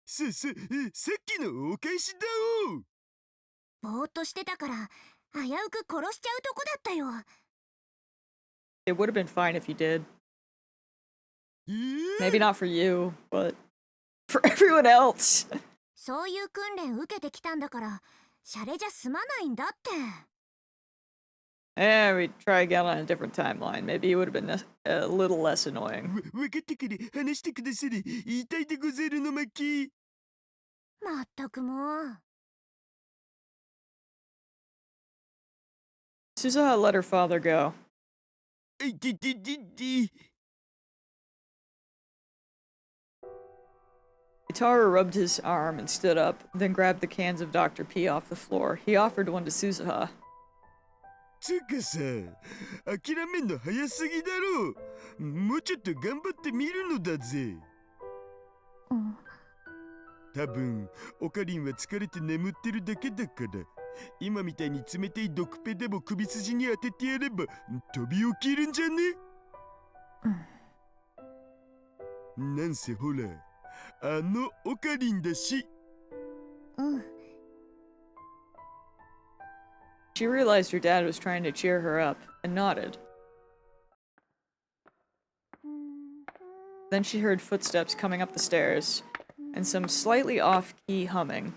[SPEAKER 4] さっきのお返しだお。
[SPEAKER 2] ぼーっとしてたから危うく殺しちゃうとこだったよ。
[SPEAKER 1] It would have been fine if you did. Maybe not for you, but for everyone else.
[SPEAKER 2] そういう訓練受けてきたんだからシャレじゃ済まないんだって。
[SPEAKER 1] we'd try again on a different timeline. Maybe it would have been a little less annoying.
[SPEAKER 4] わかったから話してくださり。言いたいでござるの巻。
[SPEAKER 2] まったくもう。
[SPEAKER 1] Suzuha let her father go. Itaru rubbed his arm and stood up, then grabbed the cans of Dr. P off the floor. He offered one to Suzuha.
[SPEAKER 4] つうかさ、諦めんの早すぎだろう。もうちょっと頑張ってみるのだぜ。多分、オカリンは疲れて眠ってるだけだから、今みたいに冷たい毒ペでも首筋に当ててやれば飛び起きるんじゃね？なんせほら、あのオカリンだし。
[SPEAKER 1] She realized her dad was trying to cheer her up, and nodded. Then she heard footsteps coming up the stairs, and some slightly off-key humming.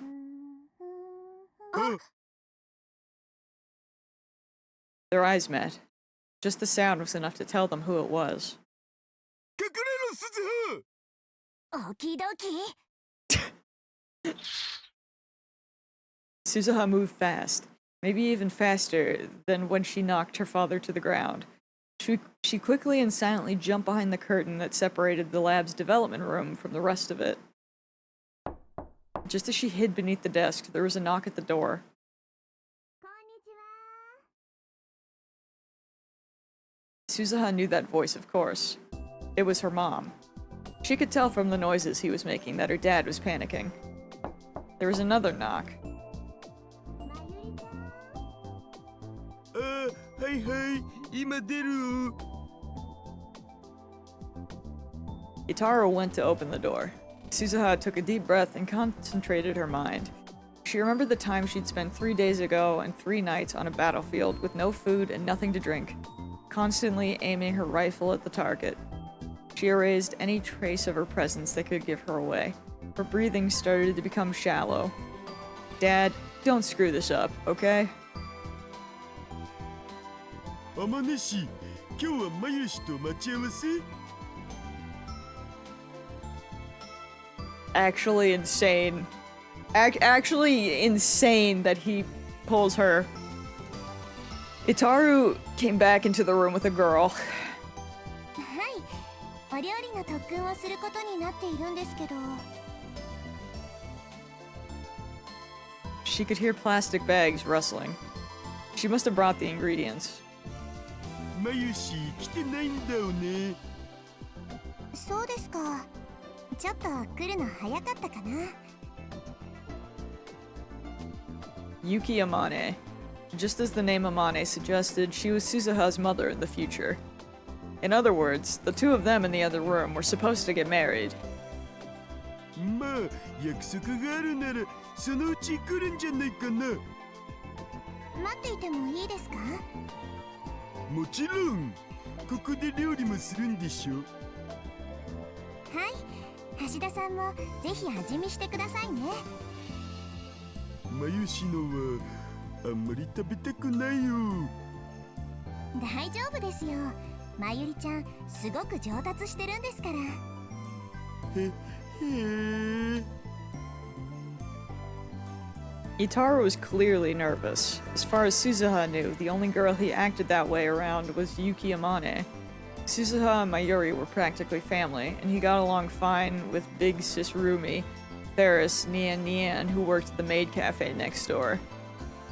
[SPEAKER 1] Their eyes met. Just the sound was enough to tell them who it was.
[SPEAKER 4] 隠れろ、鈴葉！
[SPEAKER 2] オキドキ。
[SPEAKER 1] Suzuha moved fast, maybe even faster than when she knocked her father to the ground. She quickly and silently jumped behind the curtain that separated the lab's development room from the rest of it. Just as she hid beneath the desk, there was a knock at the door. Suzuha knew that voice, of course. It was her mom. She could tell from the noises he was making that her dad was panicking. There was another knock.
[SPEAKER 4] はいはい、今出る。
[SPEAKER 1] Itaru went to open the door. Suzuha took a deep breath and concentrated her mind. She remembered the time she'd spent 3 days ago and 3 nights on a battlefield with no food and nothing to drink, constantly aiming her rifle at the target. She erased any trace of her presence that could give her away. Her breathing started to become shallow. Dad, don't screw this up, okay?
[SPEAKER 4] あまねし、今日はまゆしと待ち合わせ？
[SPEAKER 1] Actually insane. Actually insane that he pulls her. Itaru came back into the room with a girl.
[SPEAKER 2] はい、お料理の特訓をすることになっているんですけど。
[SPEAKER 1] She could hear plastic bags rustling. She must have brought the ingredients.
[SPEAKER 4] まゆし、来てないんだよね。
[SPEAKER 2] そうですか。ちょっと来るの早かったかな。
[SPEAKER 1] Yuki Amane. Just as the name Amane suggested, she was Suzuha's mother in the future. In other words, the two of them in the other room were supposed to get married.
[SPEAKER 4] まあ、約束があるならそのうち来るんじゃないかな。
[SPEAKER 2] 待っていてもいいですか？
[SPEAKER 4] もちろん。ここで料理もするんでしょ。
[SPEAKER 2] はい、橋田さんもぜひ味見してくださいね。
[SPEAKER 4] まゆしのはあんまり食べたくないよ。
[SPEAKER 2] 大丈夫ですよ。まゆりちゃんすごく上達してるんですから。
[SPEAKER 4] へへ。
[SPEAKER 1] Itaru was clearly nervous. As far as Suzuha knew, the only girl he acted that way around was Yuki Amane. Suzuha and Mayuri were practically family, and he got along fine with Big Sis Rumi, Ferris, Nian, who worked at the maid cafe next door.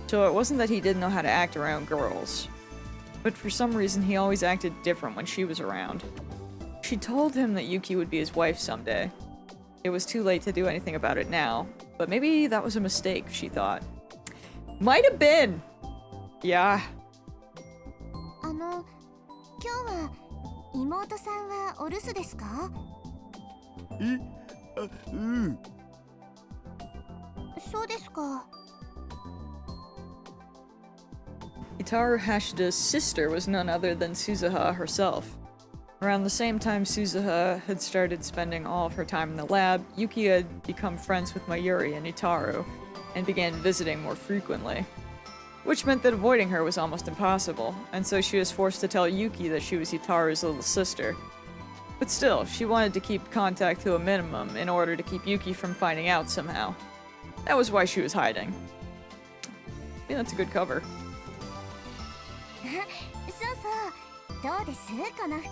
[SPEAKER 1] So it wasn't that he didn't know how to act around girls. But for some reason, he always acted different when she was around. She told him that Yuki would be his wife someday. It was too late to do anything about it now, but maybe that was a mistake, she thought. Might have been! Yeah.
[SPEAKER 2] 今日は妹さんはお留守ですか？
[SPEAKER 4] え、あ、うん。
[SPEAKER 2] そうですか。
[SPEAKER 1] Itaru Hashida's sister was none other than Suzuha herself. Around the same time Suzuha had started spending all of her time in the lab, Yuki had become friends with Mayuri and Itaru, and began visiting more frequently. Which meant that avoiding her was almost impossible, and so she was forced to tell Yuki that she was Itaru's little sister. But still, she wanted to keep contact to a minimum in order to keep Yuki from finding out somehow. That was why she was hiding. I think that's a good cover.
[SPEAKER 2] そうそう。どうですこの服。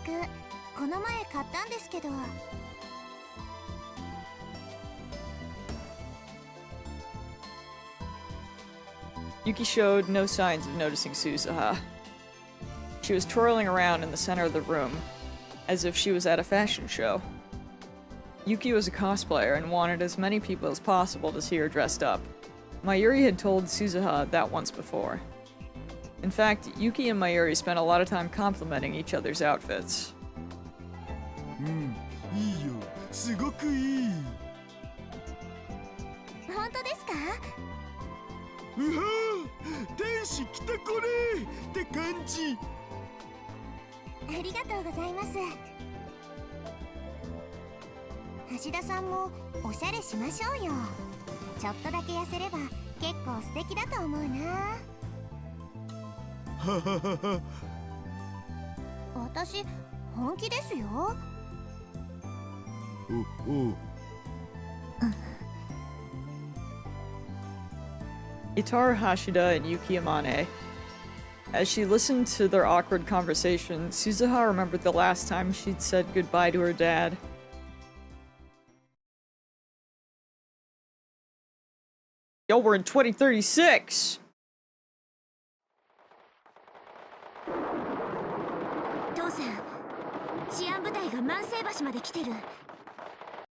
[SPEAKER 2] この前買ったんですけど。
[SPEAKER 1] Yuki showed no signs of noticing Suzuha. She was twirling around in the center of the room, as if she was at a fashion show. Yuki was a cosplayer and wanted as many people as possible to see her dressed up. Mayuri had told Suzuha that once before. In fact, Yuki and Mayuri spent a lot of time complimenting each other's outfits.
[SPEAKER 4] いいよ。すごくいい。
[SPEAKER 2] 本当ですか？
[SPEAKER 4] うはー、天使来たこれって感じ。
[SPEAKER 2] ありがとうございます。橋田さんもおしゃれしましょうよ。ちょっとだけ痩せれば結構素敵だと思うな。
[SPEAKER 4] はははは。
[SPEAKER 2] 私本気ですよ。
[SPEAKER 4] おお。
[SPEAKER 1] Itaru Hashida and Yuki Amane. As she listened to their awkward conversation, Suzuha remembered the last time she'd said goodbye to her dad. Yo, we're in 2036!
[SPEAKER 2] 父さん、治安部隊が万世橋まで来てる。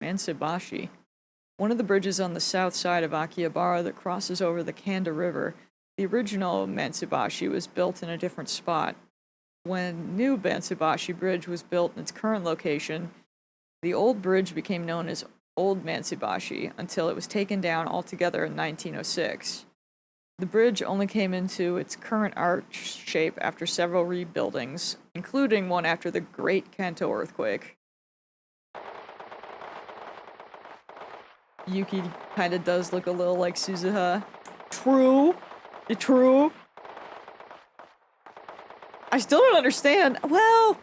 [SPEAKER 1] Mansubashi. One of the bridges on the south side of Akihabara that crosses over the Kanda River. The original Mansubashi was built in a different spot. When new Mansubashi Bridge was built in its current location, the old bridge became known as Old Mansubashi until it was taken down altogether in 1906. The bridge only came into its current arch shape after several rebuildings, including one after the Great Kanto earthquake. Yuki kinda does look a little like Suzuha. True. True. I still don't understand. Well,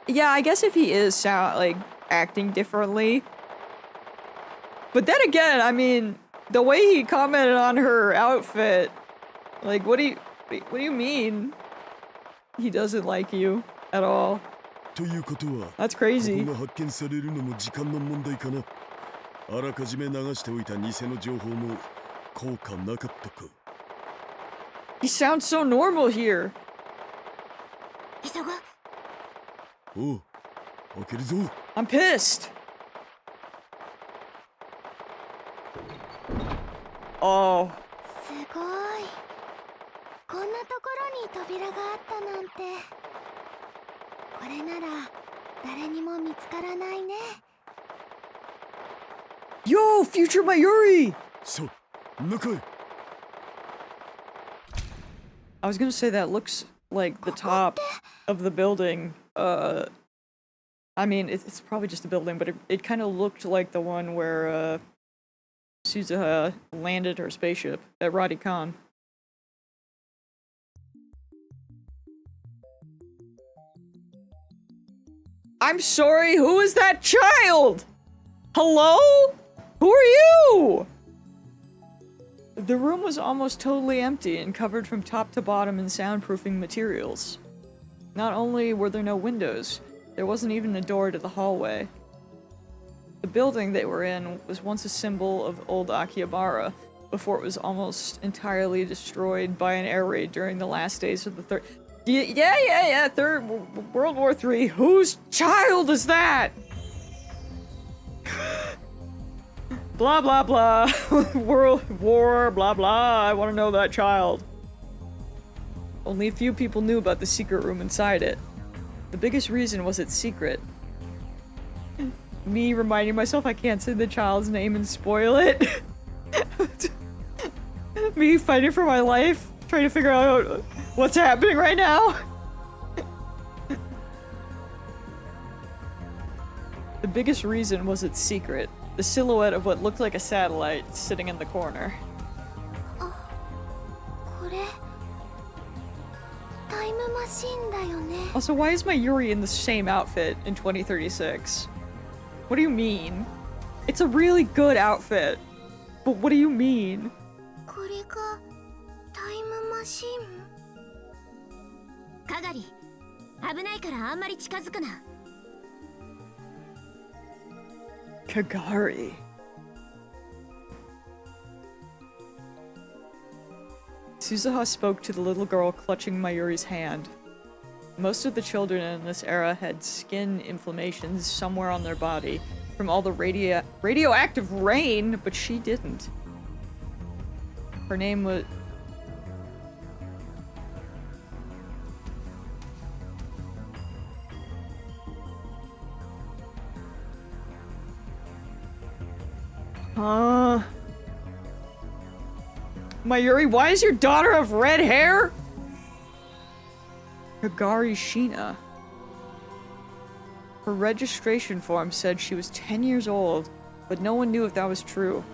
[SPEAKER 1] yeah, I guess if he is acting differently. But then again, I mean, the way he commented on her outfit, like, what do you mean? He doesn't like you at all. That's crazy.
[SPEAKER 4] あらかじめ流しておいた偽の情報も効果なかったか。
[SPEAKER 1] He sounds so normal here.
[SPEAKER 2] 急ごう。
[SPEAKER 4] おう、開けるぞ。
[SPEAKER 1] I'm pissed. Oh.
[SPEAKER 2] すごい。こんなところに扉があったなんて。これなら誰にも見つからないね。
[SPEAKER 1] Yo, future Mayuri!
[SPEAKER 4] さあ中へ。
[SPEAKER 1] I was gonna say that looks like the top of the building. I mean, it's probably just a building, but it kind of looked like the one where Suzuha landed her spaceship at Radicon. I'm sorry, who is that child? Hello? Who are you? The room was almost totally empty and covered from top to bottom in soundproofing materials. Not only were there no windows, there wasn't even a door to the hallway. The building they were in was once a symbol of old Akihabara, before it was almost entirely destroyed by an air raid during the last days of the Third World War III. Whose child is that? Blah blah blah. World War, blah blah. I want to know that child. Only a few people knew about the secret room inside it. The biggest reason was its secret. Me reminding myself I can't say the child's name and spoil it. Me fighting for my life, trying to figure out what's happening right now. The biggest reason was its secret. The silhouette of what looked like a satellite sitting in the corner.
[SPEAKER 2] これタイムマシンだよね。
[SPEAKER 1] Also, why is Mayuri in the same outfit in 2036? What do you mean? It's a really good outfit. But what do you mean?
[SPEAKER 2] これがタイムマシン？
[SPEAKER 3] かがり、危ないからあんまり近づくな。
[SPEAKER 1] Kagari. Suzuha spoke to the little girl clutching Mayuri's hand. Most of the children in this era had skin inflammations somewhere on their body from all the radioactive rain, but she didn't. Her name was... Mayuri, why does your daughter have red hair? Kagari Shina. Her registration form said she was 10 years old, but no one knew if that was true.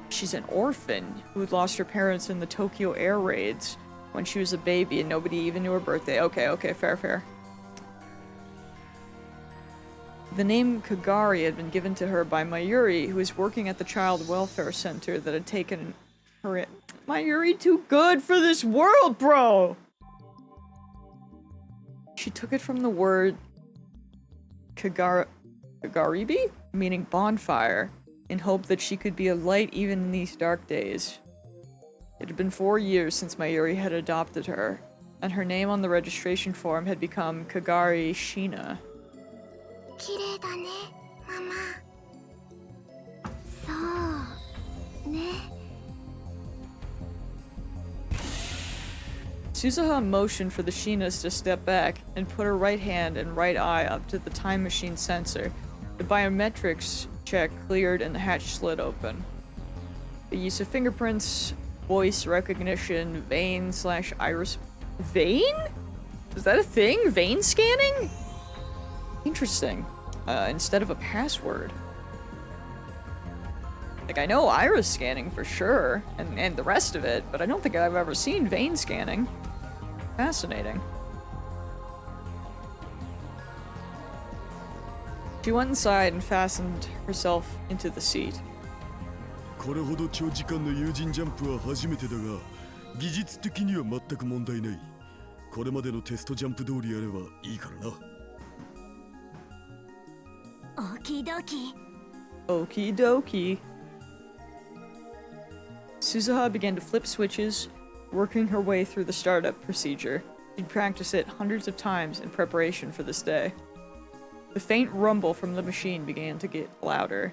[SPEAKER 1] She's an orphan who had lost her parents in the Tokyo air raids when she was a baby and nobody even knew her birthday. Okay, fair. The name Kagari had been given to her by Mayuri, who was working at the child welfare center that had taken her in. Mayuri, too good for this world, bro! She took it from the word Kagaribi, meaning bonfire, in hope that she could be a light even in these dark days. It had been 4 years since Mayuri had adopted her, and her name on the registration form had become Kagari Shina.
[SPEAKER 2] 綺麗だね、ママ。そうね。
[SPEAKER 1] Suzuha motioned for the Shinas to step back and put her right hand and right eye up to the time machine sensor. The biometrics check cleared and the hatch slid open. The use of fingerprints, voice recognition, vein/iris... Vein? Is that a thing? Vein scanning? Interesting. Instead of a password. Like, I know iris scanning for sure, and the rest of it, but I don't think I've ever seen vein scanning. Fascinating. She went inside and fastened herself into the seat.
[SPEAKER 4] これほど長時間の有人ジャンプは初めてだが、技術的には全く問題ない。これまでのテストジャンプ通りやればいいからな。
[SPEAKER 3] Okie dokie.
[SPEAKER 1] Okie dokie. Suzuha began to flip switches, working her way through the startup procedure. She'd practiced it hundreds of times in preparation for this day. The faint rumble from the machine began to get louder.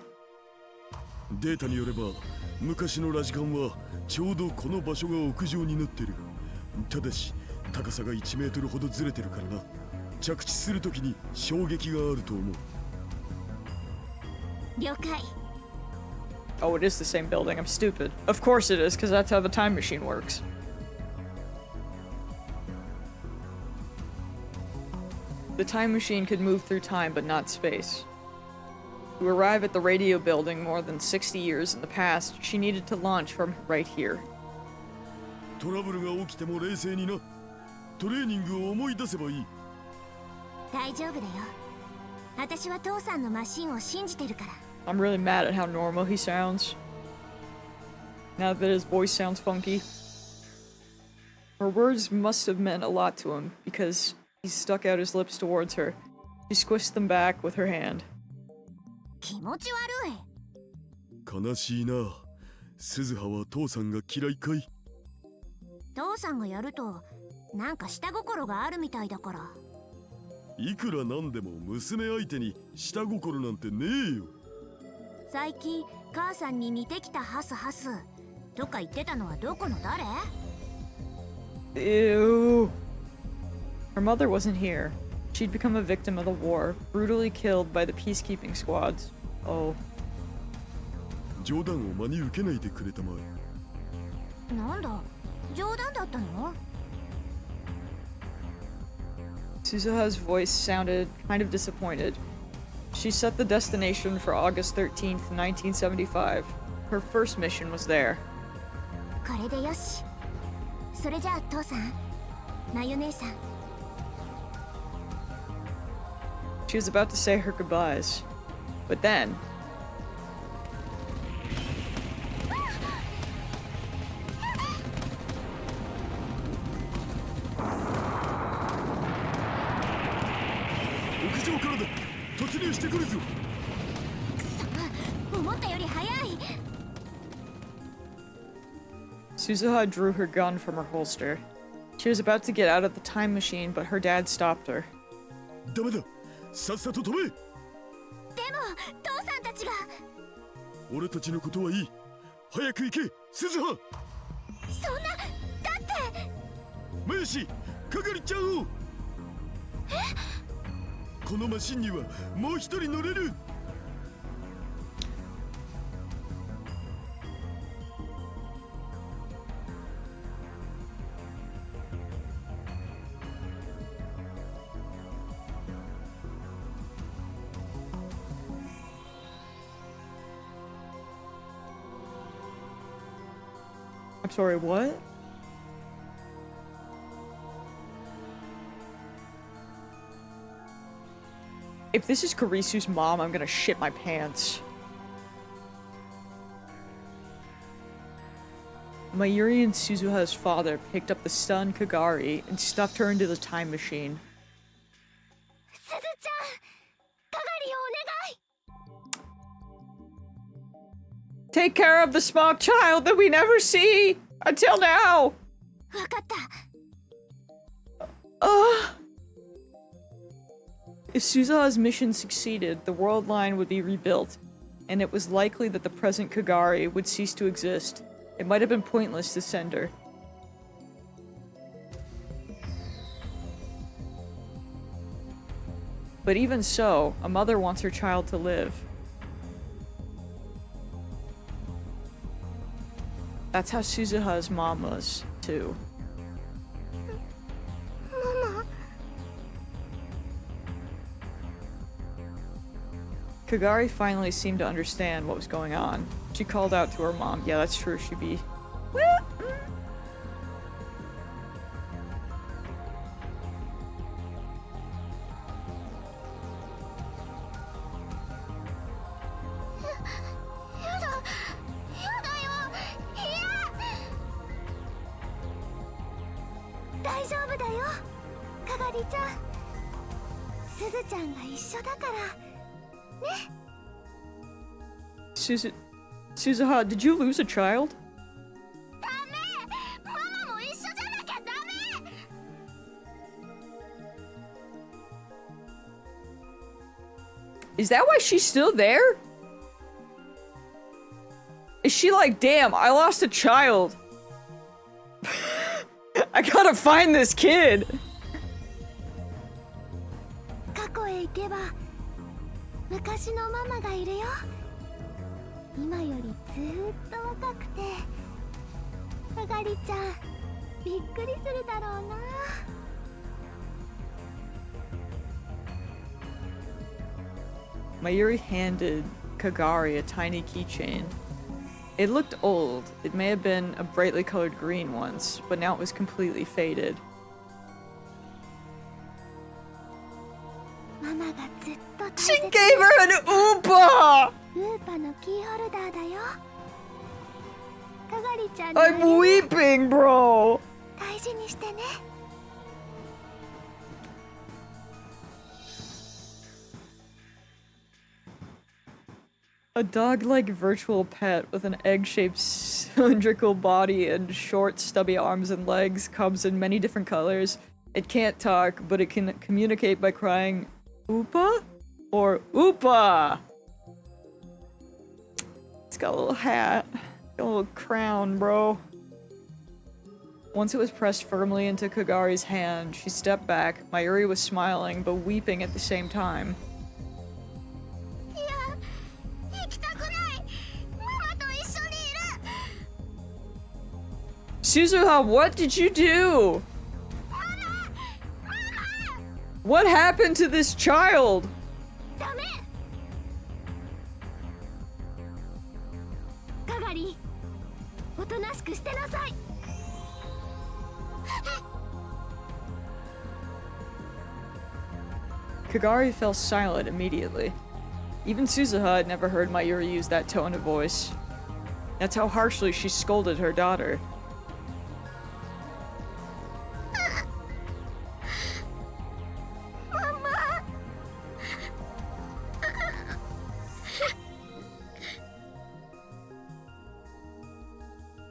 [SPEAKER 4] データによれば、昔のラジカンはちょうどこの場所が屋上になってる。ただし、高さが1メートルほどずれてるからな。着地するときに衝撃があると思う。
[SPEAKER 3] 了解。
[SPEAKER 1] Oh, it is the same building. I'm stupid. Of course it is, because that's how the time machine works. The time machine could move through time, but not space. To arrive at the radio building more than 60 years in the past, she needed to launch from right here.
[SPEAKER 4] トラブルが起きても冷静にな。トレーニングを思い出せばいい。
[SPEAKER 2] 大丈夫だよ。私は父さんのマシンを信じてるから。
[SPEAKER 1] I'm really mad at how normal he sounds. Now that his voice sounds funky. Her words must have meant a lot to him, because he stuck out his lips towards her. She squished them back with her hand.
[SPEAKER 2] 気持ち悪い。
[SPEAKER 4] 悲しいな。鈴葉は父さんが嫌いかい？
[SPEAKER 2] 父さんがやるとなんか下心があるみたいだから。
[SPEAKER 4] いくらなんでも娘相手に下心なんてねえよ。
[SPEAKER 2] 最近母さんに似てきたハスハスとか言ってたのはどこの誰？
[SPEAKER 1] Ew. Her mother wasn't here. She'd become a victim of the war, brutally killed by the peacekeeping squads. Oh.
[SPEAKER 4] 冗談を真に受けないでくれたまえ。
[SPEAKER 2] なんだ、冗談だったの？
[SPEAKER 1] Suzuha's voice sounded kind of disappointed. She set the destination for August 13th, 1975. Her first mission was there.
[SPEAKER 2] これでよし。それじゃあ父さん、マユ姉さん。
[SPEAKER 1] She was about to say her goodbyes. But then... Suzuha drew her gun from her holster. She was about to get out of the time machine, but her dad stopped her.
[SPEAKER 4] ダメだ。さっさと飛べ。
[SPEAKER 2] でも父さんたちが。
[SPEAKER 4] 俺たちのことはいい。早く行け、鈴葉。
[SPEAKER 2] そんな、だって。
[SPEAKER 4] マヤシ、係ちゃんを。このマシンにはもう一人乗れる。
[SPEAKER 1] I'm sorry, what? If this is Karisu's mom, I'm gonna shit my pants. Mayuri and Suzuha's father picked up the stunned Kagari and stuffed her into the time machine.
[SPEAKER 2] Suzu-chan! Kagari o onegai!
[SPEAKER 1] Take care of the small child that we never see! Until now!
[SPEAKER 2] わかった。
[SPEAKER 1] If Suzuha's mission succeeded, the world line would be rebuilt, and it was likely that the present Kagari would cease to exist. It might have been pointless to send her. But even so, a mother wants her child to live. That's how Suzuha's mom was, too.
[SPEAKER 2] Mama.
[SPEAKER 1] Kagari finally seemed to understand what was going on. She called out to her mom. Yeah, that's true, she'd be... Suzuha, did you lose a child? Is that why she's still there? Is she like, damn, I lost a child. I gotta find this kid.
[SPEAKER 2] 過去へ行けば昔のママがいるよ。今よりずーっと若くて、かがりちゃんびっくりするだろうな。
[SPEAKER 1] Mayuri handed Kagari a tiny keychain. It looked old. It may have been a brightly colored green once, but now it was completely faded.
[SPEAKER 2] ママがずっと大
[SPEAKER 1] She
[SPEAKER 2] 切に
[SPEAKER 1] gave her an Oopa!
[SPEAKER 2] ウーパのキーホルダーだよ。かがりちゃんにあげ
[SPEAKER 1] I'm
[SPEAKER 2] る
[SPEAKER 1] weeping, bro!
[SPEAKER 2] 大事にしてね。
[SPEAKER 1] A dog-like virtual pet with an egg-shaped cylindrical body and short, stubby arms and legs comes in many different colors. It can't talk, but it can communicate by crying Oopa? Or Oopa! It's got a little hat. Got a little crown, bro. Once it was pressed firmly into Kagari's hand, she stepped back. Mayuri was smiling, but weeping at the same time.
[SPEAKER 2] いや、行きたくない。ママと一緒にいる。
[SPEAKER 1] Suzuha, what did you do? What happened to this child?
[SPEAKER 2] ダメ。かがり、おとなしくしてなさい。
[SPEAKER 1] Kagari fell silent immediately. Even Suzuha had never heard Mayuri use that tone of voice. That's how harshly she scolded her daughter.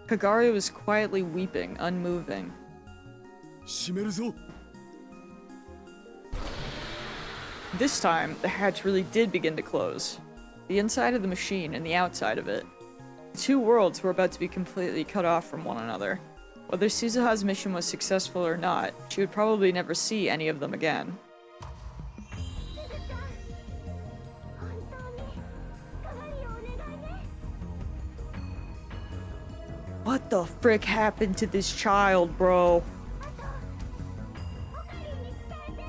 [SPEAKER 1] Kagari was quietly weeping, unmoving.
[SPEAKER 4] 閉めるぞ。
[SPEAKER 1] This time, the hatch really did begin to close. The inside of the machine and the outside of it. Two worlds were about to be completely cut off from one another. Whether Suzuha's mission was successful or not, she would probably never see any of them again.
[SPEAKER 2] 本当にかがりをお願いね。
[SPEAKER 1] What the frick happened to this child, bro?
[SPEAKER 2] あと、おかりに伝えて。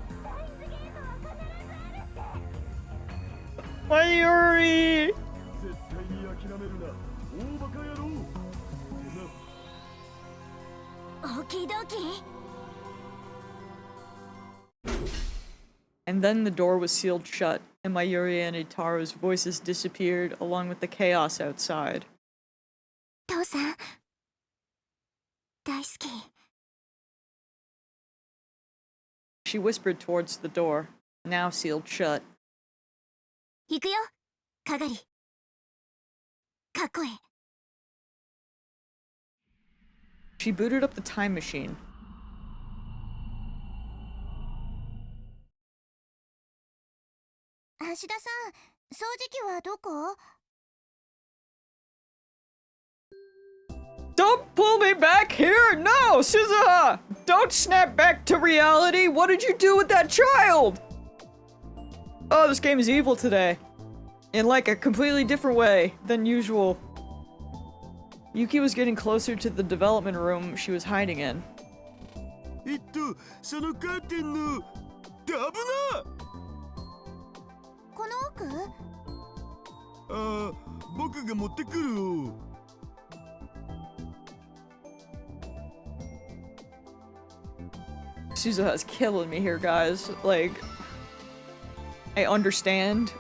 [SPEAKER 2] スタインズゲートは必ずあるって。
[SPEAKER 1] Mayuri!
[SPEAKER 4] 絶対に諦めるな。大バカ野郎。
[SPEAKER 2] オキドキ。
[SPEAKER 1] And then the door was sealed shut, and Mayuri and Itaro's voices disappeared along with the chaos outside.
[SPEAKER 2] 父さん、大好き。
[SPEAKER 1] She whispered towards the door, now sealed shut.
[SPEAKER 2] 行くよ、かがり。かっこええ。
[SPEAKER 1] She booted up the time machine.
[SPEAKER 2] 橋田さん、掃除機はどこ？
[SPEAKER 1] Don't pull me back here! No, Suzuha! Don't snap back to reality! What did you do with that child? Oh, this game is evil today. In like a completely different way than usual. Yuki was getting closer to the development room she was hiding in.
[SPEAKER 4] そのカーテンの危な。
[SPEAKER 2] この奥？
[SPEAKER 4] ああ、僕が持ってくるよ。
[SPEAKER 1] Suzuha's killing me here, guys. Like, I understand.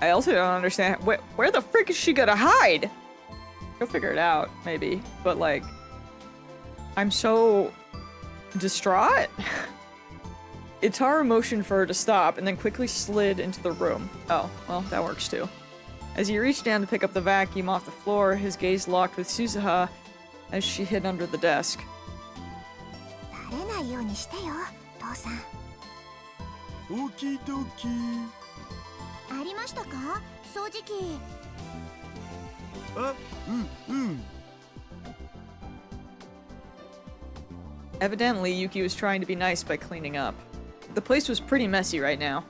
[SPEAKER 1] I also don't understand where the frick is she gonna hide? She'll figure it out, maybe. But like, I'm so distraught. Itaro motioned for her to stop and then quickly slid into the room. Oh, well, that works too. As he reached down to pick up the vacuum off the floor, his gaze locked with Suzuha as she hid under the desk.
[SPEAKER 2] バレないようにしてよ、父さん。
[SPEAKER 4] オキドキ。
[SPEAKER 2] ありましたか、掃除機。
[SPEAKER 4] あ、うん。
[SPEAKER 1] Evidently, Yuki was trying to be nice by cleaning up. The place was pretty messy right now.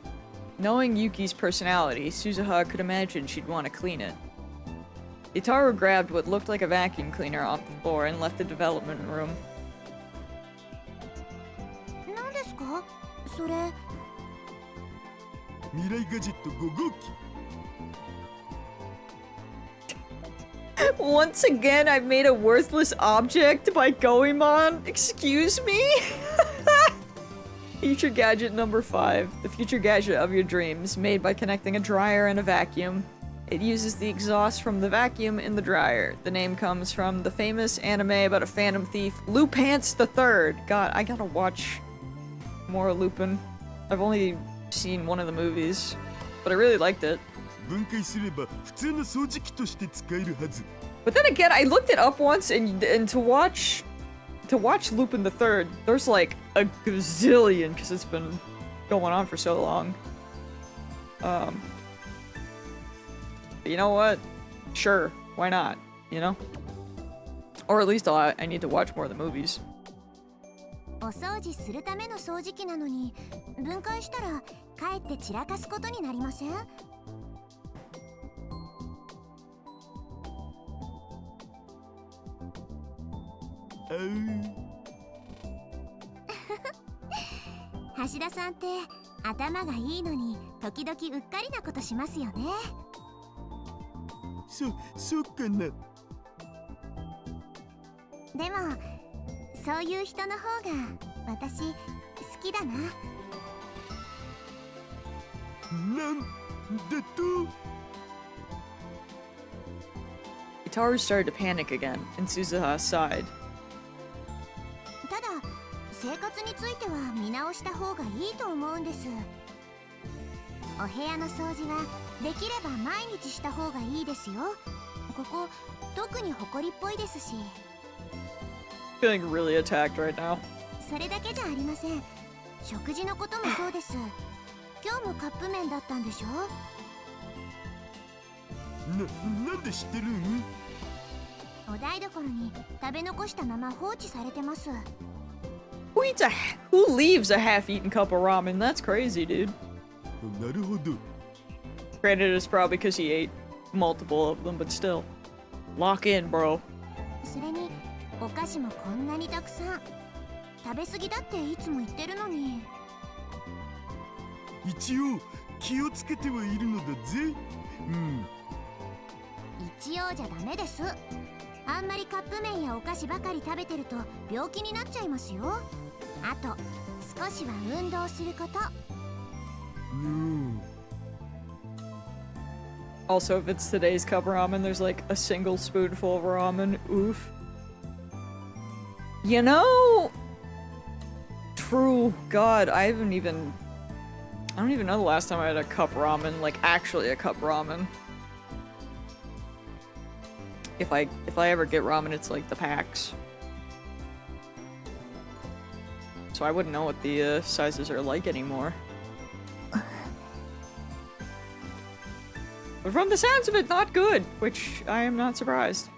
[SPEAKER 1] Knowing Yuki's personality, Suzuha could imagine she'd want to clean it. Itaru grabbed what looked like a vacuum cleaner off the floor and left the development room.
[SPEAKER 2] 何ですかそれ。
[SPEAKER 4] 未来ガジェット5号機。
[SPEAKER 1] Once again, I've made a worthless object by Goemon. Excuse me? Future gadget number 5. The future gadget of your dreams, made by connecting a dryer and a vacuum. It uses the exhaust from the vacuum in the dryer. The name comes from the famous anime about a phantom thief, Lupance III. God, I gotta watch more Lupin. I've only seen one of the movies, but I really liked it.
[SPEAKER 4] 分解すれば普通の掃除機として使えるはず。
[SPEAKER 1] But then again, I looked it up once, and to watch Lupin III, there's like a gazillion because it's been going on for so long. But you know what? Sure, why not? You know, or at least I need to watch more of the movies.
[SPEAKER 2] お掃除するための掃除機なのに分解したらかえって散らかすことになりません？橋田さんって頭がいいのに時々うっかりなことしますよね。
[SPEAKER 4] そうかな。
[SPEAKER 2] でもそういう人の方が私好きだな。
[SPEAKER 4] なんだと？
[SPEAKER 1] Itaru started to panic again, and Suzuha sighed.
[SPEAKER 2] ただ生活については見直した方がいいと思うんです。お部屋の掃除はできれば毎日した方がいいですよ。ここ特に埃っぽいですし。
[SPEAKER 1] Feeling really attacked right now.
[SPEAKER 2] それだけじゃありません。食事のこともそうです。今日もカップ麺だったんでしょ？
[SPEAKER 4] なんで知ってるん？
[SPEAKER 2] お台所に食べ残したまま放置されてます。
[SPEAKER 1] Who leaves a half-eaten cup of ramen? That's crazy, dude.
[SPEAKER 4] なるほど。
[SPEAKER 1] Granted, it's probably because he ate multiple of them, but still. Lock in, bro.
[SPEAKER 2] それにお菓子もこんなにたくさん。食べ過ぎだっていつも言ってるのに。
[SPEAKER 4] 一応気をつけてはいるのだぜ。
[SPEAKER 2] 一応じゃダメです。あんまりカップ麺やお菓子ばかり食べてると病気になっちゃいますよ。あと少しは運動すること。
[SPEAKER 1] Also, if it's today's cup of ramen, there's like a single spoonful of ramen. Oof. You know... True. God, I don't even know the last time I had a cup ramen, like actually a cup ramen. If I ever get ramen, it's like the packs. So I wouldn't know what the sizes are like anymore. But from the sounds of it, not good, which I am not surprised.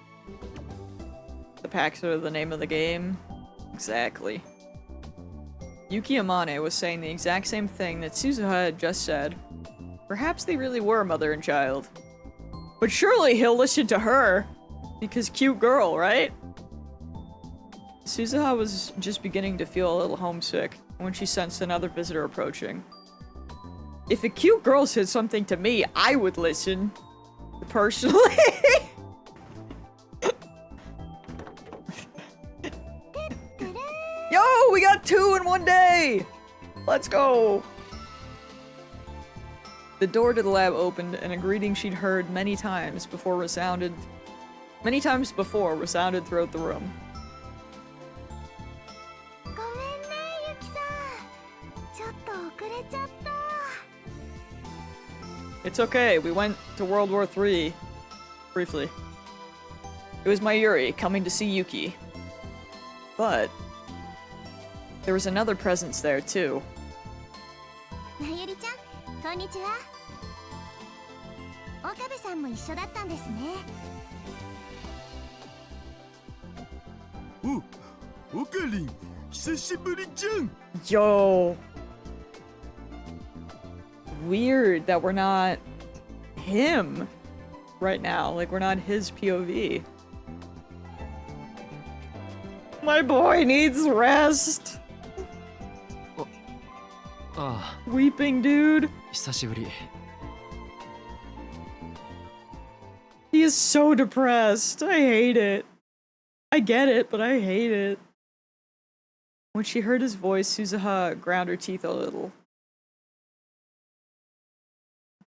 [SPEAKER 1] The packs are the name of the game. Exactly. Yuki Amane was saying the exact same thing that Suzuha had just said. Perhaps they really were mother and child. But surely he'll listen to her! Because cute girl, right? Suzuha was just beginning to feel a little homesick when she sensed another visitor approaching. If a cute girl said something to me, I would listen. Personally. Yo, we got 2 in one day! Let's go! The door to the lab opened, and a greeting she'd heard many times before resounded throughout the room.
[SPEAKER 2] ごめんね、ゆきさん。ちょっと遅れちゃった。
[SPEAKER 1] It's okay, we went to World War III. Briefly. It was Mayuri coming to see Yuki. But there was another presence there too.
[SPEAKER 2] まゆりちゃん、こんにちは。岡部さんも一緒だったんですね。
[SPEAKER 4] おかりん、久しぶりじゃん。
[SPEAKER 1] Yo! weird that we're not him right now. Like, we're not his POV. My boy needs rest.
[SPEAKER 5] あ
[SPEAKER 1] Weeping dude.
[SPEAKER 5] あ、久しぶり。
[SPEAKER 1] He is so depressed. I hate it. I get it, but I hate it. When she heard his voice, Suzuha ground her teeth a little.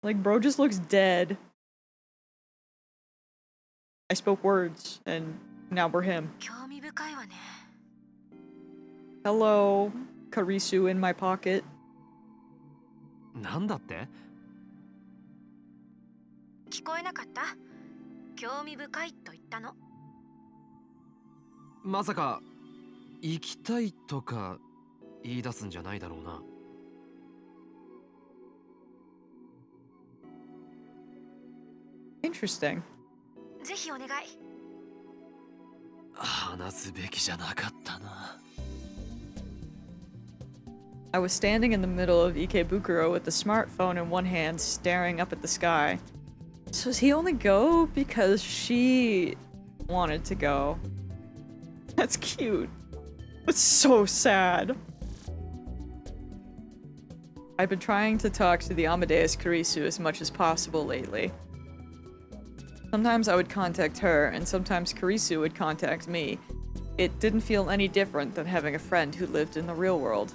[SPEAKER 1] Like, bro just looks dead. I spoke words, and now we're him.
[SPEAKER 3] 興味深いわね。
[SPEAKER 1] Hello, Karisu in my pocket.
[SPEAKER 5] なんだって？
[SPEAKER 3] 聞こえなかった？興味深いと言ったの。
[SPEAKER 5] まさか行きたいとか言い出すんじゃないだろうな。
[SPEAKER 1] Interesting.
[SPEAKER 3] ぜひお願い。
[SPEAKER 5] 話すべきじゃなかったな。
[SPEAKER 1] I was standing in the middle of Ikebukuro with the smartphone in one hand, staring up at the sky. So does he only go because she wanted to go? That's cute. But so sad. I've been trying to talk to the Amadeus Kurisu as much as possible lately. Sometimes I would contact her, and sometimes Kurisu would contact me. It didn't feel any different than having a friend who lived in the real world.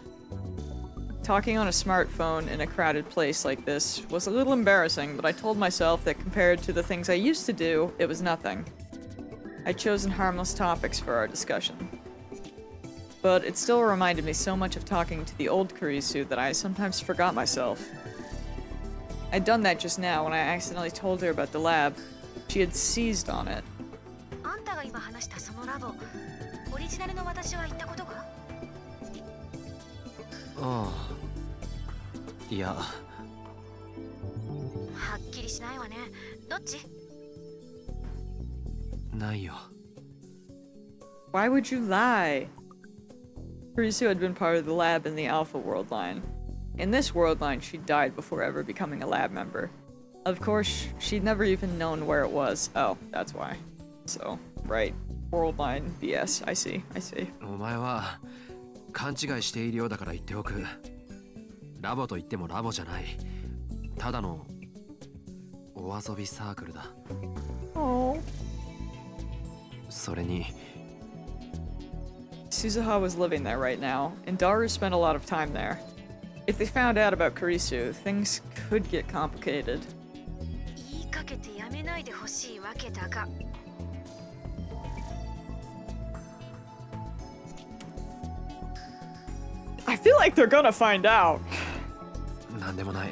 [SPEAKER 1] Talking on a smartphone in a crowded place like this was a little embarrassing, but I told myself that compared to the things I used to do, it was nothing. I'd chosen harmless topics for our discussion. But it still reminded me so much of talking to the old Kurisu that I sometimes forgot myself. I'd done that just now when I accidentally told her about the lab. She had seized on it.
[SPEAKER 3] あんたが今話したそのラボ、オリジナルの私は行ったことが？
[SPEAKER 5] ああ、いや。
[SPEAKER 3] はっきりしないわね。どっち？
[SPEAKER 5] ないよ。
[SPEAKER 1] Why would you lie? Kurisu had been part of the lab in the Alpha World Line. In this world line, she died before ever becoming a lab member. Of course, she'd never even known where it was. Oh, that's why. So, right. World line BS. I see. I see.
[SPEAKER 5] お前は勘違いしているようだから言っておく。ラボと言ってもラボじゃない。ただのお遊びサークルだ。
[SPEAKER 1] Oh.
[SPEAKER 5] それに
[SPEAKER 1] Suzuha was living there right now, and Daru spent a lot of time there. If they found out about Kurisu, things could get complicated.
[SPEAKER 3] 言いかけてやめないでほしいわけだが。
[SPEAKER 1] I feel like they're gonna find out.
[SPEAKER 5] なんでもない。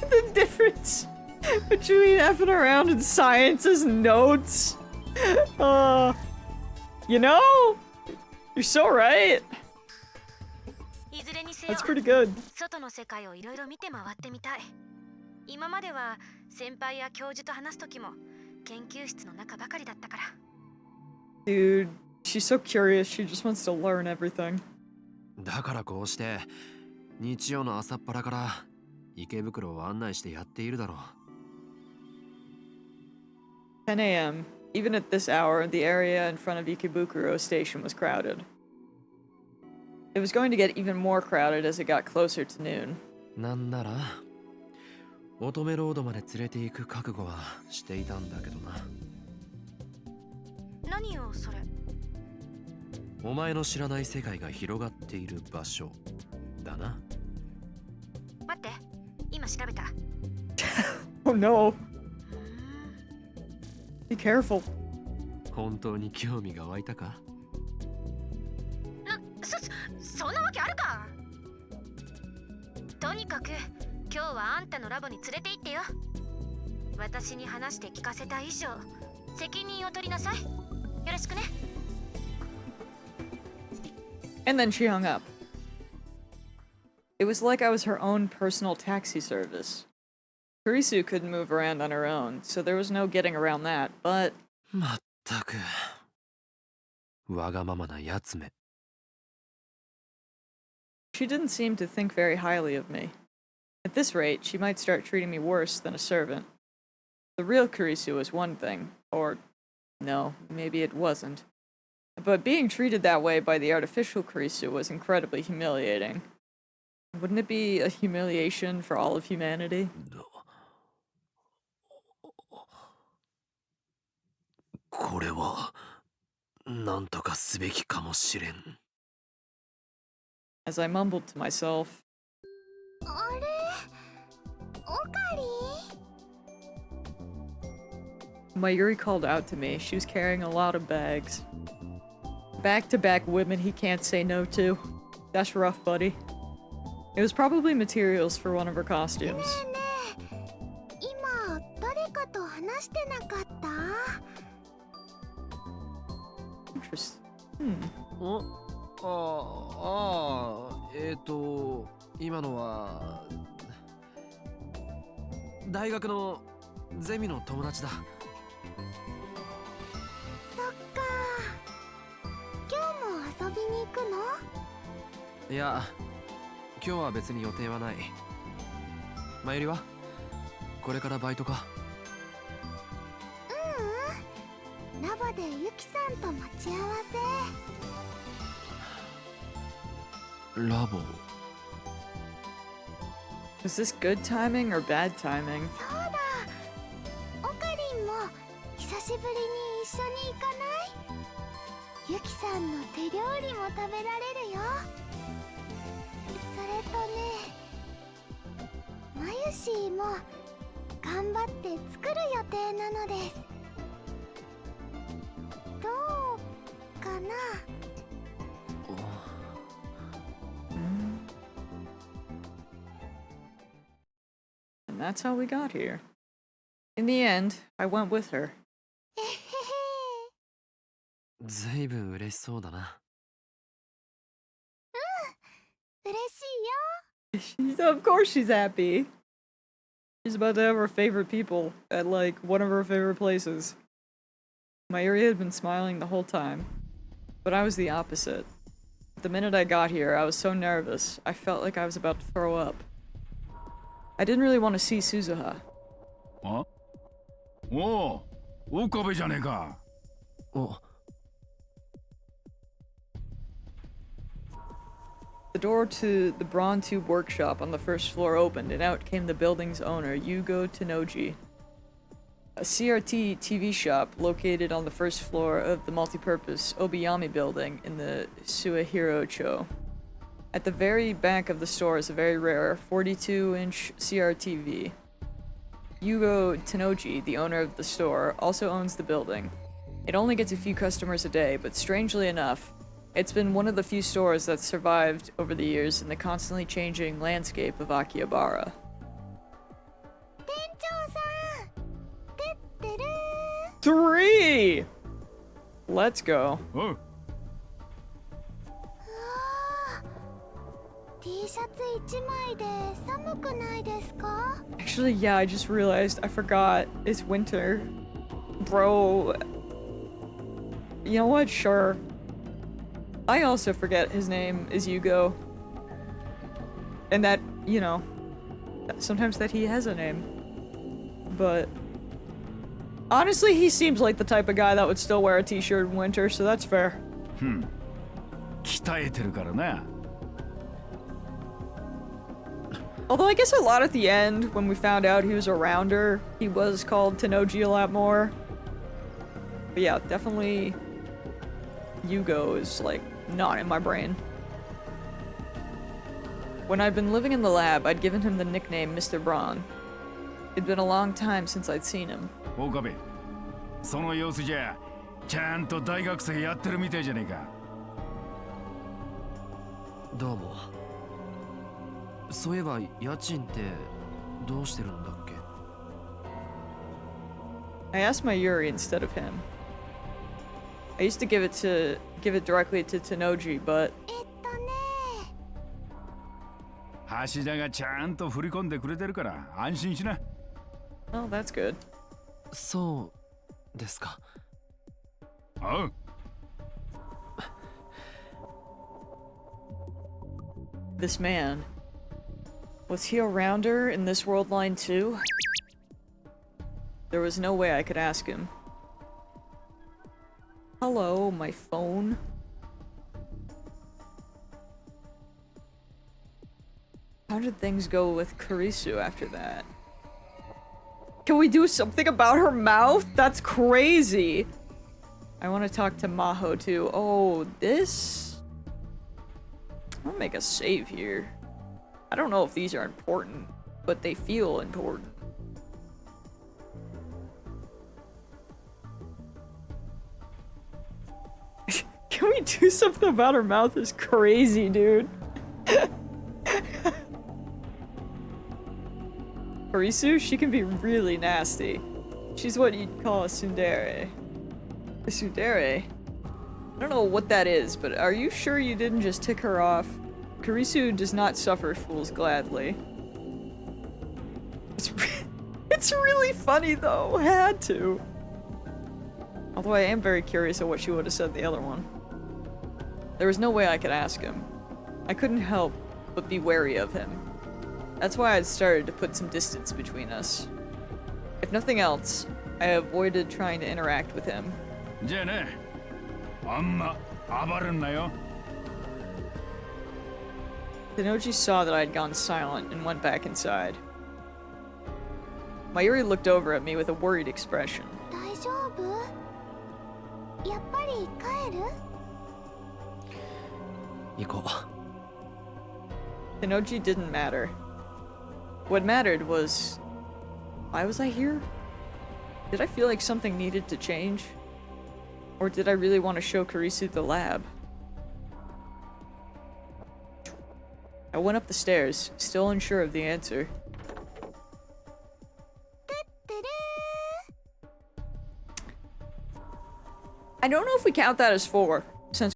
[SPEAKER 1] The difference between effing around in science's notes. You know? You're so right.
[SPEAKER 3] いずれにせよ、
[SPEAKER 1] That's pretty good.
[SPEAKER 3] 外の世界をいろいろ見て回ってみたい。今までは先輩や教授と話すときも研究室の中ばかりだったから。
[SPEAKER 1] Dude, she's so curious. She just wants to learn everything.
[SPEAKER 5] だからこうして日曜の朝っぱらから池袋を案内してやっているだろう。
[SPEAKER 1] 10 a.m. Even at this hour, the area in front of Ikebukuro Station was crowded. It was going to get even more crowded as it got closer to noon.
[SPEAKER 5] なんなら乙女ロードまで連れて行く覚悟はしていたんだけどな。
[SPEAKER 3] 何よそれ？
[SPEAKER 5] お前の知らない世界が広がっている場所だな。
[SPEAKER 3] 待って、今調べた。
[SPEAKER 1] Oh no. Be careful.
[SPEAKER 5] 本当に興味が湧いたか？
[SPEAKER 3] そんなわけあるか。とにかく今日はあんたのラボに連れて行ってよ。私に話して聞かせた以上、責任を取りなさい。よろしくね。
[SPEAKER 1] And then she hung up. It was like I was her own personal taxi service. Kurisu couldn't move around on her own, so there was no getting around that, but...
[SPEAKER 5] まったくわがままなやつめ。
[SPEAKER 1] she didn't seem to think very highly of me. At this rate, she might start treating me worse than a servant. The real Kurisu was one thing, or no, maybe it wasn't. But being treated that way by the artificial Kurisu was incredibly humiliating. Wouldn't it be a humiliation for all of humanity?
[SPEAKER 5] これはなんとかすべきかもしれん。
[SPEAKER 1] As I mumbled to myself,
[SPEAKER 2] あれオカリ
[SPEAKER 1] Mayuri called out to me. She was carrying a lot of bags. Back-to-back women he can't say no to. That's rough, buddy. It was probably materials for one of her costumes.
[SPEAKER 2] ねえねえ今誰かと話してなかった
[SPEAKER 1] Interesting.
[SPEAKER 5] 今のは大学のゼミの友達だ。
[SPEAKER 2] そっか今日も遊びに行くの
[SPEAKER 5] いや、今日は別に予定はない。まゆりはこれからバイトか？
[SPEAKER 2] ううんラボでユキさんと待ち合わせ
[SPEAKER 5] ラボ。
[SPEAKER 1] Was this good timing or bad timing?
[SPEAKER 2] そうだオカリンも久しぶりに一緒に行かないユキさんの手料理も食べられるよそれとねマユシーも頑張って作る予定なのですどうかな
[SPEAKER 1] And that's how we got here. In the end, I went with her.
[SPEAKER 2] えへへ
[SPEAKER 5] ずいぶん嬉しそうだな。
[SPEAKER 2] 嬉しいよ
[SPEAKER 1] Of course she's happy. She's about to have her favorite people at, like, one of her favorite places. Mayuri had been smiling the whole time, but I was the opposite. The minute I got here, I was so nervous, I felt like I was about to throw up. I didn't really want to see Suzuha.
[SPEAKER 6] あおう岡部じゃねえか
[SPEAKER 5] お、
[SPEAKER 1] The door to the Brawn Tube workshop on the first floor opened, and out came the building's owner, Yugo Tenoji. A CRT TV shop located on the first floor of the multi-purpose Obiyami building in the Suehiro-cho. At the very back of the store is a very rare 42-inch CRTV. Yugo Tenoji, the owner of the store, also owns the building. It only gets a few customers a day, but strangely enough, it's been one of the few stores that's survived over the years in the constantly changing landscape of Akihabara.
[SPEAKER 2] 店長さんてってる
[SPEAKER 1] 3! Let's go.
[SPEAKER 6] おう
[SPEAKER 2] うわー T シャツ1枚で寒くないですか
[SPEAKER 1] Actually, yeah, I just realized I forgot it's winter. Bro. You know what? Sure. I also forget his name is Yugo. And that, you know, sometimes that he has a name. But honestly, he seems like the type of guy that would still wear a t-shirt in winter, so that's fair.
[SPEAKER 6] 鍛えてるからな
[SPEAKER 1] Although I guess a lot at the end, when we found out he was a rounder, he was called Tenoji a lot more. But yeah, definitely Yugo is, like, not in my brain. When I'd been living in the lab, I'd given him the nickname Mr. Braun. It'd been a long time since I'd seen him.
[SPEAKER 6] 岡部その様子じゃちゃんと大学生やってるみたいじゃねえか
[SPEAKER 5] どうも。そういえば家賃ってどうしてるんだっけ？
[SPEAKER 1] I asked my Yuri instead of him. I used to give it directly to Tenoji, but
[SPEAKER 6] 橋田がちゃんと振り込んでくれてるから安心しな
[SPEAKER 1] oh, that's good.
[SPEAKER 5] そうですか。
[SPEAKER 6] おう
[SPEAKER 1] this man. Was he around her in this world line too? There was no way I could ask him. Hello, my phone. How did things go with Karisu after that? Can we do something about her mouth? That's crazy! I want to talk to Maho too. Oh, this? I'll make a save here. I don't know if these are important, but they feel important. Can we do something about her mouth? Is crazy, dude. Karisu, she can be really nasty. She's what you'd call a tsundere. A tsundere? I don't know what that is, but are you sure you didn't just tick her off? Karisu does not suffer fools gladly. It's really funny though, I had to. Although I am very curious of what she would have said the other one. There was no way I could ask him. I couldn't help but be wary of him. That's why I'd started to put some distance between us. If nothing else, I avoided trying to interact with him.
[SPEAKER 6] じゃあね、あんま暴るんなよ。
[SPEAKER 1] Tenoji saw that I had gone silent and went back inside. Mayuri looked over at me with a worried expression.
[SPEAKER 2] 大丈夫？やっぱり帰る？
[SPEAKER 5] 行こう。
[SPEAKER 1] Tenoji didn't matter. What mattered was... why was I here? Did I feel like something needed to change? Or did I really want to show Karisu the lab? I went up the stairs, still unsure of the answer. I don't know if we count that as 4, since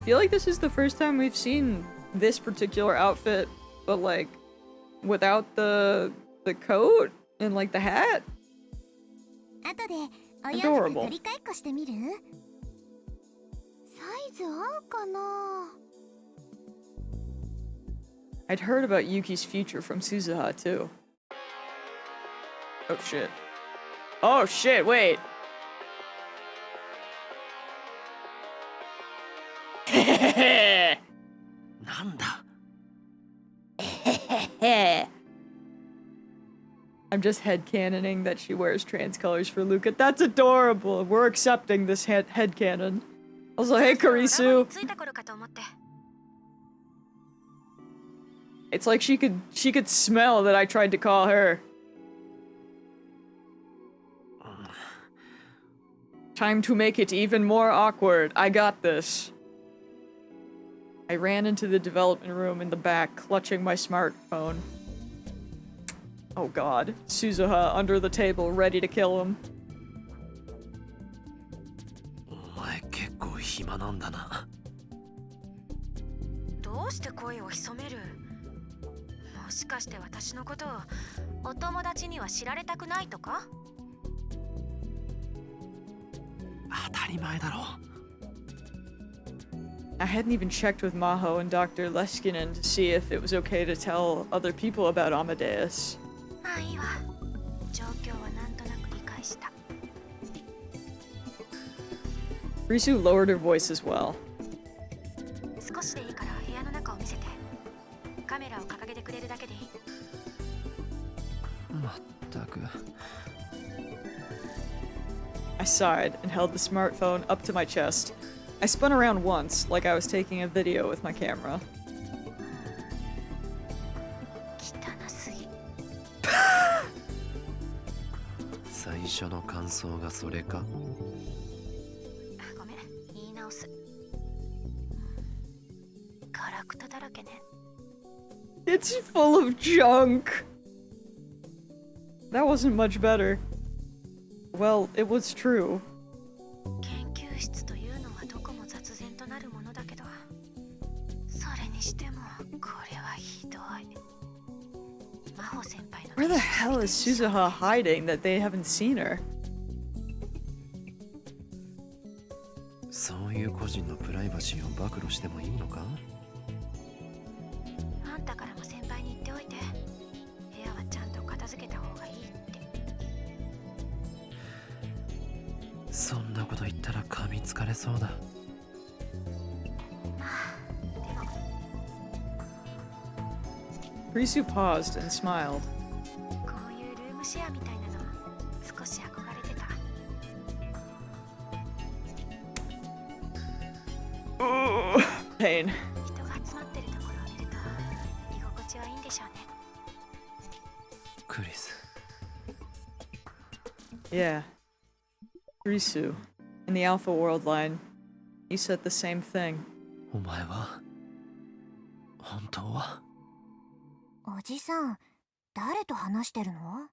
[SPEAKER 1] feel like this is the first time we've seen this particular outfit, but like without the coat and like the hat.
[SPEAKER 2] 後でお洋服
[SPEAKER 1] Adorable.
[SPEAKER 2] 取り替えっこしてみる？サイズ合うかな？
[SPEAKER 1] I'd heard about Yuki's future from Suzuha too. Oh shit. Oh shit, wait.
[SPEAKER 5] Nanda.
[SPEAKER 1] I'm just headcanoning that she wears trans colors for Luca. That's adorable. We're accepting this headcanon. Also, hey Karisu.
[SPEAKER 3] ついた頃かと思って。
[SPEAKER 1] It's like she could smell that I tried to call her. Time to make it even more awkward. I got this. I ran into the development room in the back, clutching my smartphone. Oh god. Suzuha under the table, ready to kill him.
[SPEAKER 5] お前結構暇なんだな。
[SPEAKER 3] どうして声を潜める？もしかして私のことをお友達には知られたくないとか？
[SPEAKER 5] 当たり前だろ。
[SPEAKER 1] I hadn't even checked with Maho and Dr. Leskinen to see if it was okay to tell other people about Amadeus.
[SPEAKER 3] まあいいわ。状況はなんとなく理解した。
[SPEAKER 1] Risu lowered her voice as well.
[SPEAKER 3] 少しでいいから部屋の中を見せて。カメラを掲げてくれるだけでいい。
[SPEAKER 5] まったく。
[SPEAKER 1] I sighed and held the smartphone up to my chest. I spun around once, like I was taking a video with my camera.
[SPEAKER 3] 汚すぎ。
[SPEAKER 5] 最初の感想がそれか。
[SPEAKER 3] ごめん、言い直す。ガラクタだらけね。
[SPEAKER 1] It's full of junk! That wasn't much better. Well, it was true.
[SPEAKER 3] 研究室というのはどこも雑然となるものだけど、それにしてもこれはひどい。真帆先輩の
[SPEAKER 1] Where the hell is Suzuha hiding that they haven't seen her?
[SPEAKER 5] そういう個人のプライバシーを暴露してもいいのか？
[SPEAKER 3] あんたからも先輩に言っておいて、部屋はちゃんと片付けた方がいいって。
[SPEAKER 5] そんなこと言ったら噛みつかれそうだ。
[SPEAKER 3] まあ、でも
[SPEAKER 1] Risu paused and smiled.
[SPEAKER 3] こういうルームシェアみたいなの少し憧れてた。
[SPEAKER 1] Ugh, pain.
[SPEAKER 3] 人が集まってるところを見ると居心地はいいんでしょうね。
[SPEAKER 5] クリス。
[SPEAKER 1] Yeah. Risu, in the Alpha World line, he said the same thing.
[SPEAKER 5] お前は本当は？
[SPEAKER 2] おじさん、誰と話してるの？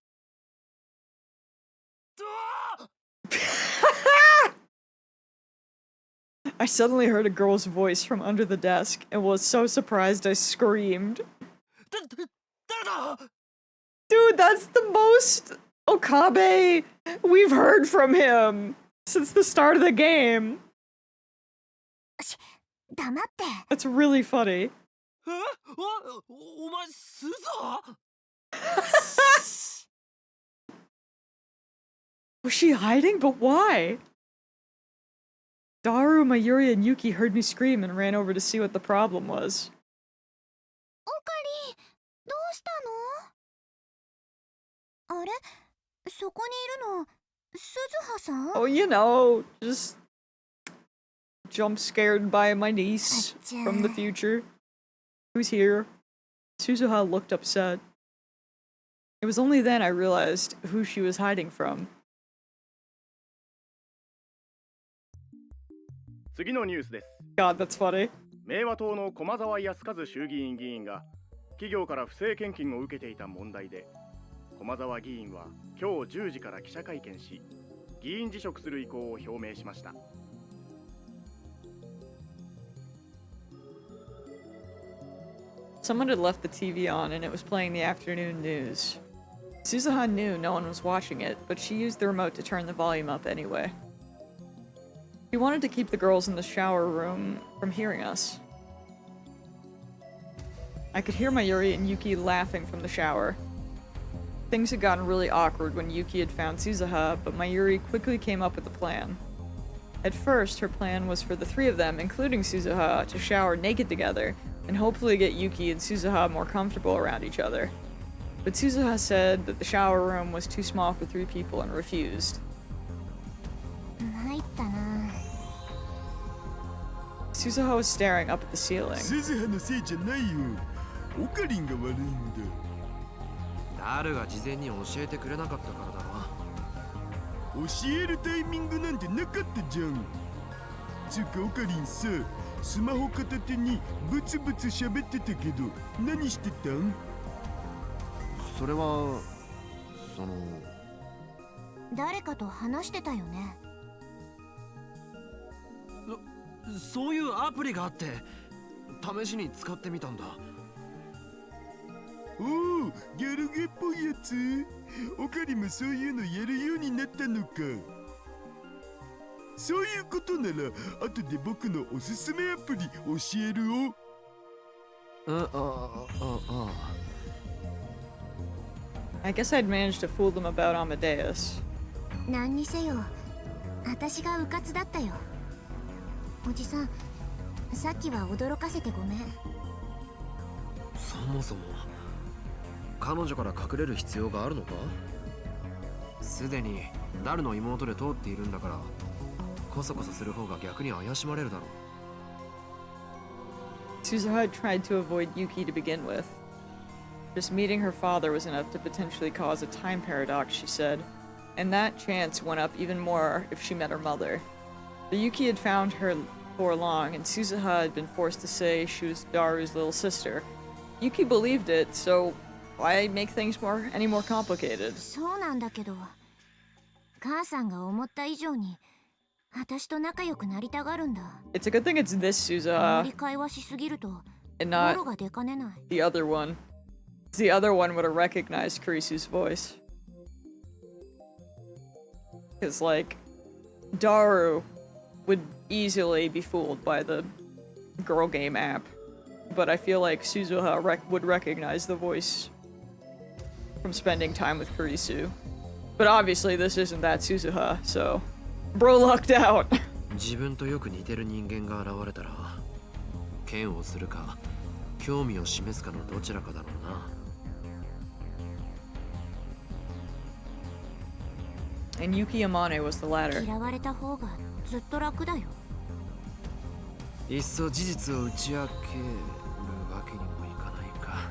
[SPEAKER 1] I suddenly heard a girl's voice from under the desk and was so surprised I screamed.
[SPEAKER 5] 誰だ？
[SPEAKER 1] Dude, that's the most Okabe we've heard from him since the start of the game.
[SPEAKER 2] 黙って。
[SPEAKER 1] That's really funny.
[SPEAKER 5] お前スザ？
[SPEAKER 1] Was she hiding? But why? Daru, Mayuri, and Yuki heard me scream and ran over to see what the problem was.
[SPEAKER 2] オカリ、どうしたの？あれ、そこにいるの、鈴葉さん？
[SPEAKER 1] Oh, you know, just jump scared by my niece from the future. Who's here? Suzuha looked upset. It was only then I realized who she was hiding from.
[SPEAKER 7] 次のニュースです。
[SPEAKER 1] God, that's funny.
[SPEAKER 7] 明和党の駒沢康和衆議院議員が企業から不正献金を受けていた問題で、駒沢議員は今日10時から記者会見し、議員辞職する意向を表明しました。
[SPEAKER 1] Someone had left the TV on and it was playing the afternoon news. Suzuha knew no one was watching it, but she used the remote to turn the volume up anyway. She wanted to keep the girls in the shower room from hearing us. I could hear Mayuri and Yuki laughing from the shower. Things had gotten really awkward when Yuki had found Suzuha, but Mayuri quickly came up with a plan. At first, her plan was for the three of them, including Suzuha, to shower naked together, and hopefully get Yuki and Suzuha more comfortable around each other. But Suzuha said that the shower room was too small for 3 people and refused.
[SPEAKER 2] 参ったな。
[SPEAKER 1] Suzuha was staring up at the ceiling.
[SPEAKER 4] 鈴葉のせいじゃないよ。オカリンが悪いんだ。
[SPEAKER 5] ダルが事前に教えてくれなかったからだろ。
[SPEAKER 4] 教えるタイミングなんてなかったじゃん。つうかオカリンさ、スマホ片手にブツブツ喋ってたけど、何してたん？
[SPEAKER 5] それは
[SPEAKER 2] 誰かと話してたよね。
[SPEAKER 5] そういうアプリがあって試しに使ってみたんだ。
[SPEAKER 4] おお、ギャルゲっぽいやつ。オカリもそういうのやるようになったのか。そういうことなら後で僕のおすすめアプリ教えるお。
[SPEAKER 1] I guess I'd managed to fool them about Amadeus.
[SPEAKER 2] 何にせよ、私がうかつだったよ。おじさん、さっきは驚かせてごめん。
[SPEAKER 5] そもそも彼女から隠れる必要があるのか？すでにダルの妹で通っているんだからコソコソする方が逆に怪しまれるだろう。
[SPEAKER 1] Suzuha tried to avoid Yuki to begin with. Just meeting her father was enough to potentially cause a time paradox, she said, and that chance went up even more if she met her mother. But Yuki had found her before long, and Suzuha had been forced to say she was Daru's little sister. Yuki believed it, so why make things any more complicated?
[SPEAKER 2] そうなんだけど、母さんが思った以上に私と仲良くなりたがるんだ。
[SPEAKER 1] It's a good thing it's this
[SPEAKER 2] あま
[SPEAKER 1] Suzuha
[SPEAKER 2] り会話しすぎると
[SPEAKER 1] and
[SPEAKER 2] ボ
[SPEAKER 1] not
[SPEAKER 2] ロが出かねない。
[SPEAKER 1] the other one. The other one would have recognized Kurisu's voice. Because, like, Daru would easily be fooled by the girl game app. But I feel like Suzuha would recognize the voice from spending time with Kurisu. But obviously this isn't that Suzuha, so... Bro lucked out!
[SPEAKER 5] 自分とよく似てる人間が現れたら嫌悪するか興味を示すかのどちらかだろうな。
[SPEAKER 1] And Yuki Amane was the latter.
[SPEAKER 2] 嫌われた方がずっと楽だよ。
[SPEAKER 5] いっそ事実を打ち明けるわけにもいかないか。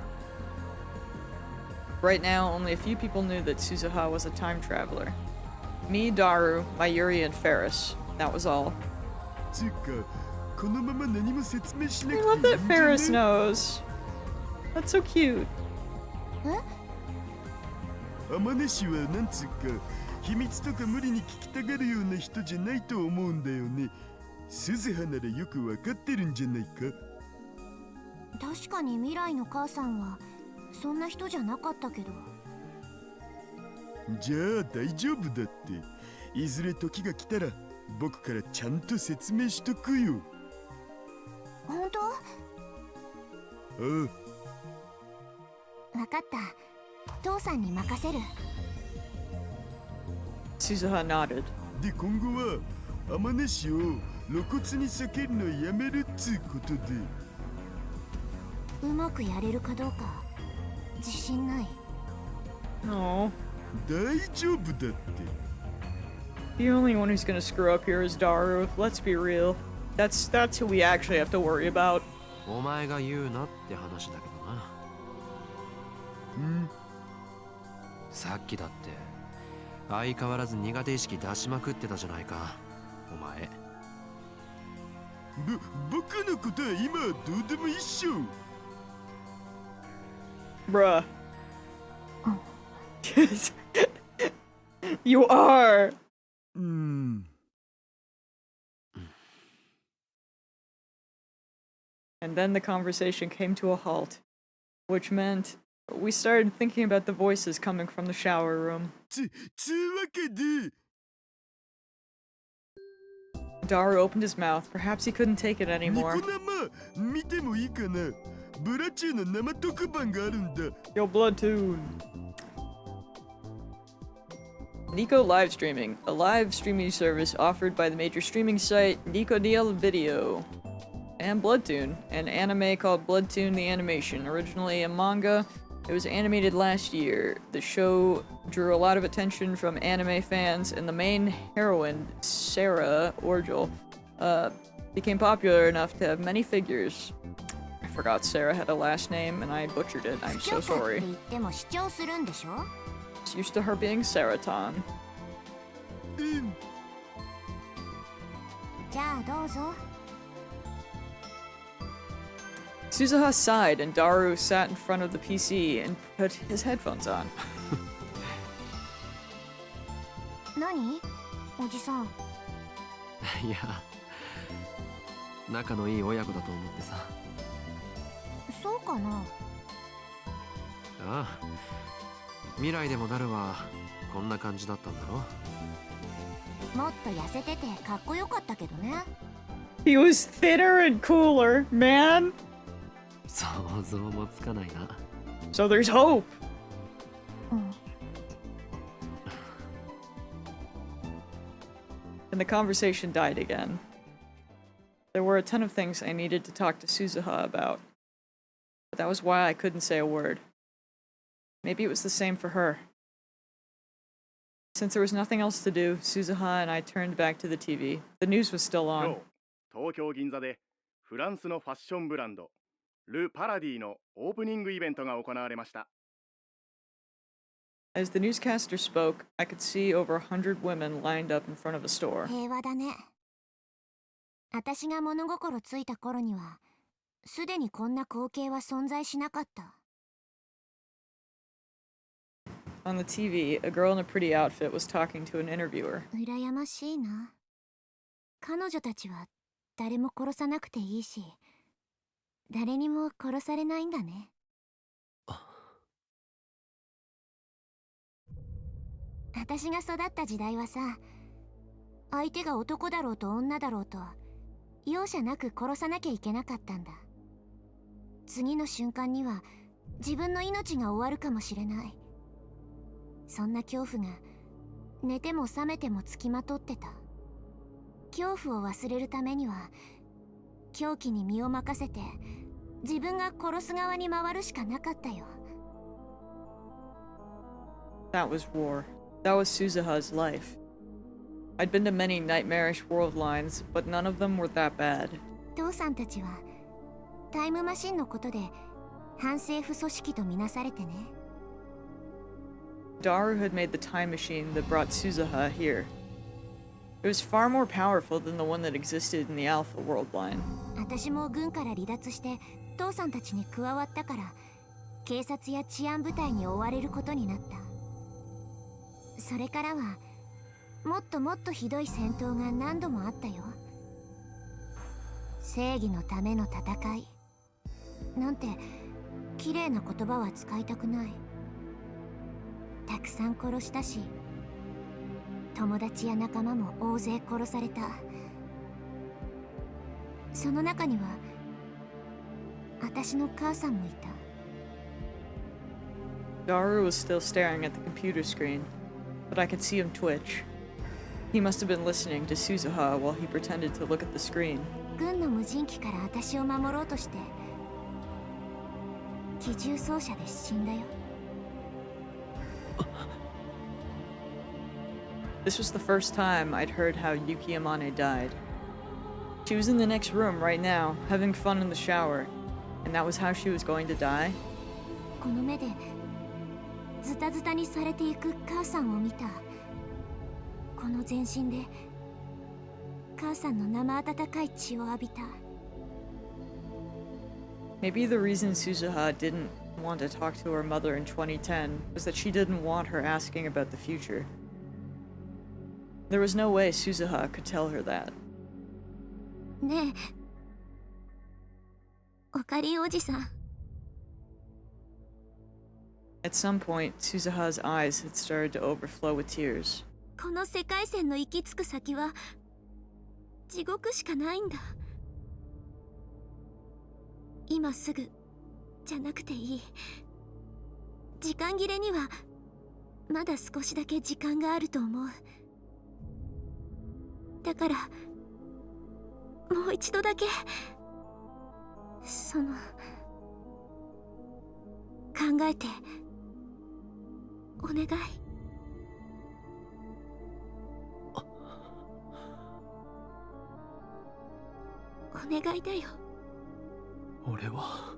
[SPEAKER 1] Right now, only a few people knew that Suzuha was a time traveler. Me, Daru, Mayuri, and Ferris. That was all.
[SPEAKER 4] つうか、このまま何も説明しな
[SPEAKER 1] I
[SPEAKER 4] く
[SPEAKER 1] love
[SPEAKER 4] ていい
[SPEAKER 1] that
[SPEAKER 4] んじゃ
[SPEAKER 1] Ferris
[SPEAKER 4] ね？
[SPEAKER 1] knows. That's so cute.
[SPEAKER 4] 天音氏はなんつうか秘密とか無理に聞きたがるような人じゃないと思うんだよね。鈴葉ならよくわかってるんじゃないか。
[SPEAKER 2] 確かに未来の母さんはそんな人じゃなかったけど。
[SPEAKER 4] じゃあ大丈夫だって。いずれ時が来たら僕からちゃんと説明しとくよ。
[SPEAKER 2] 本当？
[SPEAKER 4] ああ。
[SPEAKER 2] わかった。父さんに任せる。
[SPEAKER 1] Suzuha nodded.
[SPEAKER 4] で今後は天音氏を露骨に避けるのやめるっつうことで。
[SPEAKER 2] うまくやれるかどうか自信ない。
[SPEAKER 1] No.
[SPEAKER 4] 大丈夫だって。
[SPEAKER 1] The only one who's gonna screw up here is Daru. Let's be real. That's who we actually have to worry about.
[SPEAKER 5] お前が言うなって話だけどな。さっきだって相変わらず苦手意識出しまくってたじゃないか、お前。
[SPEAKER 4] 僕のことは今はどうでもいいっしょ。
[SPEAKER 1] Bruh. You are! And then the conversation came to a halt. which meant we started thinking about the voices coming from the shower room.
[SPEAKER 4] つうわけで
[SPEAKER 1] Daru opened his mouth. Perhaps he couldn't take it
[SPEAKER 4] ニコ
[SPEAKER 1] anymore.
[SPEAKER 4] 生見てもいいかな。ブラチューの生特番があるんだ。
[SPEAKER 1] Yo, Bloodtoon. Nico live streaming, a live streaming service offered by the major streaming site Nico DL Video. And Bloodtoon, an anime called Bloodtoon the Animation. Originally a manga, it was animated last year. The show drew a lot of attention from anime fans, and the main heroine, Sarah Orgel, became popular enough to have many figures. I forgot Sarah had a last name, and I butchered it. I'm so
[SPEAKER 2] 不許可って
[SPEAKER 1] sorry.
[SPEAKER 2] 言っても主張するんでしょ
[SPEAKER 1] It's used to her being Saraton.
[SPEAKER 4] うん。
[SPEAKER 2] じゃあどうぞ
[SPEAKER 1] Suzuha sighed, and Daru sat in front of the PC and put his headphones on.
[SPEAKER 2] 何おじさん
[SPEAKER 5] いや、仲のいい親子だと思ってさ。
[SPEAKER 2] そうかな
[SPEAKER 5] ああ、未来でもダルはこんな感じだったんだろ。
[SPEAKER 2] もっと痩せててかっこよかったけどね
[SPEAKER 1] He was thinner and cooler, man!
[SPEAKER 5] 想像もつかないな。
[SPEAKER 1] So there's hope!
[SPEAKER 2] うん
[SPEAKER 1] And the conversation died again. There were a ton of things I needed to talk to Suzuha about. But that was why I couldn't say a word. Maybe it was the same for her. Since there was nothing else to do, Suzuha and I turned back to the TV. The news was still
[SPEAKER 7] 今
[SPEAKER 1] on.
[SPEAKER 7] 日東京銀座でフランスのファッションブランドル・パラディのオープニングイベントが行われました。
[SPEAKER 1] As the newscaster spoke, I could see over 100 women lined up in front of a store.
[SPEAKER 2] 平和だね私が物心ついた頃にはすでにこんな光景は存在しなかった
[SPEAKER 1] On the TV, a girl in a pretty outfit was talking to an interviewer.
[SPEAKER 2] 羨ましいな彼女たちは誰も殺さなくていいし誰にも殺されないんだね私が育った時代はさ相手が男だろうと女だろうと容赦なく殺さなきゃいけなかったんだ次の瞬間には自分の命が終わるかもしれないそんな恐怖が寝ても覚めてもつきまとってた恐怖を忘れるためには狂気に身を任せて自分が殺す側に回るしかなかったよ
[SPEAKER 1] That was war. That was Suzuha's life. I'd been to many nightmarish world lines, but none of them were that bad.
[SPEAKER 2] 父さんたちはタイムマシンのことで反政府組織とみなされてね
[SPEAKER 1] Daru had made the time machine that brought Suzuha here. It was far more powerful than the one that existed in the Alpha world line.
[SPEAKER 2] 私も軍から離脱して父さんたちに加わったから警察や治安部隊に追われることになったそれからはもっともっとひどい戦闘が何度もあったよ正義のための戦いなんて綺麗な言葉は使いたくないたくさん殺したし友達や仲間も大勢殺されたその中には私の母さんもいた
[SPEAKER 1] Daru was still staring at the computer screen, but I could see him twitch. He must have been listening to Suzuha while he pretended to look at the screen.
[SPEAKER 2] 軍の無人機から私を守ろうとして機銃掃射で死んだよ
[SPEAKER 1] This was the first time I'd heard how Yuki Amane died. She was in the next room right now, having fun in the shower, and that was how she was going to die?
[SPEAKER 2] この目でズタズタにされていく母さんを見たこの全身で母さんの生温かい血を浴びた
[SPEAKER 1] Maybe the reason Suzuha didn't want to talk to her mother in 2010 was that she didn't want her asking about the future. There was no way Suzuha could tell her that.
[SPEAKER 2] ねえおかりおじさん
[SPEAKER 1] At some point, Suzuha's eyes had started to overflow with tears.
[SPEAKER 2] この世界線の行き着く先は地獄しかないんだ。今すぐじゃなくていい。時間切れにはまだ少しだけ時間があると思う。だからもう一度だけその考えてお願い。お願いだよ。
[SPEAKER 5] 俺は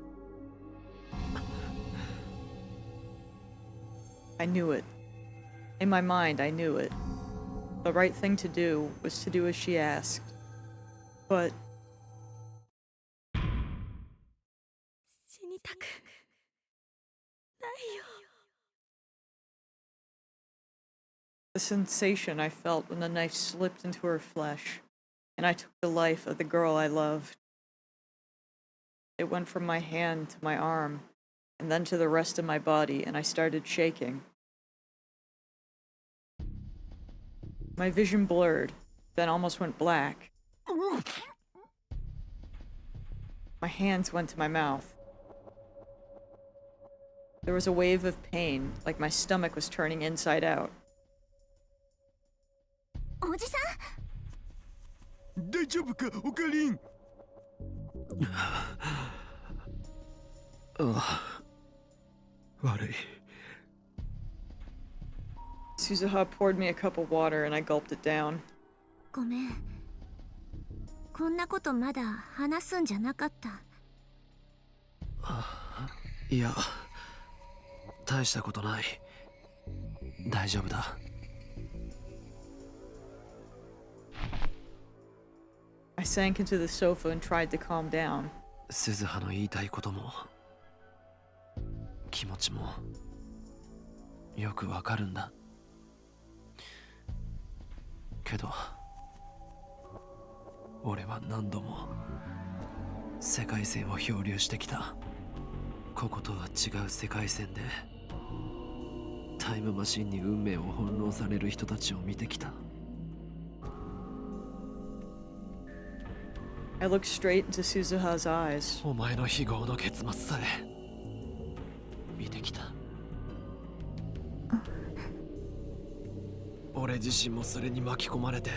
[SPEAKER 1] I knew it. In my mind, I knew it. The right thing to do was to do as she asked. But
[SPEAKER 2] 死にたくないよ。
[SPEAKER 1] the sensation I felt when the knife slipped into her flesh, and I took the life of the girl I loved. It went from my hand to my arm, and then to the rest of my body, and I started shaking. My vision blurred, then almost went black. My hands went to my mouth. There was a wave of pain, like my stomach was turning inside out.
[SPEAKER 2] おじさん、
[SPEAKER 4] 大丈夫か、オカリン。
[SPEAKER 5] 悪い。
[SPEAKER 1] Suzuha poured me a cup of water and I gulped it down.
[SPEAKER 2] ごめん。こんなことまだ話すんじゃなかった。
[SPEAKER 5] いや、大したことない。大丈夫だ。
[SPEAKER 1] I sank into the sofa and tried to calm down.
[SPEAKER 5] 鈴葉の言いたいことも気持ちもよくわかるんだ。けど俺は何度も世界線を漂流してきた。こことは違う世界線でタイムマシンに運命を翻弄される人たちを見てきた。
[SPEAKER 1] I looked straight into Suzuha's eyes.
[SPEAKER 5] お前の非業の結末さえ見てきた。俺自身もそれに巻き込まれて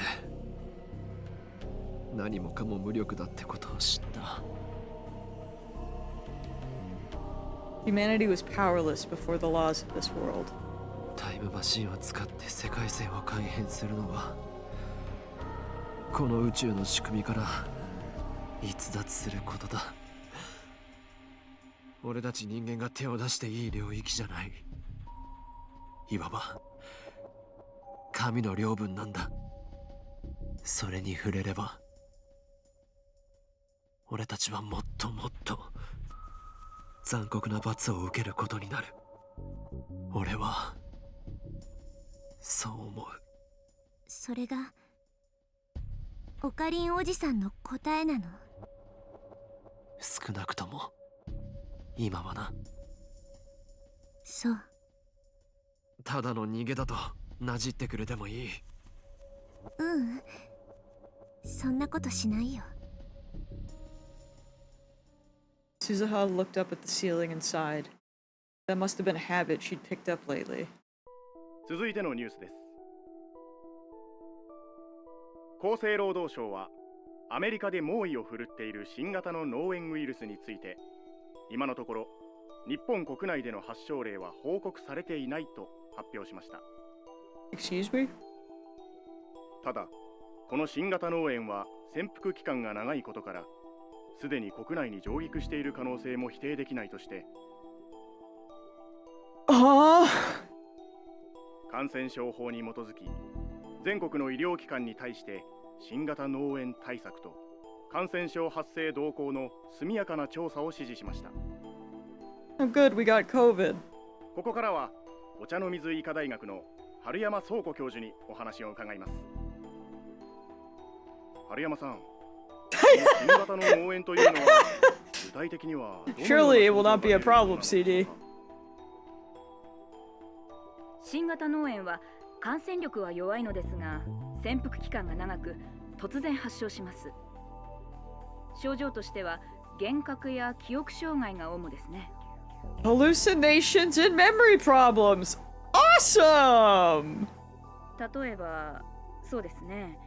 [SPEAKER 5] 何もかも無力だってことを知った。
[SPEAKER 1] Humanity was powerless before the laws of this world.
[SPEAKER 5] タイムマシンを使って世界線を改変するのはこの宇宙の仕組みから逸脱することだ。俺たち人間が手を出していい領域じゃない。いわば神の領分なんだ。それに触れれば俺たちはもっともっと残酷な罰を受けることになる。俺はそう思う。
[SPEAKER 2] それがオカリンおじさんの答えなの？
[SPEAKER 5] 少なくとも今はな。
[SPEAKER 2] そう。
[SPEAKER 5] ただの逃げだとなじってくれてもいい。
[SPEAKER 2] うん、そんなことしないよ。
[SPEAKER 1] Suzuha looked up at the ceiling and sighed. That must have been a habit she'd picked up lately.
[SPEAKER 7] 続いてのニュースです。厚生労働省はアメリカで猛威を振るっている新型の脳炎ウイルスについて今のところ日本国内での発症例は報告されていないと発表しました。
[SPEAKER 1] Excuse me?
[SPEAKER 7] ただこの新型脳炎は潜伏期間が長いことからすでに国内に上陸している可能性も否定できないとして感染症法に基づき全国の医療機関に対して新型脳炎対策と感染症発生動向の速やかな調査を指示しました。
[SPEAKER 1] Oh good, we got COVID.
[SPEAKER 7] ここからはお茶の水医科大学の春山倉庫教授にお話を伺います。春山さん、新型の脳炎というのは具体的にはどのような
[SPEAKER 1] Surely it will not be a problem, CD.
[SPEAKER 8] 新型脳炎は感染力は弱いのですが、潜伏期間が長く突然発症します。症状としては幻覚や記憶障害が主ですね。
[SPEAKER 1] Hallucinations and memory problems. Awesome!
[SPEAKER 8] 例えば、そうですね。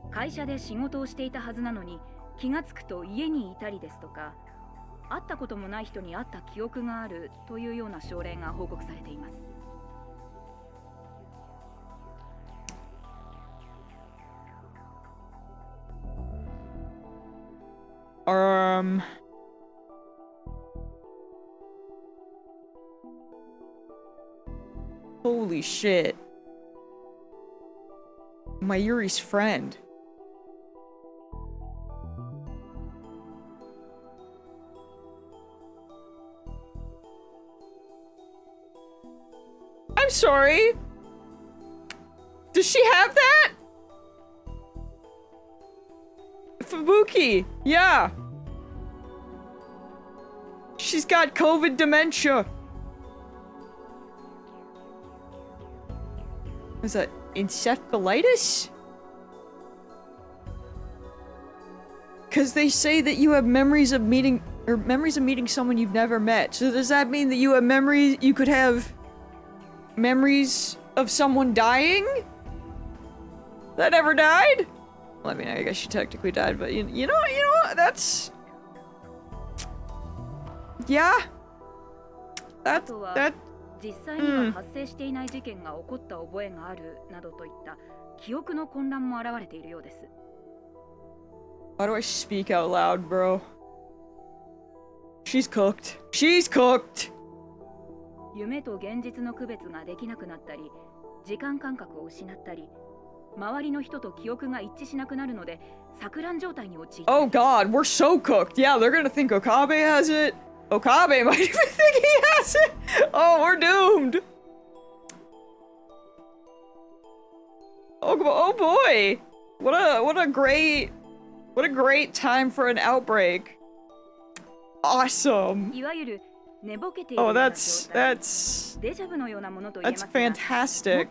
[SPEAKER 8] 会社で仕事をしていたはずなのに気がつくと家にいたりですとか、会ったこともない人に会った記憶があるというような症例が報告されています。
[SPEAKER 1] Holy shit. Mayuri's friend. I'm sorry. Does she have that? Fubuki, yeah. She's got COVID dementia. Is that encephalitis? Because they say that you have memories of meeting someone you've never met. So does that mean that you have memories? You could have memories of someone dying that never died? Well, I mean, I guess she technically died, but you know, that's yeah. That.
[SPEAKER 8] 実際には発生していない事件が起こった覚えがあるなどといった記憶の混乱も現れているようです。
[SPEAKER 1] Why do I speak out loud, bro? She's cooked. She's cooked.
[SPEAKER 8] 夢と現実の区別ができなくなったり、時間感覚を失ったり、周りの人と記憶が一致しなくなるので錯乱状態に陥って。
[SPEAKER 1] Oh God, we're so cooked. Yeah, they're gonna think Okabe has it. Okabe might even think he has it! Oh, we're doomed! Oh boy! What a great time for an outbreak. Awesome. Oh, that's fantastic.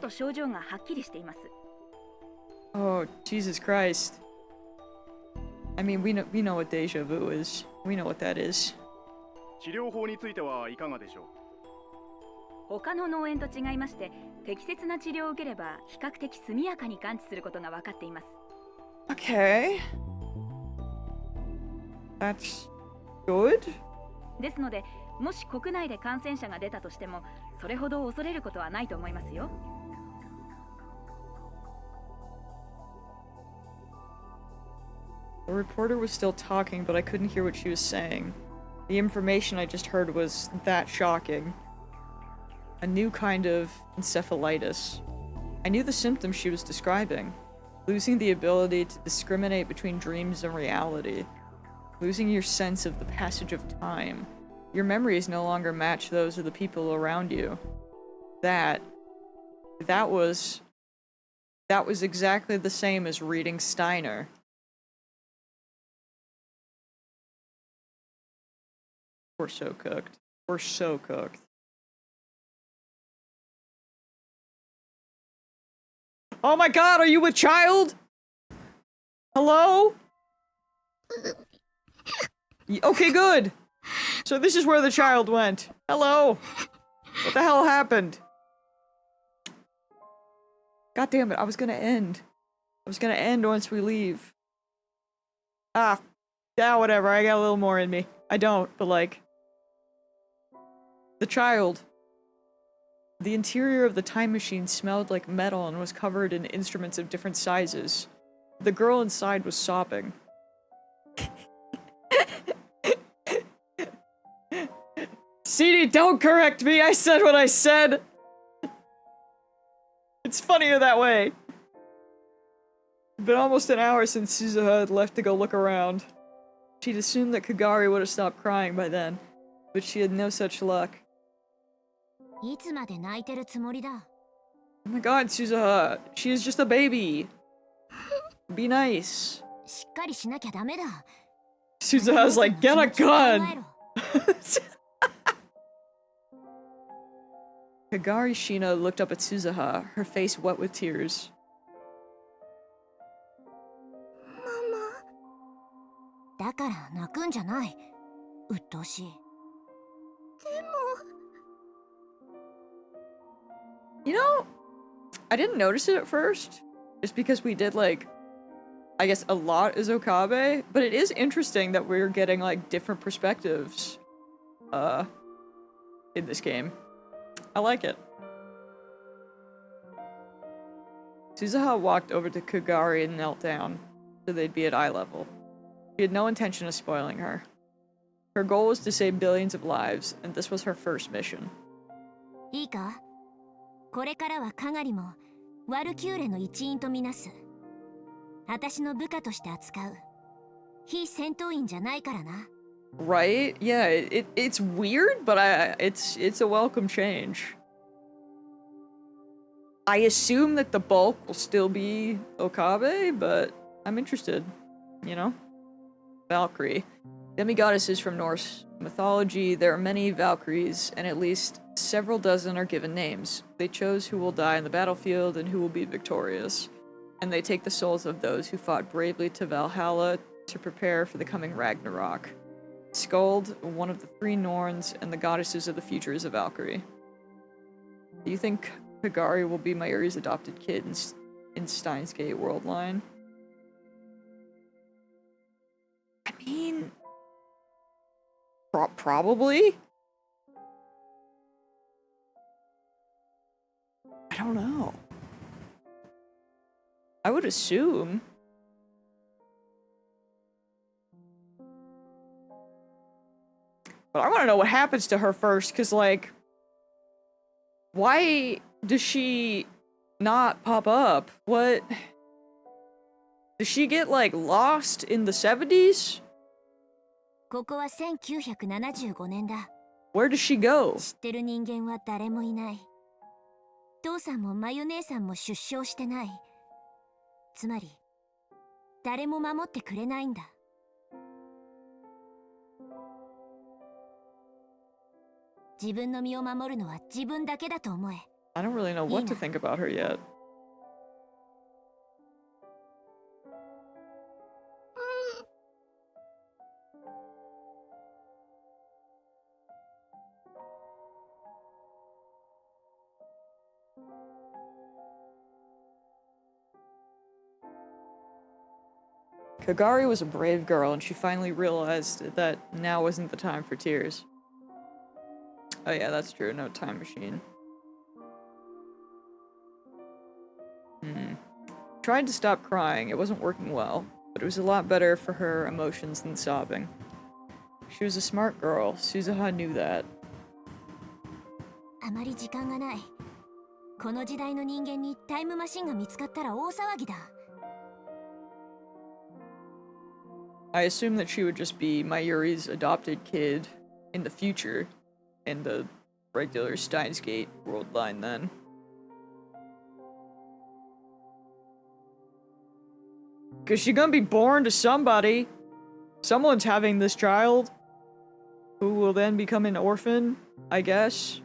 [SPEAKER 1] Oh, Jesus Christ. I mean, we know what deja vu is. We know what that is.
[SPEAKER 7] 治療法についてはいかがでしょう。
[SPEAKER 8] 他の脳炎と違いまして、適切な治療を受ければ比較的速やかに完治することが分かっています。
[SPEAKER 1] Okay. That's good.
[SPEAKER 8] ですので、もし国内で感染者が出たとしても、それほど恐れることはないと思いますよ。
[SPEAKER 1] The reporter was still talking, but I couldn't hear what she was saying. The information I just heard was that shocking. A new kind of encephalitis. I knew the symptoms she was describing. Losing the ability to discriminate between dreams and reality. Losing your sense of the passage of time. Your memories no longer match those of the people around you. That was exactly the same as reading Steiner. We're so cooked. We're so cooked. Oh my God, are you a child? Hello? Okay, good. So this is where the child went. Hello. What the hell happened? God damn it, I was gonna end. I was gonna end once we leave. Whatever, I got a little more in me. I don't, but like... The child. The interior of the time machine smelled like metal and was covered in instruments of different sizes. The girl inside was sobbing. CD, don't correct me! I said what I said! It's funnier that way. It's been almost an hour since Suzuha had left to go look around. She'd assumed that Kagari would have stopped crying by then, but she had no such luck. Oh my God, Suzuha! She is just a baby! Be nice. Suzuha's like, get a gun! Kagari Shina looked up at Suzuha, her face wet with tears.
[SPEAKER 2] ママ。
[SPEAKER 9] だから泣くんじゃない。鬱陶しい。
[SPEAKER 2] でも。
[SPEAKER 1] You know, I didn't notice it at first, just because we did, like, I guess a lot as Okabe, but it is interesting that we're getting, like, different perspectives, in this game. I like it. Suzuha walked over to Kagari and knelt down, so they'd be at eye level. She had no intention of spoiling her. Her goal was to save billions of lives, and this was her first mission.
[SPEAKER 9] いいか、これからはかがりもワルキューレの一員とみなす。私の部下として扱う。非戦闘員じゃないからな。
[SPEAKER 1] Right? Yeah, it's weird, but it's a welcome change. I assume that the bulk will still be Okabe, but I'm interested, you know? Valkyrie. Demigoddesses from Norse mythology, there are many Valkyries, and at least several dozen are given names. They chose who will die in the battlefield and who will be victorious. And they take the souls of those who fought bravely to Valhalla to prepare for the coming Ragnarok. Skuld, one of the three Norns, and the goddesses of the future is a Valkyrie. Do you think Kagari will be Mayuri's adopted kid in Steins Gate World Line? I mean... probably? I don't know. I would assume. But I want to know what happens to her first, because, like, why does she not pop up? What? Does she get, like, lost in the 70s?
[SPEAKER 9] ここは1975年だ。
[SPEAKER 1] Where does she go?
[SPEAKER 9] 知ってる人間は誰もいない。父さんもマユ姉さんも出生してない。つまり、誰も守ってくれないんだ。自分の身を守るのは自分だけだと思え。
[SPEAKER 1] I don't really know what to think about her yet. Kagari was a brave girl, and she finally realized that now wasn't the time for tears. Oh yeah, that's true, no time machine. Tried to stop crying, it wasn't working well, but it was a lot better for her emotions than sobbing. She was a smart girl, Suzuha knew that.
[SPEAKER 9] あまり時間がない。この時代の人間にタイムマシンが見つかったら大騒ぎだ。
[SPEAKER 1] I assume that she would just be Mayuri's adopted kid in the future, in the regular Steins Gate world line then. Cause she's gonna be born to somebody. Someone's having this child, who will then become an orphan, I guess?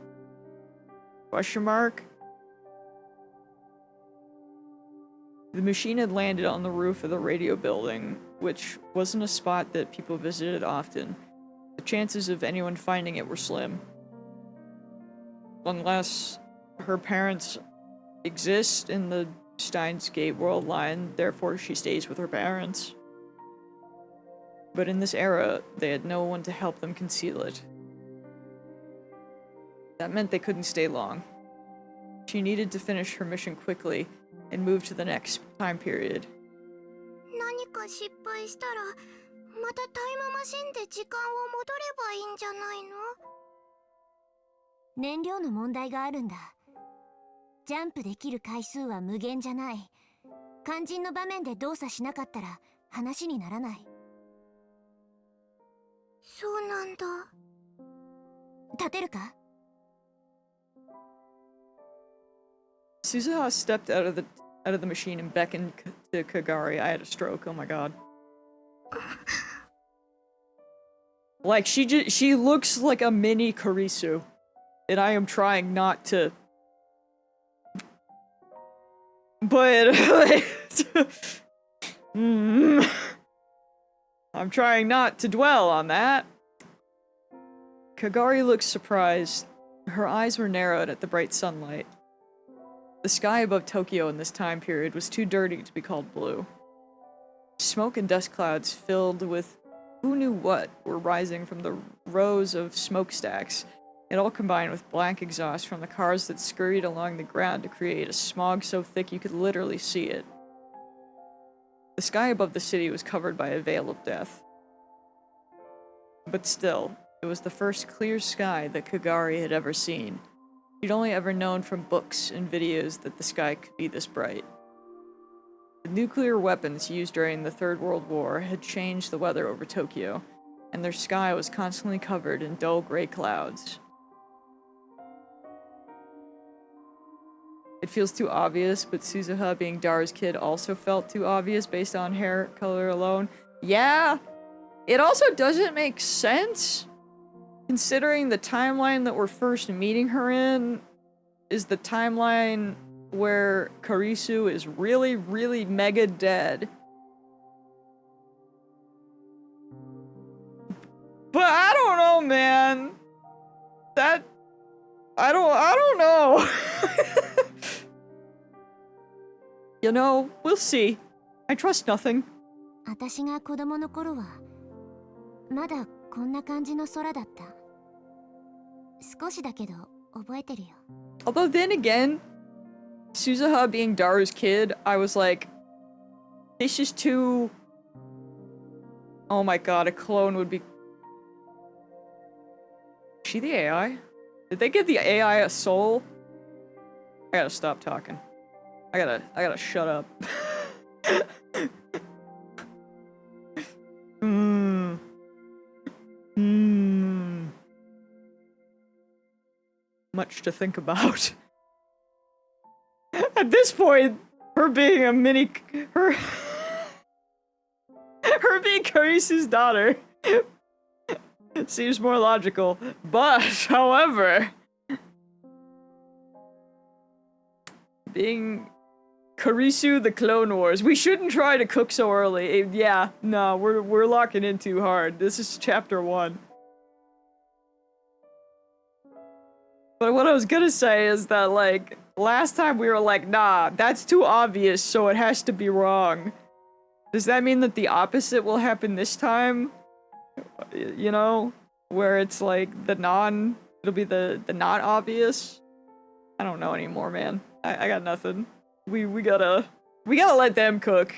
[SPEAKER 1] Question mark? The machine had landed on the roof of the radio building, which wasn't a spot that people visited often. The chances of anyone finding it were slim. Unless her parents exist in the Steins Gate world line, therefore she stays with her parents. But in this era, they had no one to help them conceal it. That meant they couldn't stay long. She needed to finish her mission quickly and move to the next time period.
[SPEAKER 2] 何か失敗したらまたタイムマシンで時間を戻ればいいんじゃないの？
[SPEAKER 9] 燃料の問題があるんだ。ジャンプできる回数は無限じゃない。肝心の場面で動作しなかったら話にならない。
[SPEAKER 2] そうなんだ。
[SPEAKER 9] 立てるか？
[SPEAKER 1] Suzuha stepped out of the machine and beckoned to Kagari. I had a stroke. Oh my god. Like she looks like a mini Kurisu and I am trying not to. But, I'm trying not to dwell on that. Kagari looked surprised. Her eyes were narrowed at the bright sunlight. The sky above Tokyo in this time period was too dirty to be called blue. Smoke and dust clouds filled with who knew what were rising from the rows of smokestacks. It all combined with black exhaust from the cars that scurried along the ground to create a smog so thick you could literally see it. The sky above the city was covered by a veil of death. But still, it was the first clear sky that Kagari had ever seen. She'd only ever known from books and videos that the sky could be this bright. The nuclear weapons used during the Third World War had changed the weather over Tokyo, and their sky was constantly covered in dull gray clouds. It feels too obvious, but Suzuha being Dara's kid also felt too obvious based on hair color alone. Yeah, it also doesn't make sense, considering the timeline that we're first meeting her in is the timeline where Karisu is really, really mega dead. But I don't know, man. I don't know. You know, we'll see. I trust nothing.
[SPEAKER 9] 私が子供の頃はまだこんな感じの空だった。少しだけど覚えてるよ。
[SPEAKER 1] Although then again, Suzuha being Dara's kid, I was like, this is too... Oh my god, a clone would be... Is she the AI? Did they give the AI a soul? I gotta stop talking. I gotta shut up. Much to think about. At this point, her being a mini... Her being Karisu's daughter seems more logical. But, however... Being... Karisu the Clone Wars. We shouldn't try to cook so early. Yeah, no, we're locking in too hard. This is chapter 1. But what I was gonna say is that, like, last time we were like, nah, that's too obvious, so it has to be wrong. Does that mean that the opposite will happen this time? You know? Where it's like it'll be the not obvious? I don't know anymore, man. I got nothing. We gotta let them cook.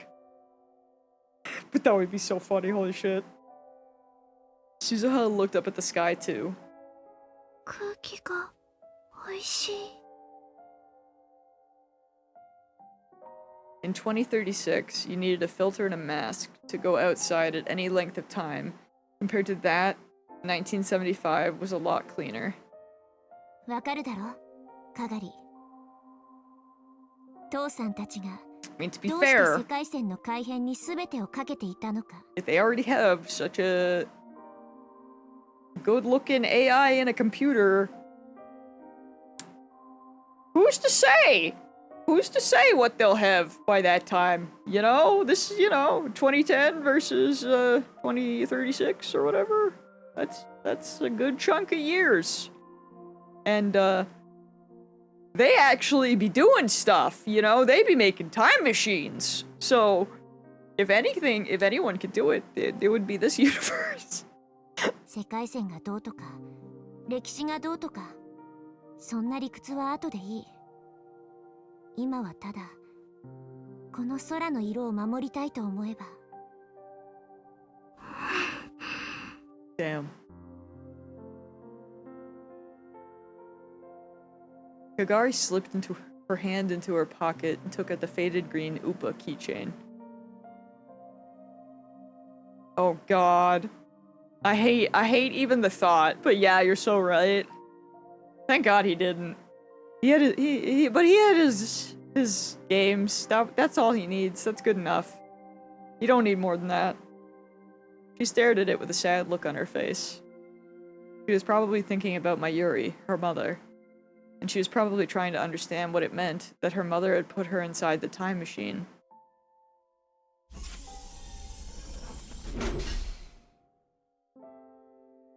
[SPEAKER 1] But that would be so funny, holy shit. Suzuha looked up at the sky too.
[SPEAKER 2] 空気が美味しい。
[SPEAKER 1] In 2036, you needed a filter and a mask to go outside at any length of time. Compared to that, 1975 was a lot cleaner.
[SPEAKER 9] わかるだろ、かがり。父さんたちが
[SPEAKER 1] I mean, to be
[SPEAKER 9] どうして世
[SPEAKER 1] fair,
[SPEAKER 9] 界線の改変に全てをかけていたのか。
[SPEAKER 1] if they already have such a good-looking AI in a computer, who's to say? Who's to say what they'll have by that time? You know, this is, 2010 versus 2036 or whatever. That's a good chunk of years. And they actually be doing stuff, they be making time machines. So if anyone could do it, it would be this universe.
[SPEAKER 9] 世界線がどうとか、歴史がどうとか、そんな理屈は後でいい。今はただ、この空の色を守りたいと思えば。
[SPEAKER 1] Damn. Kagari slipped her hand into her pocket and took out the faded green Upa keychain. Oh god. I hate even the thought, but yeah, you're so right. Thank god he didn't. He had his games. That's all he needs. That's good enough. You don't need more than that. She stared at it with a sad look on her face. She was probably thinking about Mayuri, her mother. and she was probably trying to understand what it meant that her mother had put her inside the time machine.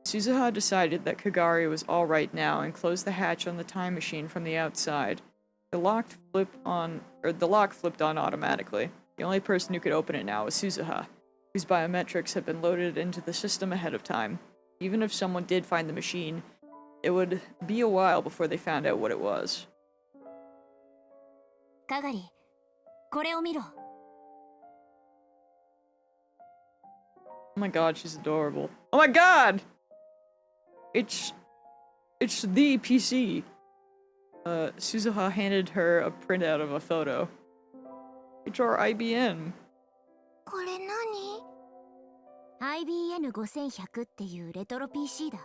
[SPEAKER 1] Suzuha decided that Kagari was alright now and closed the hatch on the time machine from the outside. The lock flipped on automatically. The only person who could open it now was Suzuha, whose biometrics had been loaded into the system ahead of time. Even if someone did find the machine, it would be a while before they found out what it was.
[SPEAKER 9] Kagari, これを見ろ。
[SPEAKER 1] Oh my god, she's adorable. Oh my god! It's the PC. Suzuha handed her a printout of a photo. It's our IBM.
[SPEAKER 2] これ何？
[SPEAKER 9] IBN5100 っていうレトロ PC だ。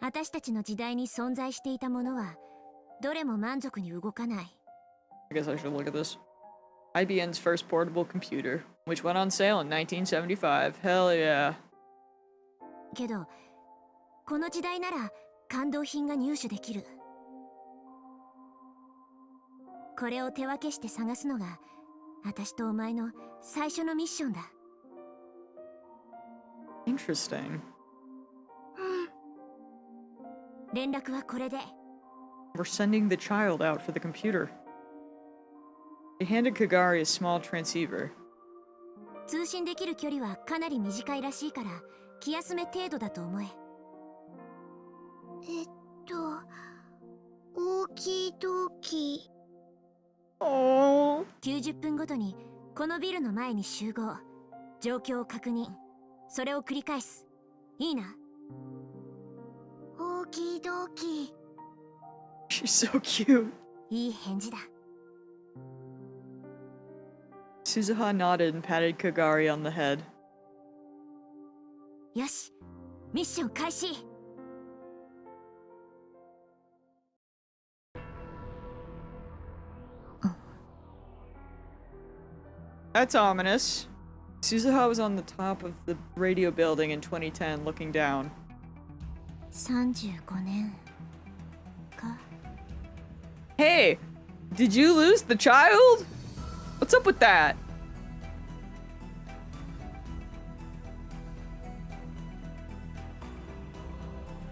[SPEAKER 9] 私たちの時代に存在していたものはどれも満足に動かない。
[SPEAKER 1] I guess I should look at this. IBM's first portable computer, which went on sale in 1975. Hell yeah.
[SPEAKER 9] けど、この時代なら感動品が入手できる。これを手分けして探すのが私とお前の最初のミッションだ。
[SPEAKER 1] Interesting.
[SPEAKER 9] 連絡はこれで。
[SPEAKER 1] We're sending the child out for the computer. He handed Kagari a small transceiver.
[SPEAKER 9] 通信できる距離はかなり短いらしいから気休め程度だと思え。
[SPEAKER 2] オーキードーキー。
[SPEAKER 1] Oh.
[SPEAKER 9] 90分ごとにこのビルの前に集合。状況を確認。それを繰り返す。いいな。
[SPEAKER 2] オーキードーキー。
[SPEAKER 1] She's so cute.
[SPEAKER 9] いい返事だ。
[SPEAKER 1] Suzuha nodded and patted Kagari on the head.
[SPEAKER 9] よし、ミッション開始。
[SPEAKER 1] That's ominous. Suzuha was on the top of the radio building in 2010 looking down.
[SPEAKER 9] 35年か。
[SPEAKER 1] Hey! Did you lose the child? What's up with that?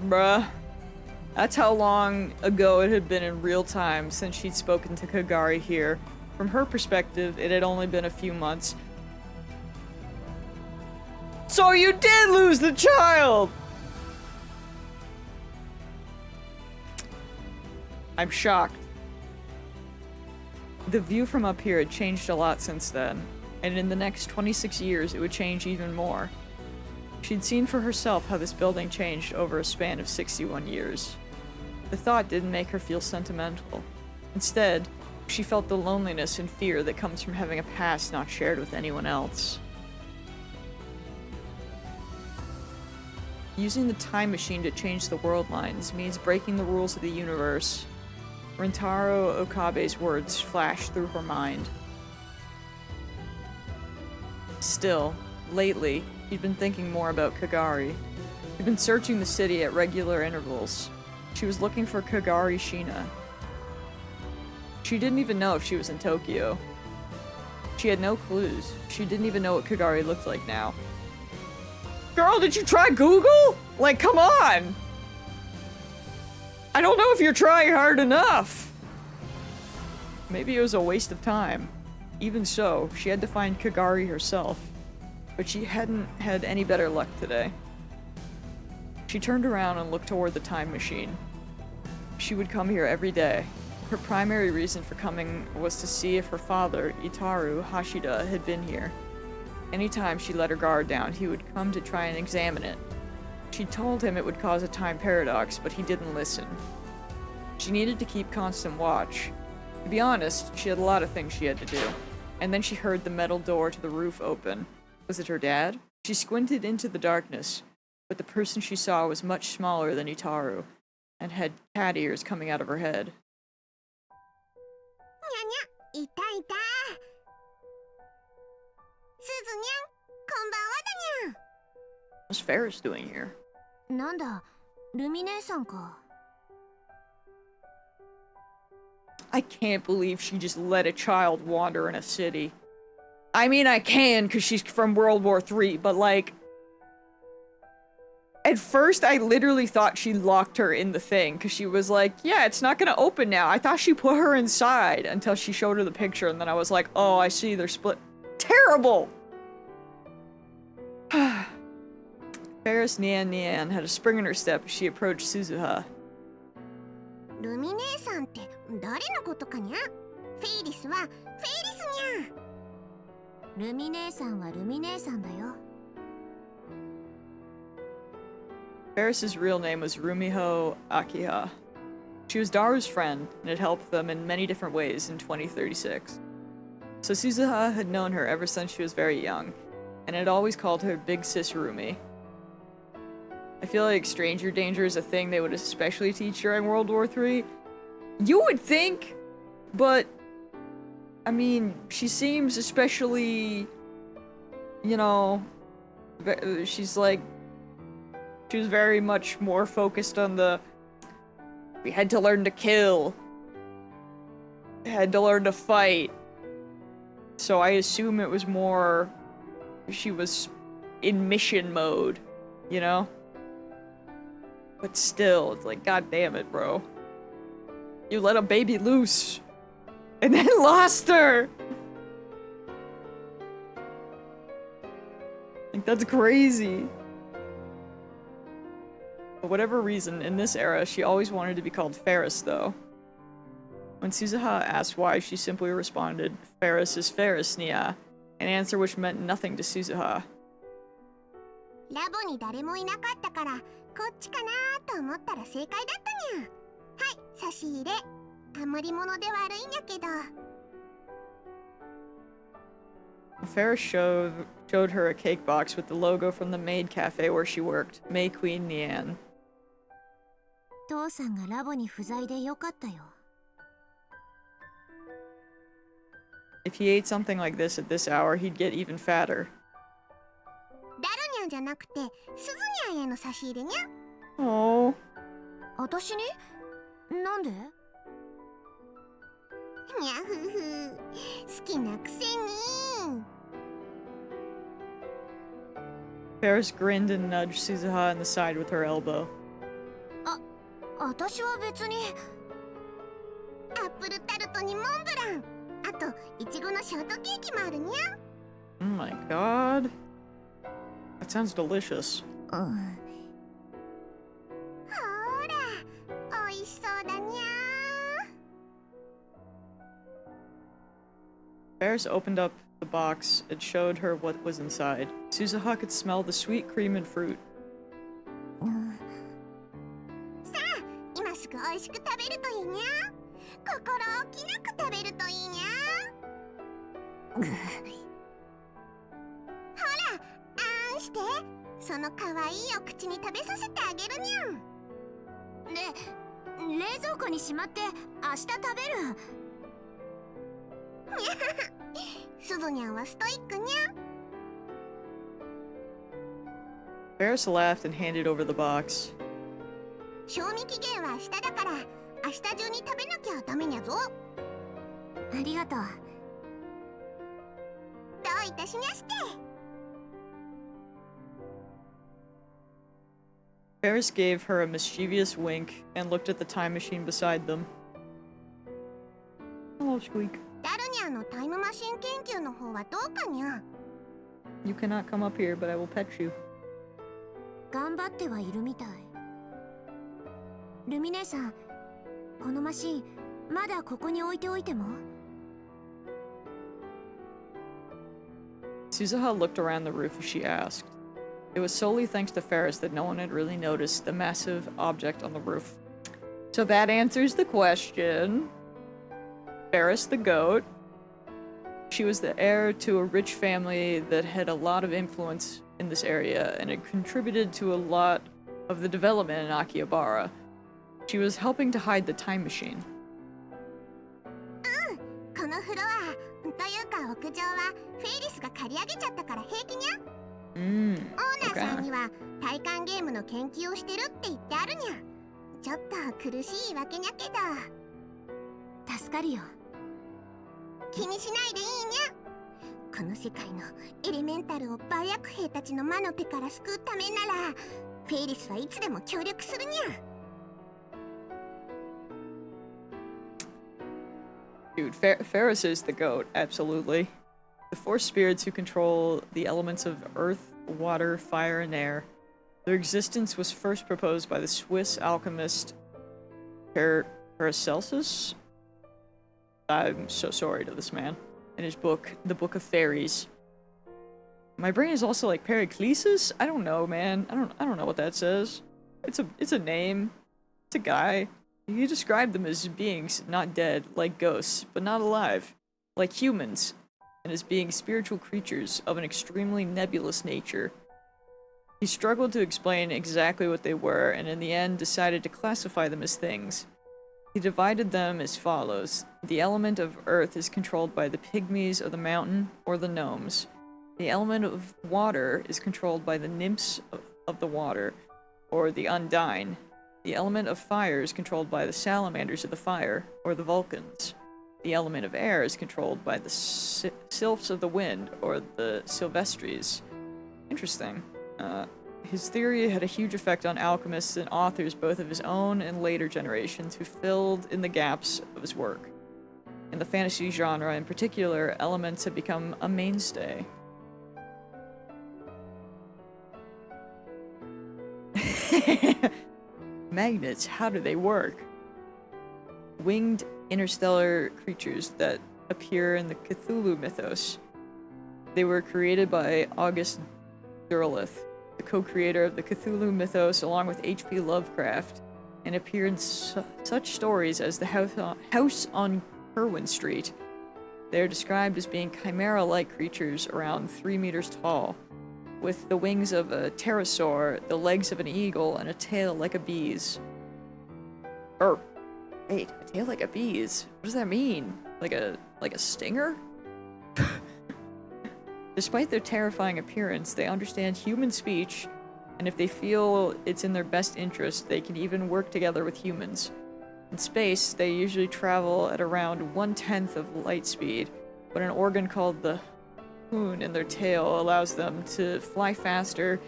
[SPEAKER 1] Bruh. That's how long ago it had been in real time since she'd spoken to Kagari here. From her perspective, it had only been a few months. So you did lose the child! I'm shocked. The view from up here had changed a lot since then, and in the next 26 years it would change even more. She'd seen for herself how this building changed over a span of 61 years. The thought didn't make her feel sentimental. Instead, she felt the loneliness and fear that comes from having a past not shared with anyone else. Using the time machine to change the world lines means breaking the rules of the universe. Rintaro Okabe's words flashed through her mind. Still, lately, she'd been thinking more about Kagari. She'd been searching the city at regular intervals. She was looking for Kagari Shina. She didn't even know if she was in Tokyo. She had no clues. She didn't even know what Kagari looked like now. Girl, did you try Google? Like, come on! I don't know if you're trying hard enough! Maybe it was a waste of time. Even so, she had to find Kagari herself. But she hadn't had any better luck today. She turned around and looked toward the time machine. She would come here every day. Her primary reason for coming was to see if her father, Itaru Hashida, had been here. Anytime she let her guard down, he would come to try and examine it. She told him it would cause a time paradox, but he didn't listen. She needed to keep constant watch. To be honest, she had a lot of things she had to do. And then she heard the metal door to the roof open. Was it her dad? She squinted into the darkness, but the person she saw was much smaller than Itaru, and had cat ears coming out of her head.
[SPEAKER 2] にゃにゃ、いたいた。すずにゃん、こんばんはだにゃん。
[SPEAKER 1] What's Ferris doing here?
[SPEAKER 9] なんだ、ルミ姉さんか。
[SPEAKER 1] I can't believe she just let a child wander in a city. I mean, I can, because she's from World War III, but like... At first, I literally thought she locked her in the thing, because she was like, yeah, it's not gonna open now. I thought she put her inside until she showed her the picture, and then I was like, oh, I see, they're split. Terrible! Ferris Nian had a spring in her step as she approached Suzuha.
[SPEAKER 2] ルミ姉さんって誰のことかにゃ？フェイリスはフェイリスにゃ。
[SPEAKER 9] ルミ姉さんはルミ姉さんだよ。
[SPEAKER 1] Ferris's real name was Rumiho Akiha. She was Daru's friend and had helped them in many different ways in 2036. So Suzuha had known her ever since she was very young, and had always called her Big Sis Rumi. I feel like stranger danger is a thing they would especially teach during World War III. You would think, but I mean, she seems especially, you know, she was very much more focused on we had to learn to kill, had to learn to fight. So I assume it was more, she was in mission mode, you know? But still, it's like, god damn it, bro. You let a baby loose. And then lost her! Like, that's crazy. For whatever reason, in this era, she always wanted to be called Ferris, though. When Suzuha asked why, she simply responded, Ferris is Ferris, Nia, an answer which meant nothing to Suzuha.
[SPEAKER 2] ラボに誰もいなかったからこっちかなと思ったら正解だったにゃ。はい、差し入れ。余り物で悪いんやけど。
[SPEAKER 1] Ferris showed her a cake box with the logo from the maid cafe where she worked, May Queen Nian.
[SPEAKER 9] 父さんがラボに不在でよかったよ。
[SPEAKER 1] If he ate something like this at this hour, he'd get even fatter.
[SPEAKER 2] ダルニャンじゃなくてスズニャンへの差し入れにゃ。
[SPEAKER 1] Oh.
[SPEAKER 9] 私に？なんで？
[SPEAKER 2] にゃふふ、好きなくせに。
[SPEAKER 1] Ferris grinned and nudged Suzuha in the side with her elbow.
[SPEAKER 9] 私は別に。
[SPEAKER 2] アップルタルトにモンブラン。あと、イチゴのショートケーキもあるにゃ。
[SPEAKER 1] Oh my god. That sounds delicious.
[SPEAKER 2] ほーら、おいしそうだにゃ。
[SPEAKER 1] Ferris opened up the box and showed her what was inside. Suzuha could smell the sweet cream and fruit.
[SPEAKER 2] さあ、今すぐおいしく食べるといいにゃ。心置きなく食べるといいにゃ。ほら、あんして。その可愛いお口に食べさせてあげるにゃん。
[SPEAKER 9] 冷蔵庫にしまって明日食べる。
[SPEAKER 2] スズニャンはストイックにゃ。
[SPEAKER 1] Ferris laughed and handed over the box.
[SPEAKER 2] 賞味期限は明日だから明日中に食べなきゃダメにゃぞ。
[SPEAKER 9] ありがとう。
[SPEAKER 2] どういたしまして。
[SPEAKER 1] Ferris gave her a mischievous wink and looked at the time machine beside them. Hello, Squeak.
[SPEAKER 2] ダルニャンのタイムマシン研究の方はどうかにゃ。
[SPEAKER 1] You cannot come up here, but I will pet you.
[SPEAKER 9] 頑張ってはいるみたい。ルミ姉さん、このマシンまだここに置いておいても？
[SPEAKER 1] Suzuha looked around the roof as she asked. It was solely thanks to Ferris that no one had really noticed the massive object on the roof. So that answers the question. Ferris the goat. She was the heir to a rich family that had a lot of influence in this area and had contributed to a lot of the development in Akihabara. She was helping to hide the time machine.
[SPEAKER 2] このフロアというか屋上はフェイリスが借り上げちゃったから平気にゃ。オーナーさんには体感ゲームの研究をしてるって言ってあるにゃ。ちょっと苦しいわけにゃけど
[SPEAKER 9] 助かるよ。
[SPEAKER 2] 気にしないでいいにゃ。この世界のエレメンタルを売薬兵たちの魔の手から救うためならフェイリスはいつでも協力するにゃ。
[SPEAKER 1] Dude, Ferris is the goat, absolutely. The four spirits who control the elements of earth, water, fire, and air. Their existence was first proposed by the Swiss alchemist Paracelsus. I'm so sorry to this man. In his book, The Book of Fairies. My brain is also like Periclesis? I don't know, man. I don't know what that says. It's a name. It's a guy. He described them as beings not dead, like ghosts, but not alive, like humans, and as being spiritual creatures of an extremely nebulous nature. He struggled to explain exactly what they were, and in the end decided to classify them as things. He divided them as follows. The element of earth is controlled by the pygmies of the mountain, or the gnomes. The element of water is controlled by the nymphs of the water, or the undine. The element of fire is controlled by the salamanders of the fire, or the Vulcans. The element of air is controlled by the sylphs of the wind, or the Sylvestres. Interesting. His theory had a huge effect on alchemists and authors both of his own and later generations who filled in the gaps of his work. In the fantasy genre in particular, elements have become a mainstay. Magnets, how do they work? Winged interstellar creatures that appear in the Cthulhu mythos. They were created by August Derleth, the co-creator of the Cthulhu mythos along with H.P. Lovecraft, and appear in such stories as the House on Kerwin Street. They are described as being chimera-like creatures around 3 meters tall, with the wings of a pterosaur, the legs of an eagle, and a tail like a bee's. Wait, a tail like a bee's? What does that mean? Like a stinger? Despite their terrifying appearance, they understand human speech, and if they feel it's in their best interest, they can even work together with humans. In space, they usually travel at around 1/10 of light speed, but an organ called the hoon in their tail allows them to fly faster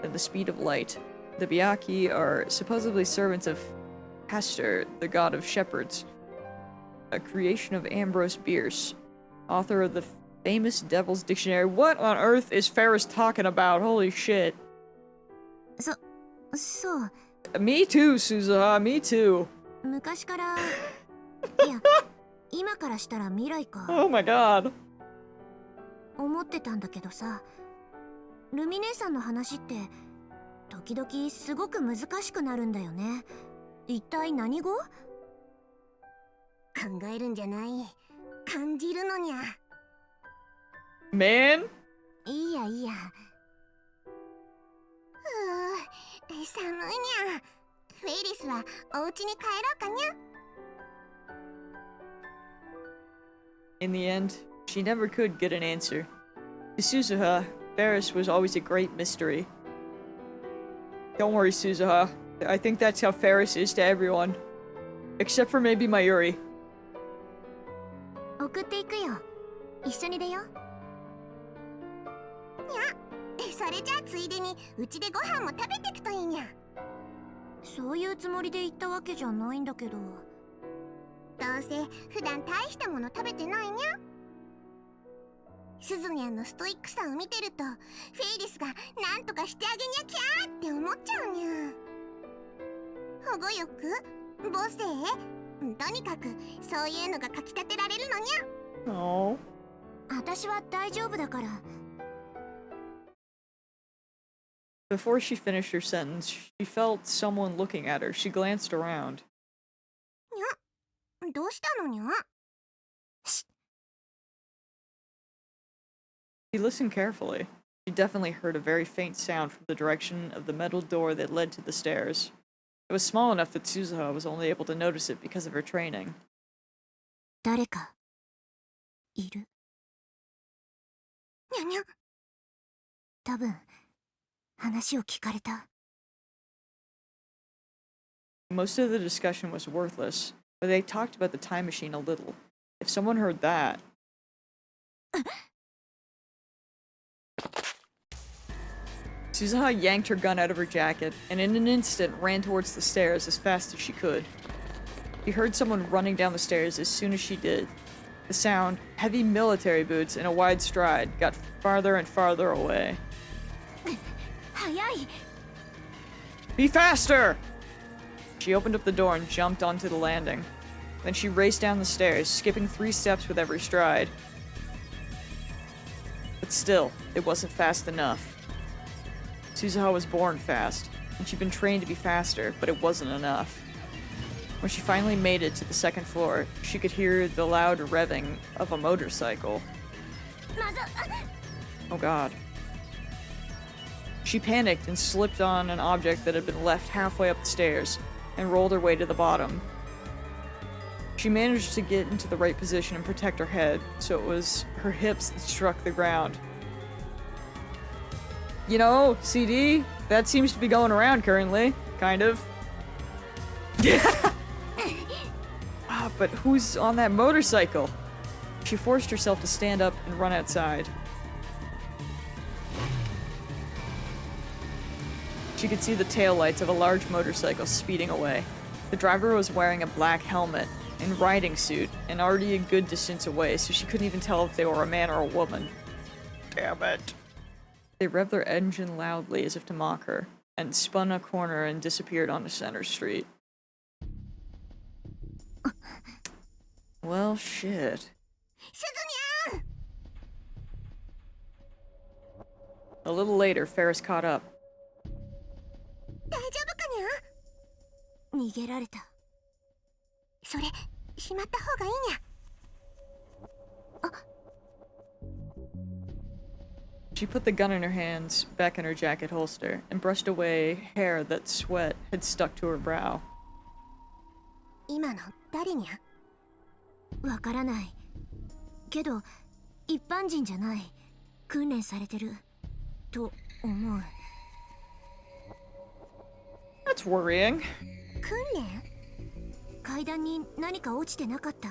[SPEAKER 1] than the speed of light. The Byakhee are supposedly servants of Castor, the god of shepherds, a creation of Ambrose Bierce, author of the famous Devil's Dictionary. What on earth is Ferris talking about? Holy shit.
[SPEAKER 2] So.
[SPEAKER 1] Me too, Suzuha, me too.
[SPEAKER 9] 昔からいや今からしたら未来か
[SPEAKER 1] Oh my god.
[SPEAKER 9] 思ってたんだけどさ、ルミ姉さんの話って時々すごく難しくなるんだよね。一体何語？
[SPEAKER 2] 考えるんじゃない、感じるのにゃ。
[SPEAKER 1] Man?
[SPEAKER 9] いいやいいや。
[SPEAKER 2] 寒いにゃ。フェイリスはお家に帰ろうかにゃ。
[SPEAKER 1] In the end, she never could get an answer. To Suzuha, Ferris was always a great mystery. Don't worry, Suzuha. I think that's how Ferris is to everyone. Except for maybe Mayuri.
[SPEAKER 9] 送っていくよ。一緒に出よう。
[SPEAKER 2] それじゃあついでにうちでご飯も食べてくといいにゃ。
[SPEAKER 9] そういうつもりで言ったわけじゃないんだけど。
[SPEAKER 2] どうせ普段大したもの食べてないにゃ。スズニャンのストイックさを見てるとフェイリスがなんとかしてあげにゃきゃーって思っちゃうにゃ。保護欲、母性、とにかくそういうのがかきたてられるのにゃ。
[SPEAKER 1] Oh.
[SPEAKER 9] 私は大丈夫だから。
[SPEAKER 1] Before she finished her sentence, she felt someone looking at her. She glanced around.
[SPEAKER 2] にゃ、どうしたのにゃ。
[SPEAKER 1] She listened carefully. She definitely heard a very faint sound from the direction of the metal door that led to the stairs. It was small enough that Suzuha was only able to notice it because of her training.
[SPEAKER 9] 誰かいる。
[SPEAKER 2] にゃにゃ。
[SPEAKER 9] 多分話を聞かれた。
[SPEAKER 1] Most of the discussion was worthless, but they talked about the time machine a little. If someone heard that... Suzuha yanked her gun out of her jacket, and in an instant ran towards the stairs as fast as she could. She heard someone running down the stairs as soon as she did. The sound, heavy military boots in a wide stride, got farther and farther away.
[SPEAKER 9] 早い。
[SPEAKER 1] Be faster! She opened up the door and jumped onto the landing. Then she raced down the stairs, skipping 3 steps with every stride. But still, it wasn't fast enough. Suzuha was born fast, and she'd been trained to be faster, but it wasn't enough. When she finally made it to the 2nd floor, she could hear the loud revving of a motorcycle. Oh god. She panicked and slipped on an object that had been left halfway up the stairs, and rolled her way to the bottom. She managed to get into the right position and protect her head, so it was her hips that struck the ground. You know, CD, that seems to be going around currently. Kind of. But who's on that motorcycle? She forced herself to stand up and run outside. She could see the taillights of a large motorcycle speeding away. The driver was wearing a black helmet and riding suit and already a good distance away, so she couldn't even tell if they were a man or a woman. Damn it. They revved their engine loudly as if to mock her, and spun a corner and disappeared onto Center Street. Well, shit. A little later, Ferris caught up.
[SPEAKER 9] 大丈夫かにゃ。逃げられた。それ、しまった方がいいにゃ。
[SPEAKER 1] She put the gun in her hands, back in her jacket holster, and brushed away hair that sweat had stuck to her brow.
[SPEAKER 9] 今の誰にゃ。わからない。けど、一般人じゃない。訓練されてる。と思う。
[SPEAKER 1] That's worrying.
[SPEAKER 9] 訓練？階段に何か落ちてなかった？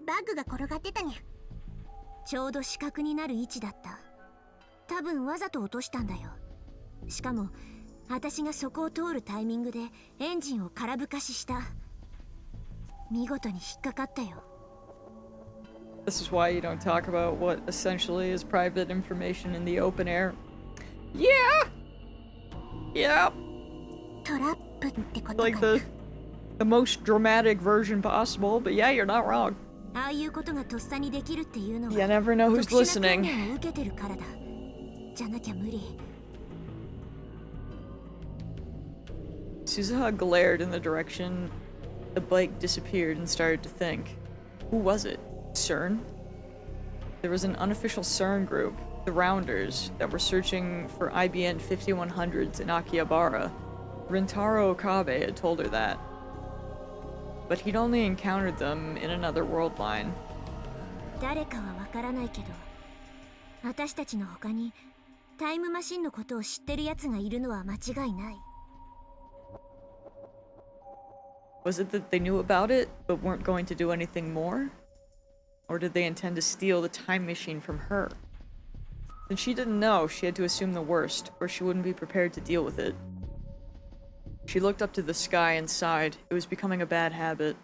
[SPEAKER 9] バッグが転がってたにゃ。ちょうど死角になる位置だった。多分わざと落としたんだよ。しかも、私がそこを通るタイミングでエンジンを空ぶかしした。見事に引っかかったよ。
[SPEAKER 1] This is why you don't talk about what essentially is private information in the open air. Yeah! Yeah!
[SPEAKER 9] トラップってことか
[SPEAKER 1] Like
[SPEAKER 9] な。
[SPEAKER 1] the most dramatic version possible, but yeah, you're not wrong.
[SPEAKER 9] ああいうことがとっさにできるっていうのは
[SPEAKER 1] You never know who's
[SPEAKER 9] 特殊な訓
[SPEAKER 1] listening.
[SPEAKER 9] 練を受けてるからだ。じゃなきゃ無理。
[SPEAKER 1] Suzuha glared in the direction the bike disappeared and started to think. Who was it? CERN? There was an unofficial CERN group, the Rounders, that were searching for IBN 5100s in Akihabara. Rintaro Okabe had told her that. But he'd only encountered them in another world line.
[SPEAKER 9] 誰かはわからないけど、私たちの他にタイムマシンのことを知ってる奴がいるのは間違いない。
[SPEAKER 1] Was it that they knew about it, but weren't going to do anything more? Or did they intend to steal the time machine from her? Since she didn't know, she had to assume the worst, or she wouldn't be prepared to deal with it. She looked up to the sky and sighed. It was becoming a bad habit.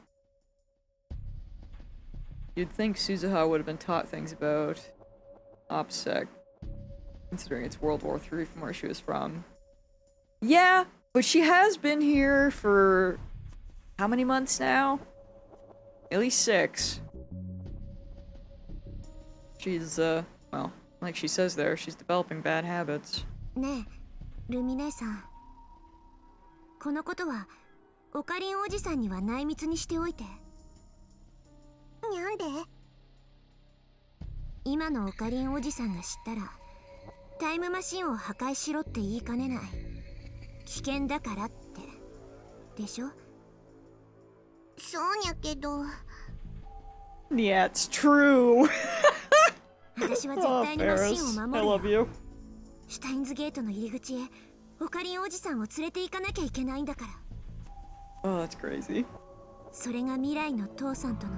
[SPEAKER 1] You'd think Suzuha would have been taught things about OPSEC, considering it's World War III from where she was from. Yeah, but she has been here for how many months now? At least 6. She's, well, like she says there, she's developing bad habits.
[SPEAKER 9] ねえ、ルミ姉さん。このことはオカリンおじさんには内密にしておいて。なんで？今のオカリンおじさんが知ったらタイムマシンを破壊しろって言いかねない。危険だからって。でしょ？そうにゃけど。
[SPEAKER 1] Yeah, it's true.
[SPEAKER 9] 私は絶
[SPEAKER 1] Oh,
[SPEAKER 9] 対にマシン
[SPEAKER 1] Ferris,
[SPEAKER 9] を
[SPEAKER 1] I
[SPEAKER 9] 守る
[SPEAKER 1] love
[SPEAKER 9] よ。
[SPEAKER 1] you.
[SPEAKER 9] シュタインズゲートの入り口へオカリンおじさんを連れて行かなきゃいけないんだから。
[SPEAKER 1] Oh, that's crazy.
[SPEAKER 9] それが未来の父さんとの、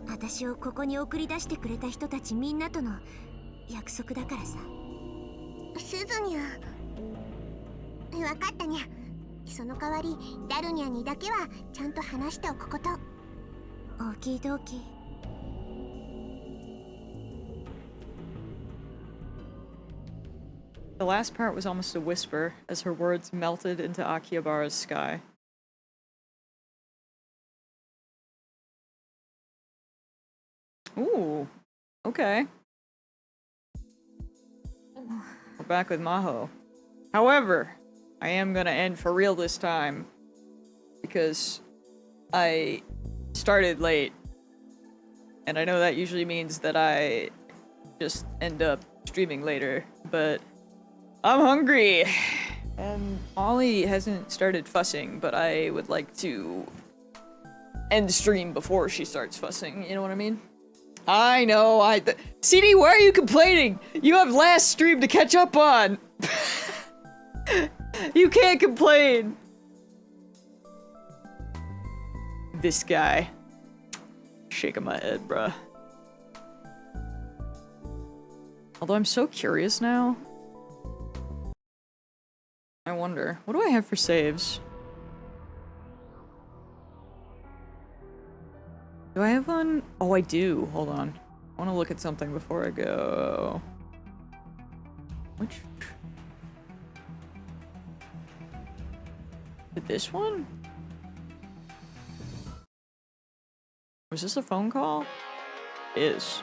[SPEAKER 9] 私をここに送り出してくれた人たちみんなとの約束だからさ。
[SPEAKER 2] すずにゃん、わかったにゃ。その代わりダルニャにだけはちゃんと話しておくこと。
[SPEAKER 9] オーキードーキー。
[SPEAKER 1] The last part was almost a whisper as her words melted into Akihabara's sky. Ooh, okay. We're back with Maho. However, I am gonna end for real this time because I started late. And I know that usually means that I just end up streaming later, but I'm hungry! And Ollie hasn't started fussing, but I would like to end stream before she starts fussing, you know what I mean? I know, CD, why are you complaining? You have last stream to catch up on! You can't complain! This guy. Shaking my head, bruh. Although I'm so curious now. I wonder, what do I have for saves? Do I have one? Oh, I do. Hold on. I want to look at something before I go. Which? This one? Was this a phone call? It is.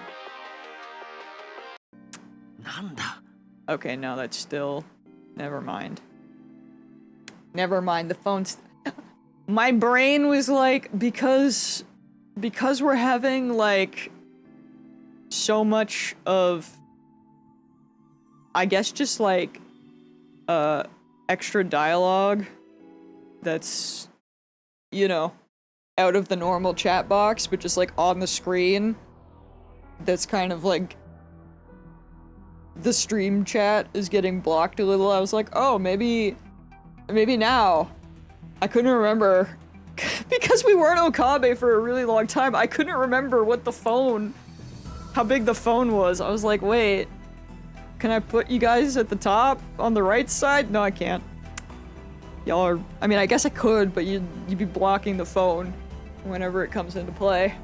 [SPEAKER 5] Nanda.
[SPEAKER 1] Okay, no, that's still... Never mind. Never mind, the phone's... My brain was like, because we're having, like, so much of... I guess just, like, extra dialogue that's, you know, out of the normal chat box, but just, like, on the screen. That's kind of, like... The stream chat is getting blocked a little. I was like, oh, maybe now. I couldn't remember. Because we weren't Okabe for a really long time, I couldn't remember what the phone... How big the phone was. I was like, wait. Can I put you guys at the top? On the right side? No, I can't. Y'all are... I mean, I guess I could, but you'd be blocking the phone whenever it comes into play.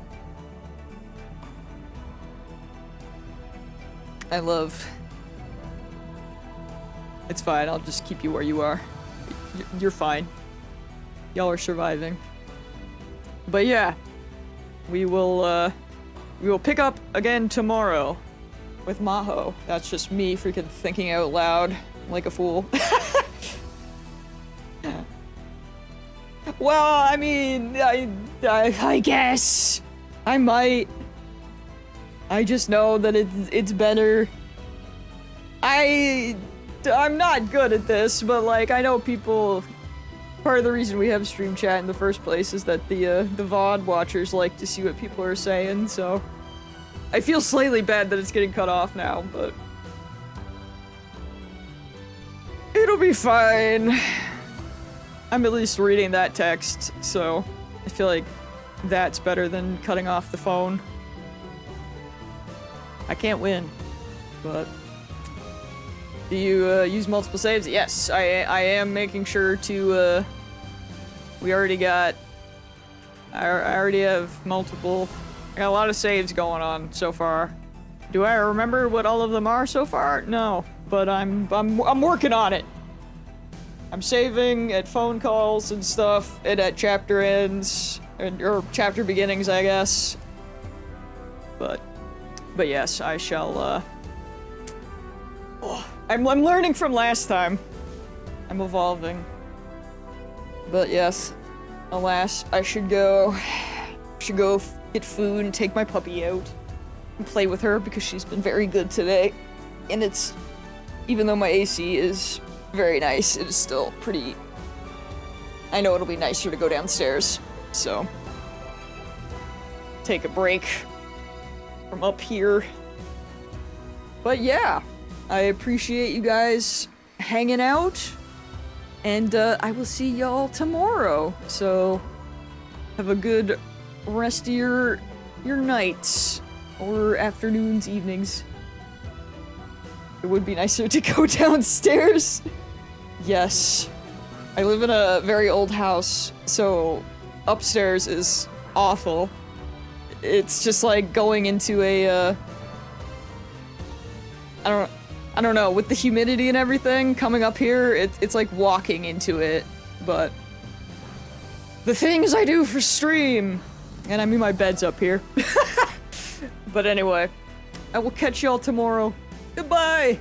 [SPEAKER 1] I love... It's fine, I'll just keep you where you are. You're fine. Y'all are surviving. But yeah, we will pick up again tomorrow with Maho. That's just me freaking thinking out loud like a fool. Well, I mean, I guess I might. I just know that it's better. I'm not good at this, but like I know people. Part of the reason we have stream chat in the first place is that the VOD watchers like to see what people are saying. So I feel slightly bad that it's getting cut off now, but it'll be fine. I'm at least reading that text, so I feel like that's better than cutting off the phone. I can't win, but do you use multiple saves? Yes, I am making sure to, we already got, I already have multiple, I got a lot of saves going on so far. Do I remember what all of them are so far? No, but I'm working on it. I'm saving at phone calls and stuff, and at chapter ends, or chapter beginnings, I guess. But yes, I shall, I'm learning from last time. I'm evolving. But yes, alas, I should go get food and take my puppy out and play with her because she's been very good today. And it's, even though my AC is very nice, it is still pretty, I know it'll be nicer to go downstairs, so take a break from up here. But yeah, I appreciate you guys hanging out. And I will see y'all tomorrow. So have a good rest of your nights or afternoons, evenings. It would be nicer to go downstairs. Yes. I live in a very old house, so upstairs is awful. It's just like going into a I don't know, with the humidity and everything coming up here, it's like walking into it. But the things I do for stream, and I mean my bed's up here. But anyway, I will catch y'all tomorrow. Goodbye!